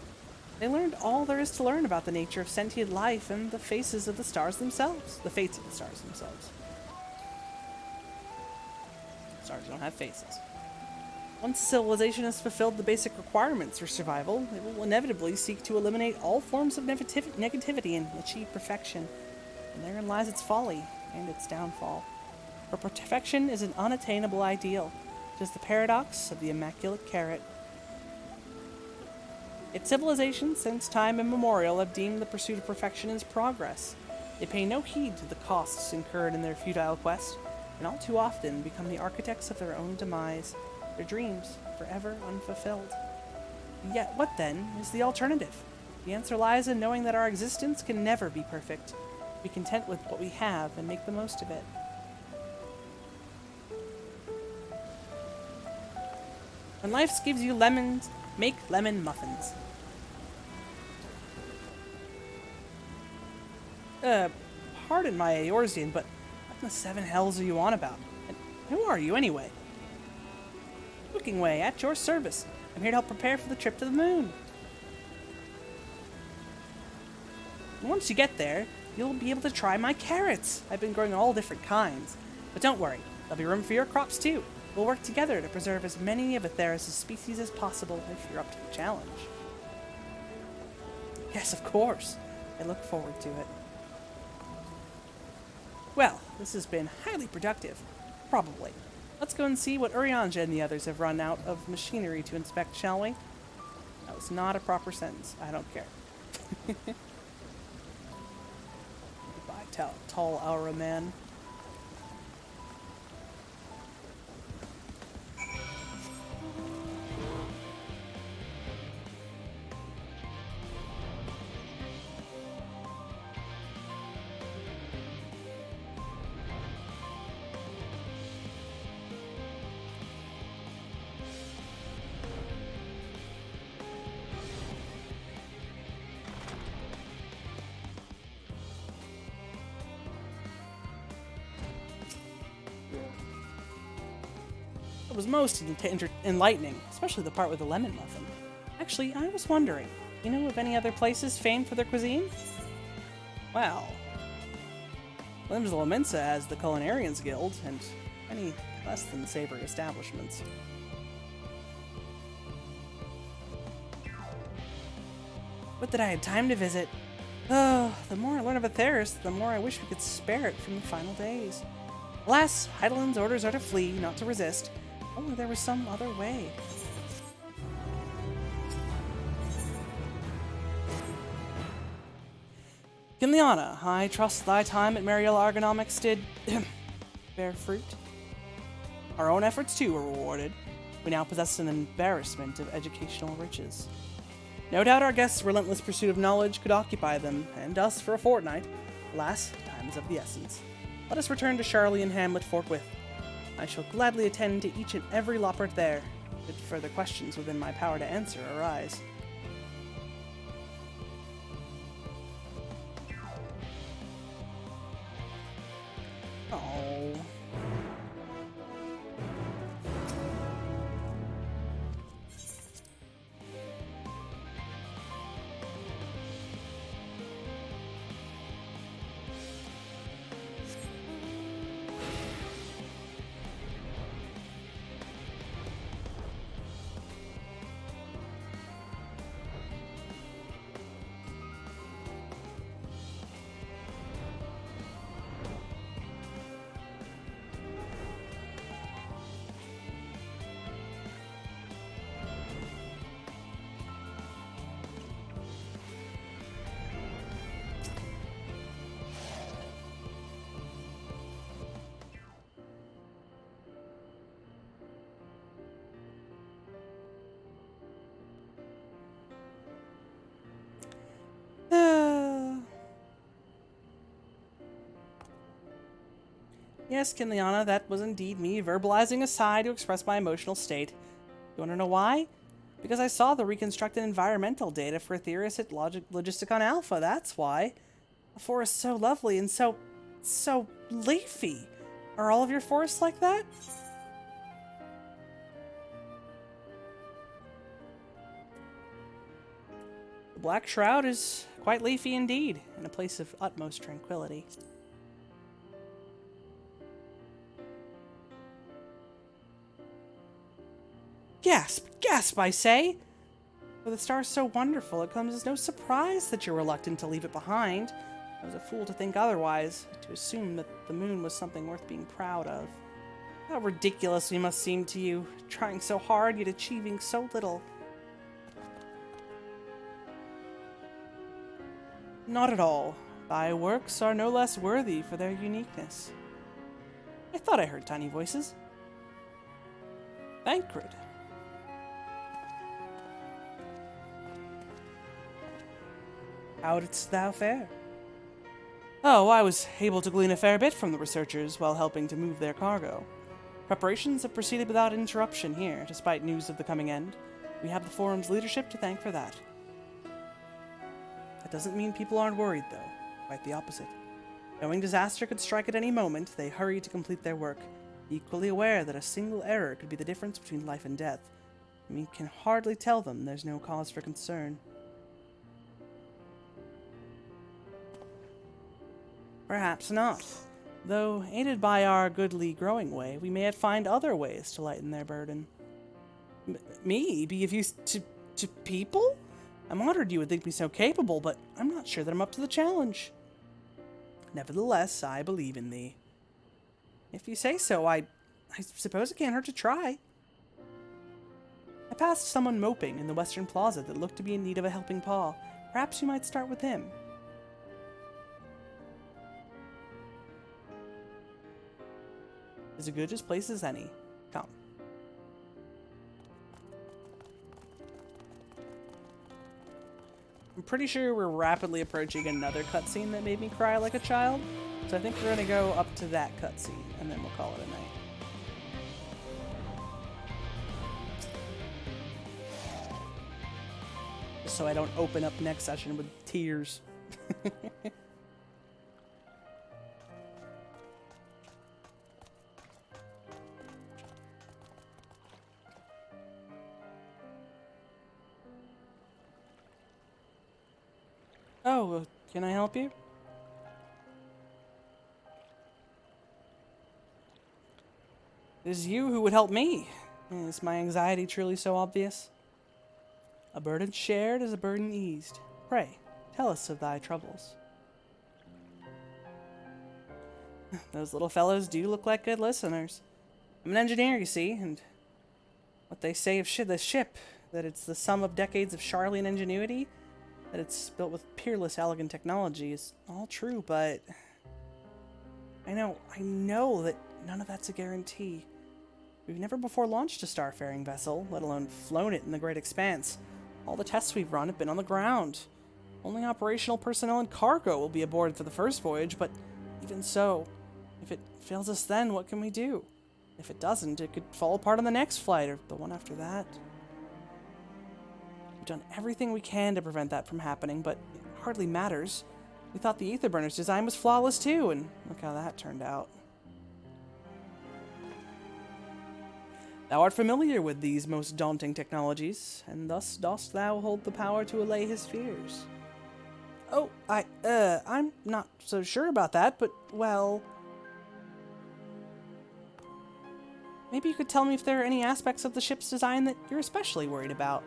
They learned all there is to learn about the nature of sentient life and the faces of the stars themselves. The fates of the stars themselves. Stars don't have faces. Once civilization has fulfilled the basic requirements for survival, it will inevitably seek to eliminate all forms of negativity and achieve perfection. And therein lies its folly and its downfall. For perfection is an unattainable ideal. It is the paradox of the immaculate carrot. Its civilizations, since time immemorial, have deemed the pursuit of perfection as progress. They pay no heed to the costs incurred in their futile quest, and all too often become the architects of their own demise, their dreams forever unfulfilled. Yet, what then is the alternative? The answer lies in knowing that our existence can never be perfect. Be content with what we have and make the most of it. When life gives you lemons, make lemon muffins. Pardon my Eorzean, but what in the seven hells are you on about? And who are you, anyway? Cooking Way, at your service. I'm here to help prepare for the trip to the moon. And once you get there, you'll be able to try my carrots. I've been growing all different kinds. But don't worry, there'll be room for your crops too. We'll work together to preserve as many of Atheros' species as possible if you're up to the challenge. Yes, of course. I look forward to it. Well, this has been highly productive. Probably. Let's go and see what Urianja and the others have run out of machinery to inspect, shall we? That was not a proper sentence. I don't care. Goodbye, tall Aura man. was most enlightening, especially the part with the lemon muffin. Actually, I was wondering, you know of any other places famed for their cuisine? Well, Lim's La Mensa has the Culinarians Guild, and many less than savory establishments. Would that I had time to visit. Oh, the more I learn of Atheris, the more I wish we could spare it from the final days. Alas, Heidelin's orders are to flee, not to resist. Only there was some other way. Kinliana, I trust thy time at Mariel Argonomics did bear fruit. Our own efforts, too, were rewarded. We now possess an embarrassment of educational riches. No doubt our guests' relentless pursuit of knowledge could occupy them, and us for a fortnight. Alas, time is of the essence. Let us return to Charlie and Hamlet forthwith. I shall gladly attend to each and every Loppert there, should further questions within my power to answer arise. Oh. Yes, Kinliana, that was indeed me verbalizing a sigh to express my emotional state. You want to know why? Because I saw the reconstructed environmental data for Atheris at Logisticon Alpha, that's why. A forest so lovely and so leafy. Are all of your forests like that? The Black Shroud is quite leafy indeed, in a place of utmost tranquility. Gasp! Gasp, I say! For the star's so wonderful, it comes as no surprise that you're reluctant to leave it behind. I was a fool to think otherwise, to assume that the moon was something worth being proud of. How ridiculous we must seem to you, trying so hard yet achieving so little. Not at all. Thy works are no less worthy for their uniqueness. I thought I heard tiny voices. Thancred. How didst thou fare? Oh, I was able to glean a fair bit from the researchers while helping to move their cargo. Preparations have proceeded without interruption here, despite news of the coming end. We have the forum's leadership to thank for that. That doesn't mean people aren't worried, though. Quite the opposite. Knowing disaster could strike at any moment, they hurry to complete their work, equally aware that a single error could be the difference between life and death. We can hardly tell them there's no cause for concern. Perhaps not. Though, aided by our goodly growing way, we may yet find other ways to lighten their burden. Me? Be of use to people? I'm honored you would think me so capable, but I'm not sure that I'm up to the challenge. Nevertheless, I believe in thee. If you say so, I suppose it can't hurt to try. I passed someone moping in the western plaza that looked to be in need of a helping paw. Perhaps you might start with him. As good a place as any. Come. I'm pretty sure we're rapidly approaching another cutscene that made me cry like a child, so I think we're gonna go up to that cutscene, and then we'll call it a night. Just so I don't open up next session with tears. Oh, can I help you? It is you who would help me. Is my anxiety truly so obvious? A burden shared is a burden eased. Pray, tell us of thy troubles. Those little fellows do look like good listeners. I'm an engineer, you see, and what they say of the ship, that it's the sum of decades of Charlian ingenuity, that it's built with peerless, elegant technology, is all true, but I know that none of that's a guarantee. We've never before launched a starfaring vessel, let alone flown it in the great expanse. All the tests we've run have been on the ground. Only operational personnel and cargo will be aboard for the first voyage, but even so, if it fails us then, what can we do? If it doesn't, it could fall apart on the next flight, or the one after that. We've done everything we can to prevent that from happening, but it hardly matters. We thought the Aetherburner's design was flawless too, and look how that turned out. Thou art familiar with these most daunting technologies, and thus dost thou hold the power to allay his fears. Oh, I'm not so sure about that, but, well... Maybe you could tell me if there are any aspects of the ship's design that you're especially worried about.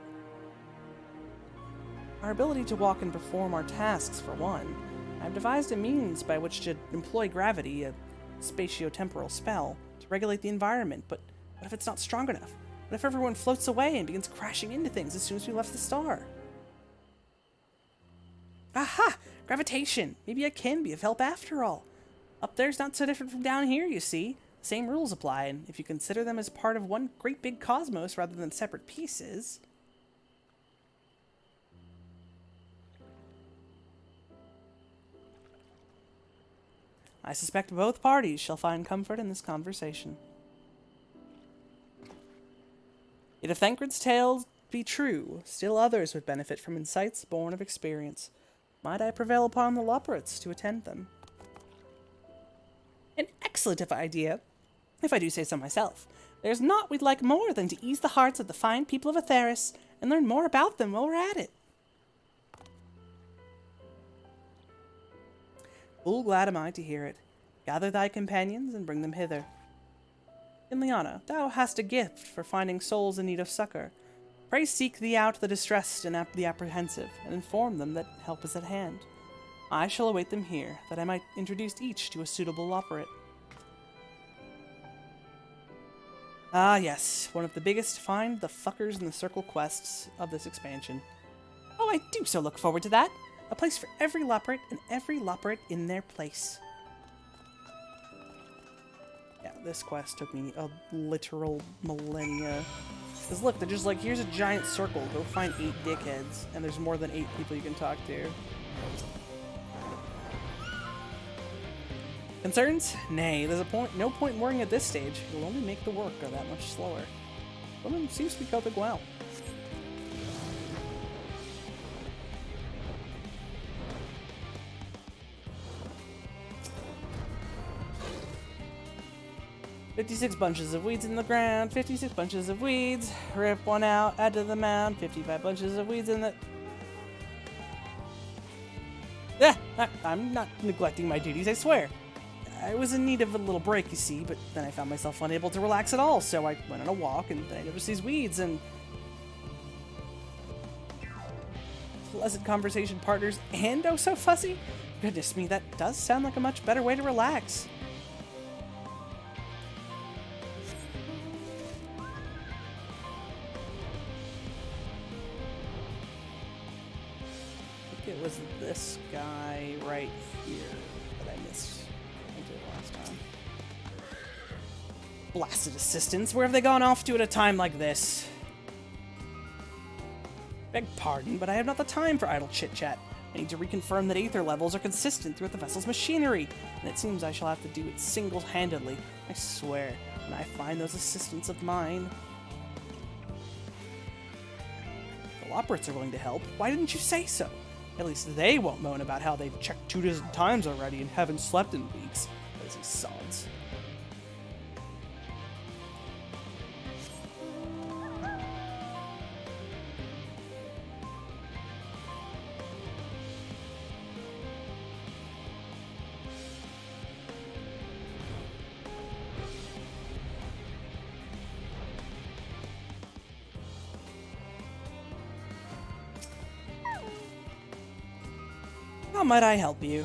Our ability to walk and perform our tasks, for one. I've devised a means by which to employ gravity, a spatiotemporal spell, to regulate the environment, but what if it's not strong enough? What if everyone floats away and begins crashing into things as soon as we left the star? Aha! Gravitation! Maybe I can be of help after all. Up there's not so different from down here, you see. The same rules apply, and if you consider them as part of one great big cosmos rather than separate pieces... I suspect both parties shall find comfort in this conversation. Yet if Thancred's tales be true, still others would benefit from insights born of experience. Might I prevail upon the Loporits to attend them? An excellent idea, if I do say so myself. There's naught we'd like more than to ease the hearts of the fine people of Aetheris and learn more about them while we're at it. Full glad am I to hear it. Gather thy companions and bring them hither. Inliana, thou hast a gift for finding souls in need of succor. Pray seek thee out the distressed and the apprehensive, and inform them that help is at hand. I shall await them here, that I might introduce each to a suitable Loporit. Ah yes, one of the biggest find the fuckers in the circle quests of this expansion. Oh, I do so look forward to that! A place for every Loporit, and every Loporit in their place. Yeah, this quest took me a literal millennia. Because look, they're just like, here's a giant circle, go find 8 dickheads, and there's more than 8 people you can talk to. Concerns? Nay, there's no point in worrying at this stage. It'll only make the work go that much slower. Woman seems to be coping well. "56 bunches of weeds in the ground, 56 bunches of weeds. Rip one out, add to the mound, 55 bunches of weeds in the..." I'm not neglecting my duties, I swear. I was in need of a little break, you see, but then I found myself unable to relax at all, so I went on a walk, and then I noticed these weeds, and... pleasant conversation partners and oh so fuzzy? Goodness me, that does sound like a much better way to relax. It was this guy right here that I missed. I did last time. Blasted assistants, where have they gone off to at a time like this? Beg pardon, but I have not the time for idle chit-chat. I need to reconfirm that aether levels are consistent throughout the vessel's machinery, and it seems I shall have to do it single-handedly. I swear, when I find those assistants of mine... The Loporits are willing to help. Why didn't you say so? At least they won't moan about how they've checked 2 dozen times already and haven't slept in weeks. Lazy sods. How might I help you?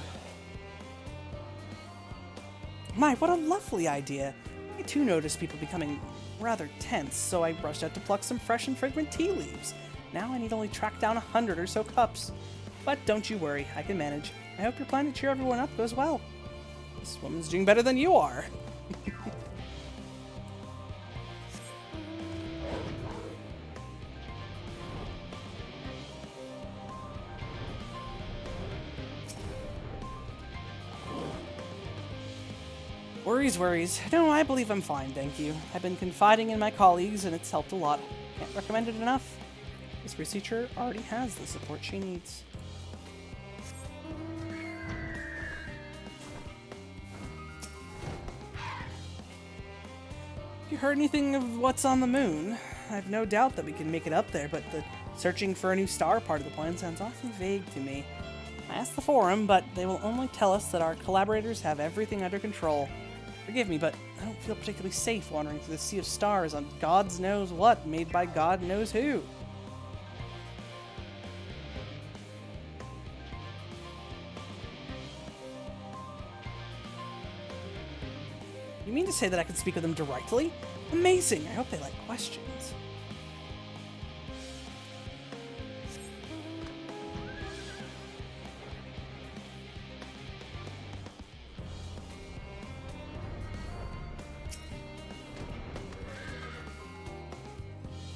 My, what a lovely idea. I too noticed people becoming rather tense, so I rushed out to pluck some fresh and fragrant tea leaves. Now I need only track down 100 or so cups. But don't you worry, I can manage. I hope your plan to cheer everyone up goes well. This woman's doing better than you are. Worries. No, I believe I'm fine, thank you. I've been confiding in my colleagues and it's helped a lot. Can't recommend it enough. This researcher already has the support she needs. You heard anything of what's on the moon? I've no doubt that we can make it up there, but the searching for a new star part of the plan sounds awfully vague to me. I asked the forum, but they will only tell us that our collaborators have everything under control. Forgive me, but I don't feel particularly safe wandering through the sea of stars on God knows what, made by God knows who. You mean to say that I can speak with them directly? Amazing! I hope they like questions.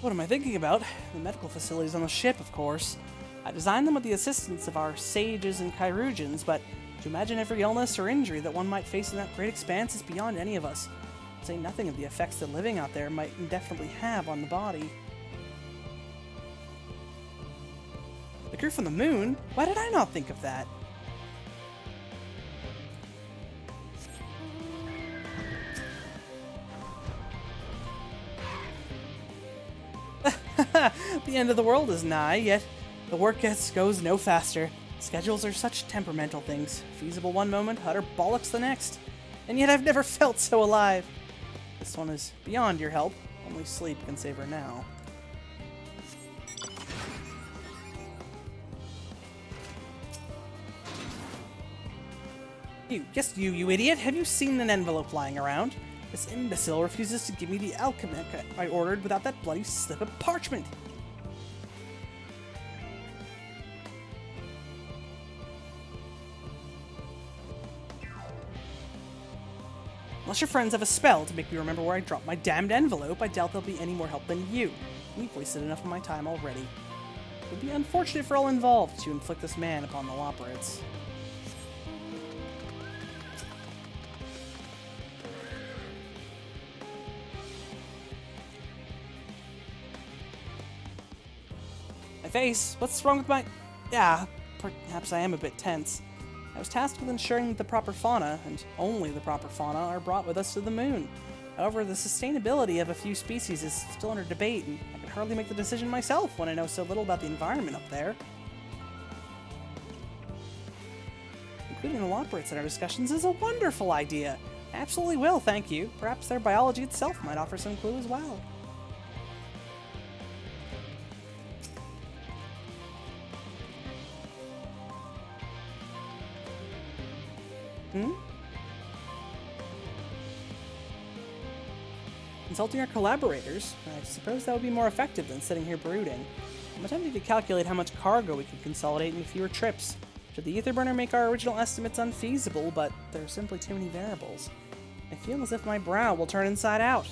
What am I thinking about? The medical facilities on the ship, of course. I designed them with the assistance of our sages and chirurgeons, but to imagine every illness or injury that one might face in that great expanse is beyond any of us. To say nothing of the effects that living out there might indefinitely have on the body. The crew from the moon? Why did I not think of that? The end of the world is nigh, yet the work goes no faster. Schedules are such temperamental things. Feasible one moment, utter bollocks the next. And yet I've never felt so alive. This one is beyond your help. Only sleep can save her now. You idiot! Have you seen an envelope lying around? This imbecile refuses to give me the alchemic I ordered without that bloody slip of parchment. Unless your friends have a spell to make me remember where I dropped my damned envelope, I doubt they'll be any more help than you. We've wasted enough of my time already. It would be unfortunate for all involved to inflict this man upon the Loporits. My face? What's wrong with my... Yeah, perhaps I am a bit tense. I was tasked with ensuring that the proper fauna, and only the proper fauna, are brought with us to the moon. However, the sustainability of a few species is still under debate, and I can hardly make the decision myself when I know so little about the environment up there. Including the Loporits in our discussions is a wonderful idea. I absolutely will, thank you. Perhaps their biology itself might offer some clue as well. Consulting our collaborators? I suppose that would be more effective than sitting here brooding. I'm attempting to calculate how much cargo we could consolidate in fewer trips. Should the ether burner make our original estimates unfeasible, but there are simply too many variables. I feel as if my brow will turn inside out.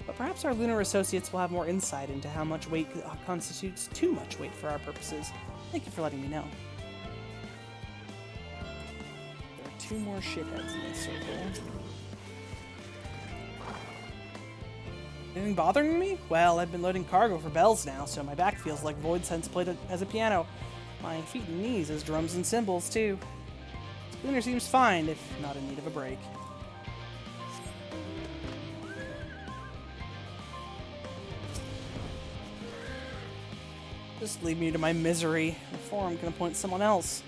But perhaps our lunar associates will have more insight into how much weight constitutes too much weight for our purposes. Thank you for letting me know. There are two more shitheads in this circle. Anything bothering me? Well, I've been loading cargo for bells now, so my back feels like Void Sense played as a piano. My feet and knees as drums and cymbals, too. Spooner seems fine, if not in need of a break. Just leave me to my misery. The forum can appoint someone else.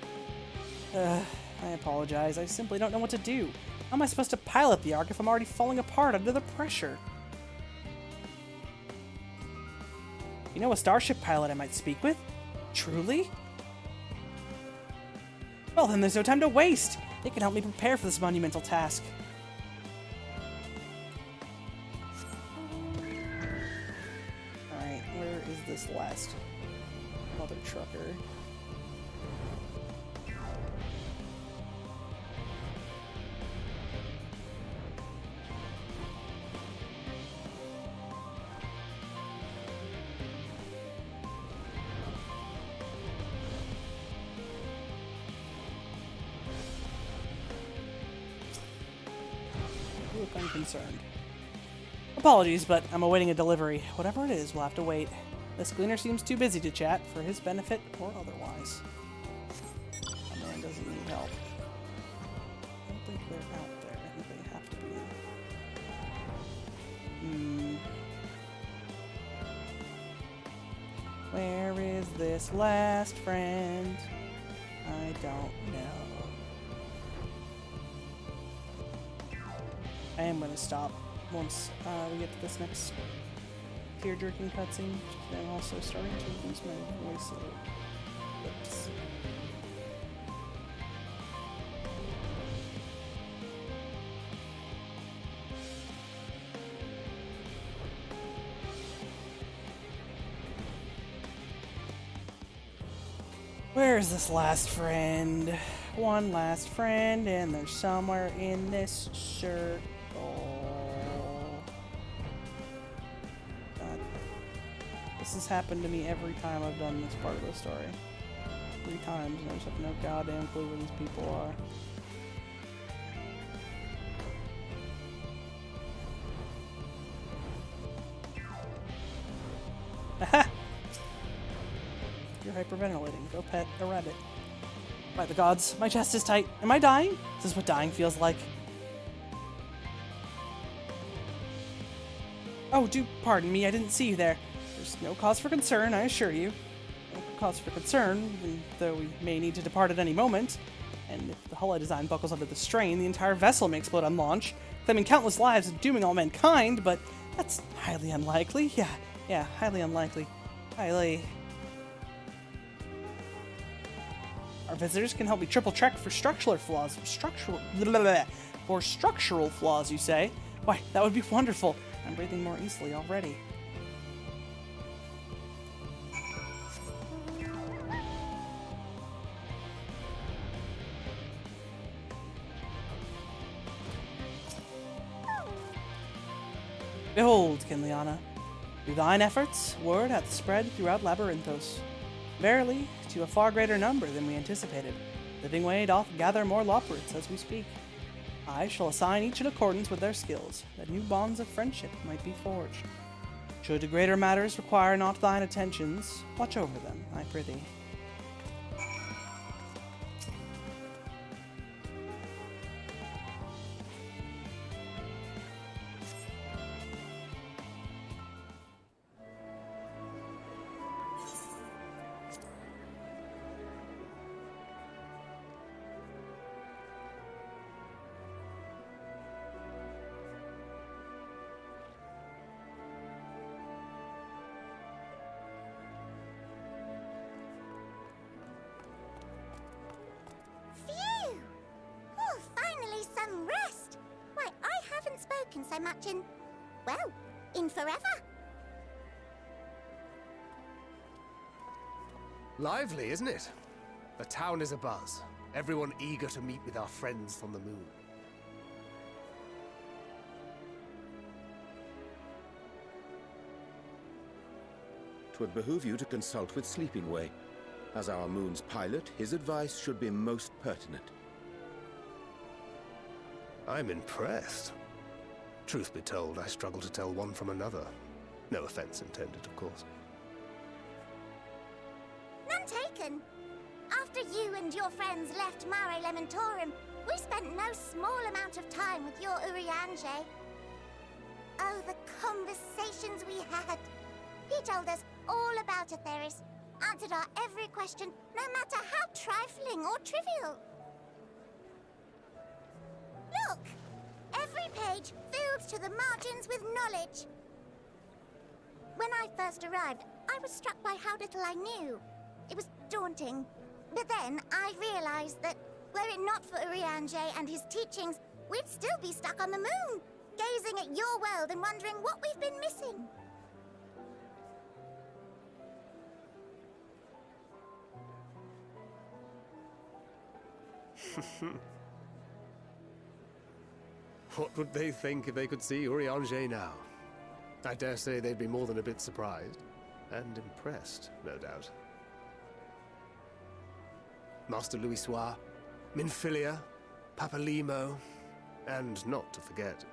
I apologize. I simply don't know what to do. How am I supposed to pilot the Ark if I'm already falling apart under the pressure? You know a starship pilot I might speak with? Truly? Well, then there's no time to waste. It can help me prepare for this monumental task. Alright, where is this last mother trucker? Look unconcerned. Apologies, but I'm awaiting a delivery. Whatever it is, we'll have to wait. This cleaner seems too busy to chat, for his benefit or otherwise. A man doesn't need help. I don't think they're out there. I think they have to be. Where is this last friend? I don't know. I am going to stop once we get to this next tear-jerking cutscene. I'm also starting to lose my voice a little bit. Where is this last friend? One last friend, and they're somewhere in this circle. God. This has happened to me every time I've done this part of the story. 3 times, and I just have no goddamn clue where these people are. Aha! You're hyperventilating. Go pet a rabbit. By the gods, my chest is tight. Am I dying? Is this what dying feels like? Oh, do pardon me, I didn't see you there. There's no cause for concern, I assure you. No cause for concern, even though we may need to depart at any moment. And if the hull design buckles under the strain, the entire vessel may explode on launch, claiming countless lives and dooming all mankind, but that's highly unlikely. Yeah, highly unlikely. Highly... Our visitors can help me triple check for structural flaws. For structural flaws, you say? Why, that would be wonderful. I'm breathing more easily already. Behold, Kinliana, through thine efforts, word hath spread throughout Labyrinthos. Verily, to a far greater number than we anticipated. Living Way doth gather more loporits as we speak. I shall assign each in accordance with their skills, that new bonds of friendship might be forged. Should greater matters require not thine attentions, watch over them, I prithee. So much in, well, in forever. Lively, isn't it? The town is abuzz. Everyone eager to meet with our friends from the moon. Twould behoove you to consult with Sleeping Way. As our moon's pilot, his advice should be most pertinent. I'm impressed. Truth be told, I struggle to tell one from another. No offense intended, of course. None taken. After you and your friends left Mare Elementorum, we spent no small amount of time with your Urianger. Oh, the conversations we had. He told us all about Atheris, answered our every question, no matter how trifling or trivial. Look! Every page filled to the margins with knowledge. When I first arrived, I was struck by how little I knew. It was daunting. But then I realized that were it not for Urianger and his teachings, we'd still be stuck on the moon, gazing at your world and wondering what we've been missing. What would they think if they could see Urianger now? I dare say they'd be more than a bit surprised. And impressed, no doubt. Master Louisoix, Minfilia, Papalimo, and not to forget...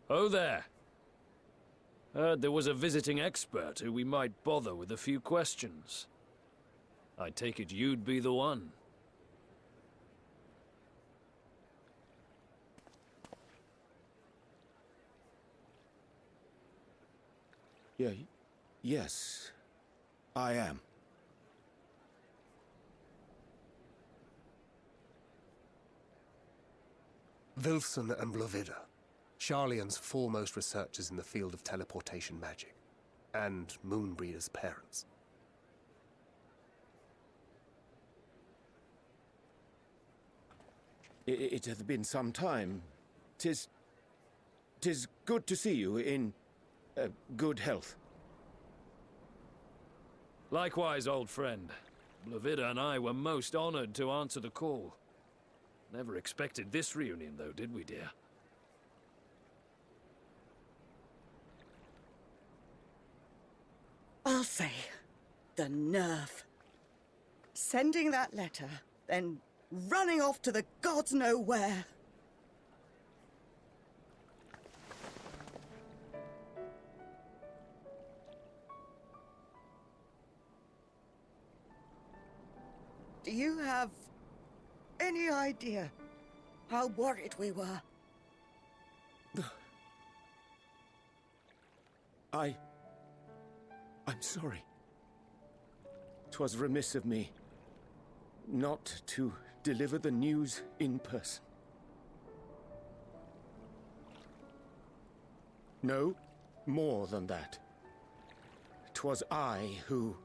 Oh there. Heard there was a visiting expert who we might bother with a few questions. I take it you'd be the one. Yes, I am. Wilson and Blovida, Sharlayan's foremost researchers in the field of teleportation magic, and Moonbreeder's parents. It hath been some time. 'Tis good to see you in good health. Likewise, old friend. Blovida and I were most honored to answer the call. Never expected this reunion, though, did we, dear? I'll say, the nerve. Sending that letter, then running off to the gods know where. Do you have any idea how worried we were? I'm sorry. 'Twas remiss of me not to deliver the news in person. No, more than that. 'Twas I who...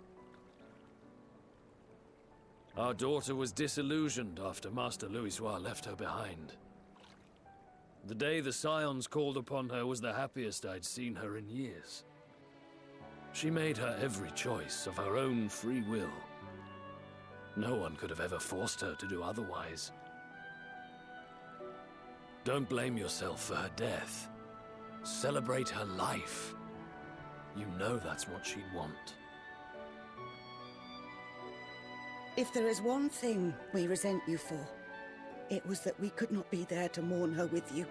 Our daughter was disillusioned after Master Louisoix left her behind. The day the Scions called upon her was the happiest I'd seen her in years. She made her every choice of her own free will. No one could have ever forced her to do otherwise. Don't blame yourself for her death. Celebrate her life. You know that's what she'd want. If there is one thing we resent you for, it was that we could not be there to mourn her with you.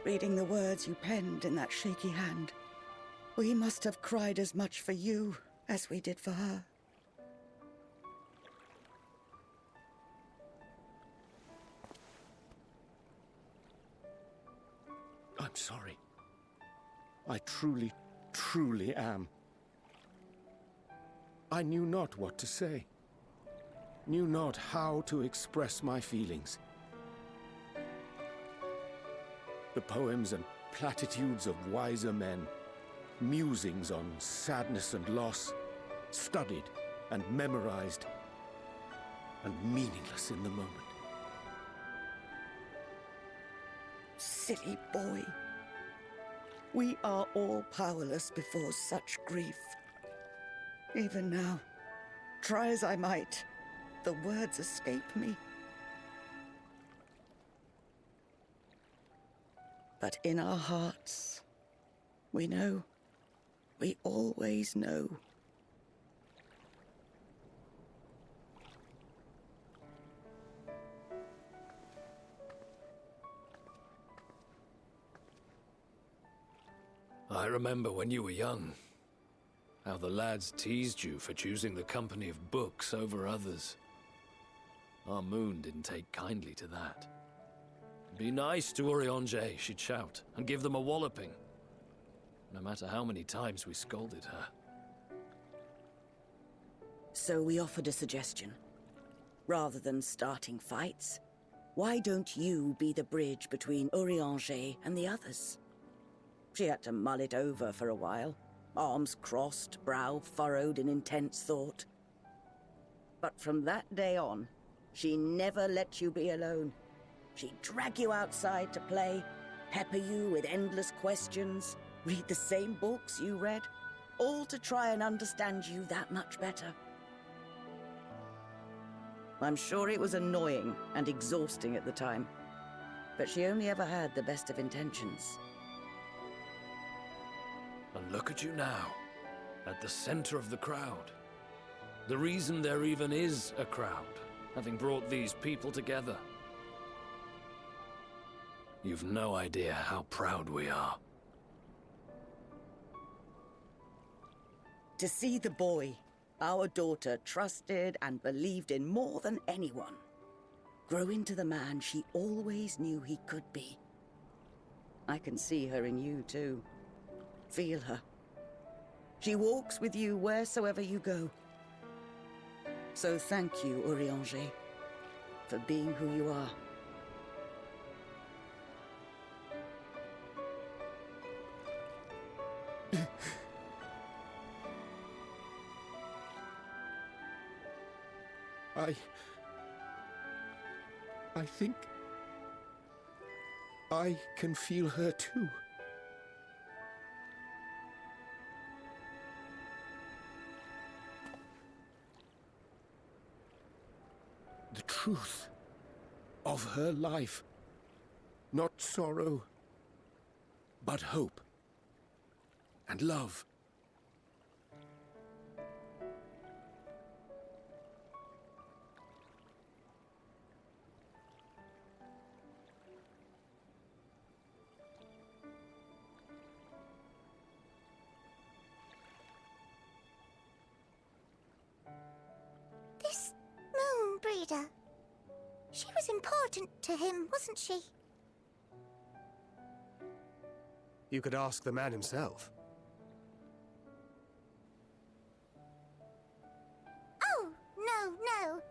Reading the words you penned in that shaky hand, we must have cried as much for you as we did for her. I'm sorry. I truly, truly am. I knew not what to say. Knew not how to express my feelings. The poems and platitudes of wiser men, musings on sadness and loss, studied and memorized, and meaningless in the moment. Silly boy. We are all powerless before such grief. Even now, try as I might, the words escape me. But in our hearts, we know. We always know. I remember when you were young, how the lads teased you for choosing the company of books over others. Our moon didn't take kindly to that. Be nice to Urianger, she'd shout, and give them a walloping. No matter how many times we scolded her. So we offered a suggestion. Rather than starting fights, Why don't you be the bridge between Urianger and the others? She had to mull it over for a while, arms crossed, brow furrowed in intense thought. But from that day on, she never let you be alone. She'd drag you outside to play, pepper you with endless questions, read the same books you read, all to try and understand you that much better. I'm sure it was annoying and exhausting at the time, but she only ever had the best of intentions. And look at you now, at the center of the crowd. The reason there even is a crowd, having brought these people together. You've no idea how proud we are. To see the boy, our daughter, trusted and believed in more than anyone, grow into the man she always knew he could be. I can see her in you too. Feel her. She walks with you wheresoever you go. So thank you, Urianger, for being who you are. I think I can feel her too. The truth of her life. Not sorrow, but hope and love. This moon breeder. She was important to him, wasn't she? You could ask the man himself. Oh, no.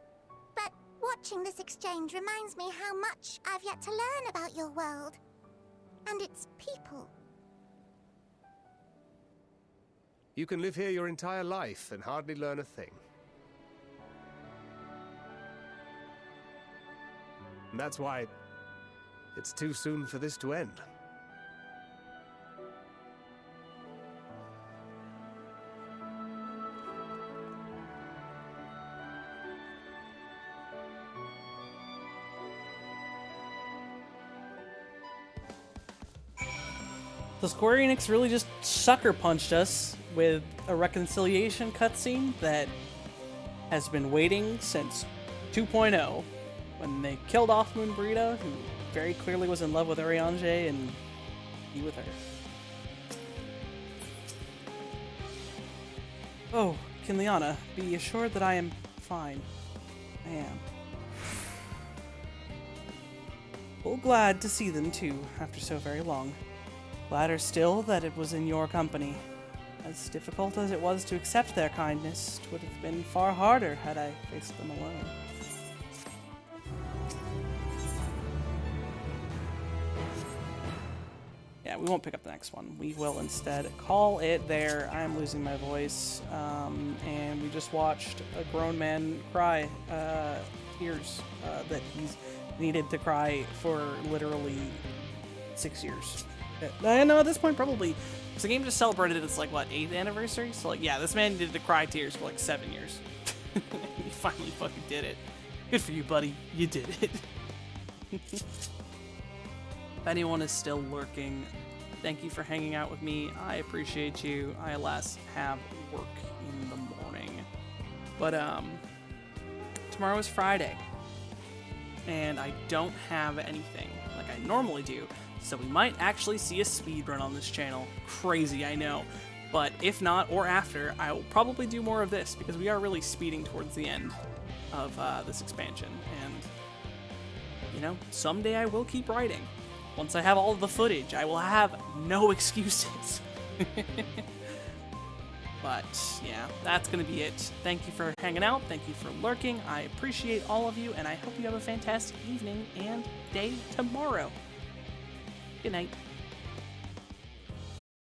But watching this exchange reminds me how much I've yet to learn about your world. And its people. You can live here your entire life and hardly learn a thing. And that's why it's too soon for this to end. So Square Enix really just sucker punched us with a reconciliation cutscene that has been waiting since 2.0, when they killed off Moonbrita, who very clearly was in love with Urianger, and be with her. Oh, Kinliana, be assured that I am fine. I am. Well, glad to see them too, after so very long. Gladder still that it was in your company. As difficult as it was to accept their kindness, it would have been far harder had I faced them alone. Yeah, we won't pick up the next one. We will instead call it there. I'm losing my voice. And we just watched a grown man cry tears that he's needed to cry for literally 6 years. I know at this point probably, because the game just celebrated its, like, what, 8th anniversary? So, like, yeah, this man needed to cry tears for, like, 7 years. He finally fucking did it. Good for you, buddy. You did it. If anyone is still lurking, thank you for hanging out with me. I appreciate you. I, alas, have work in the morning. But, tomorrow is Friday. And I don't have anything like I normally do. So we might actually see a speedrun on this channel. Crazy, I know. But if not, or after, I will probably do more of this, because we are really speeding towards the end of this expansion. And, you know, someday I will keep writing. Once I have all of the footage, I will have no excuses. But yeah, that's going to be it. Thank you for hanging out. Thank you for lurking. I appreciate all of you, and I hope you have a fantastic evening and day tomorrow. Good night.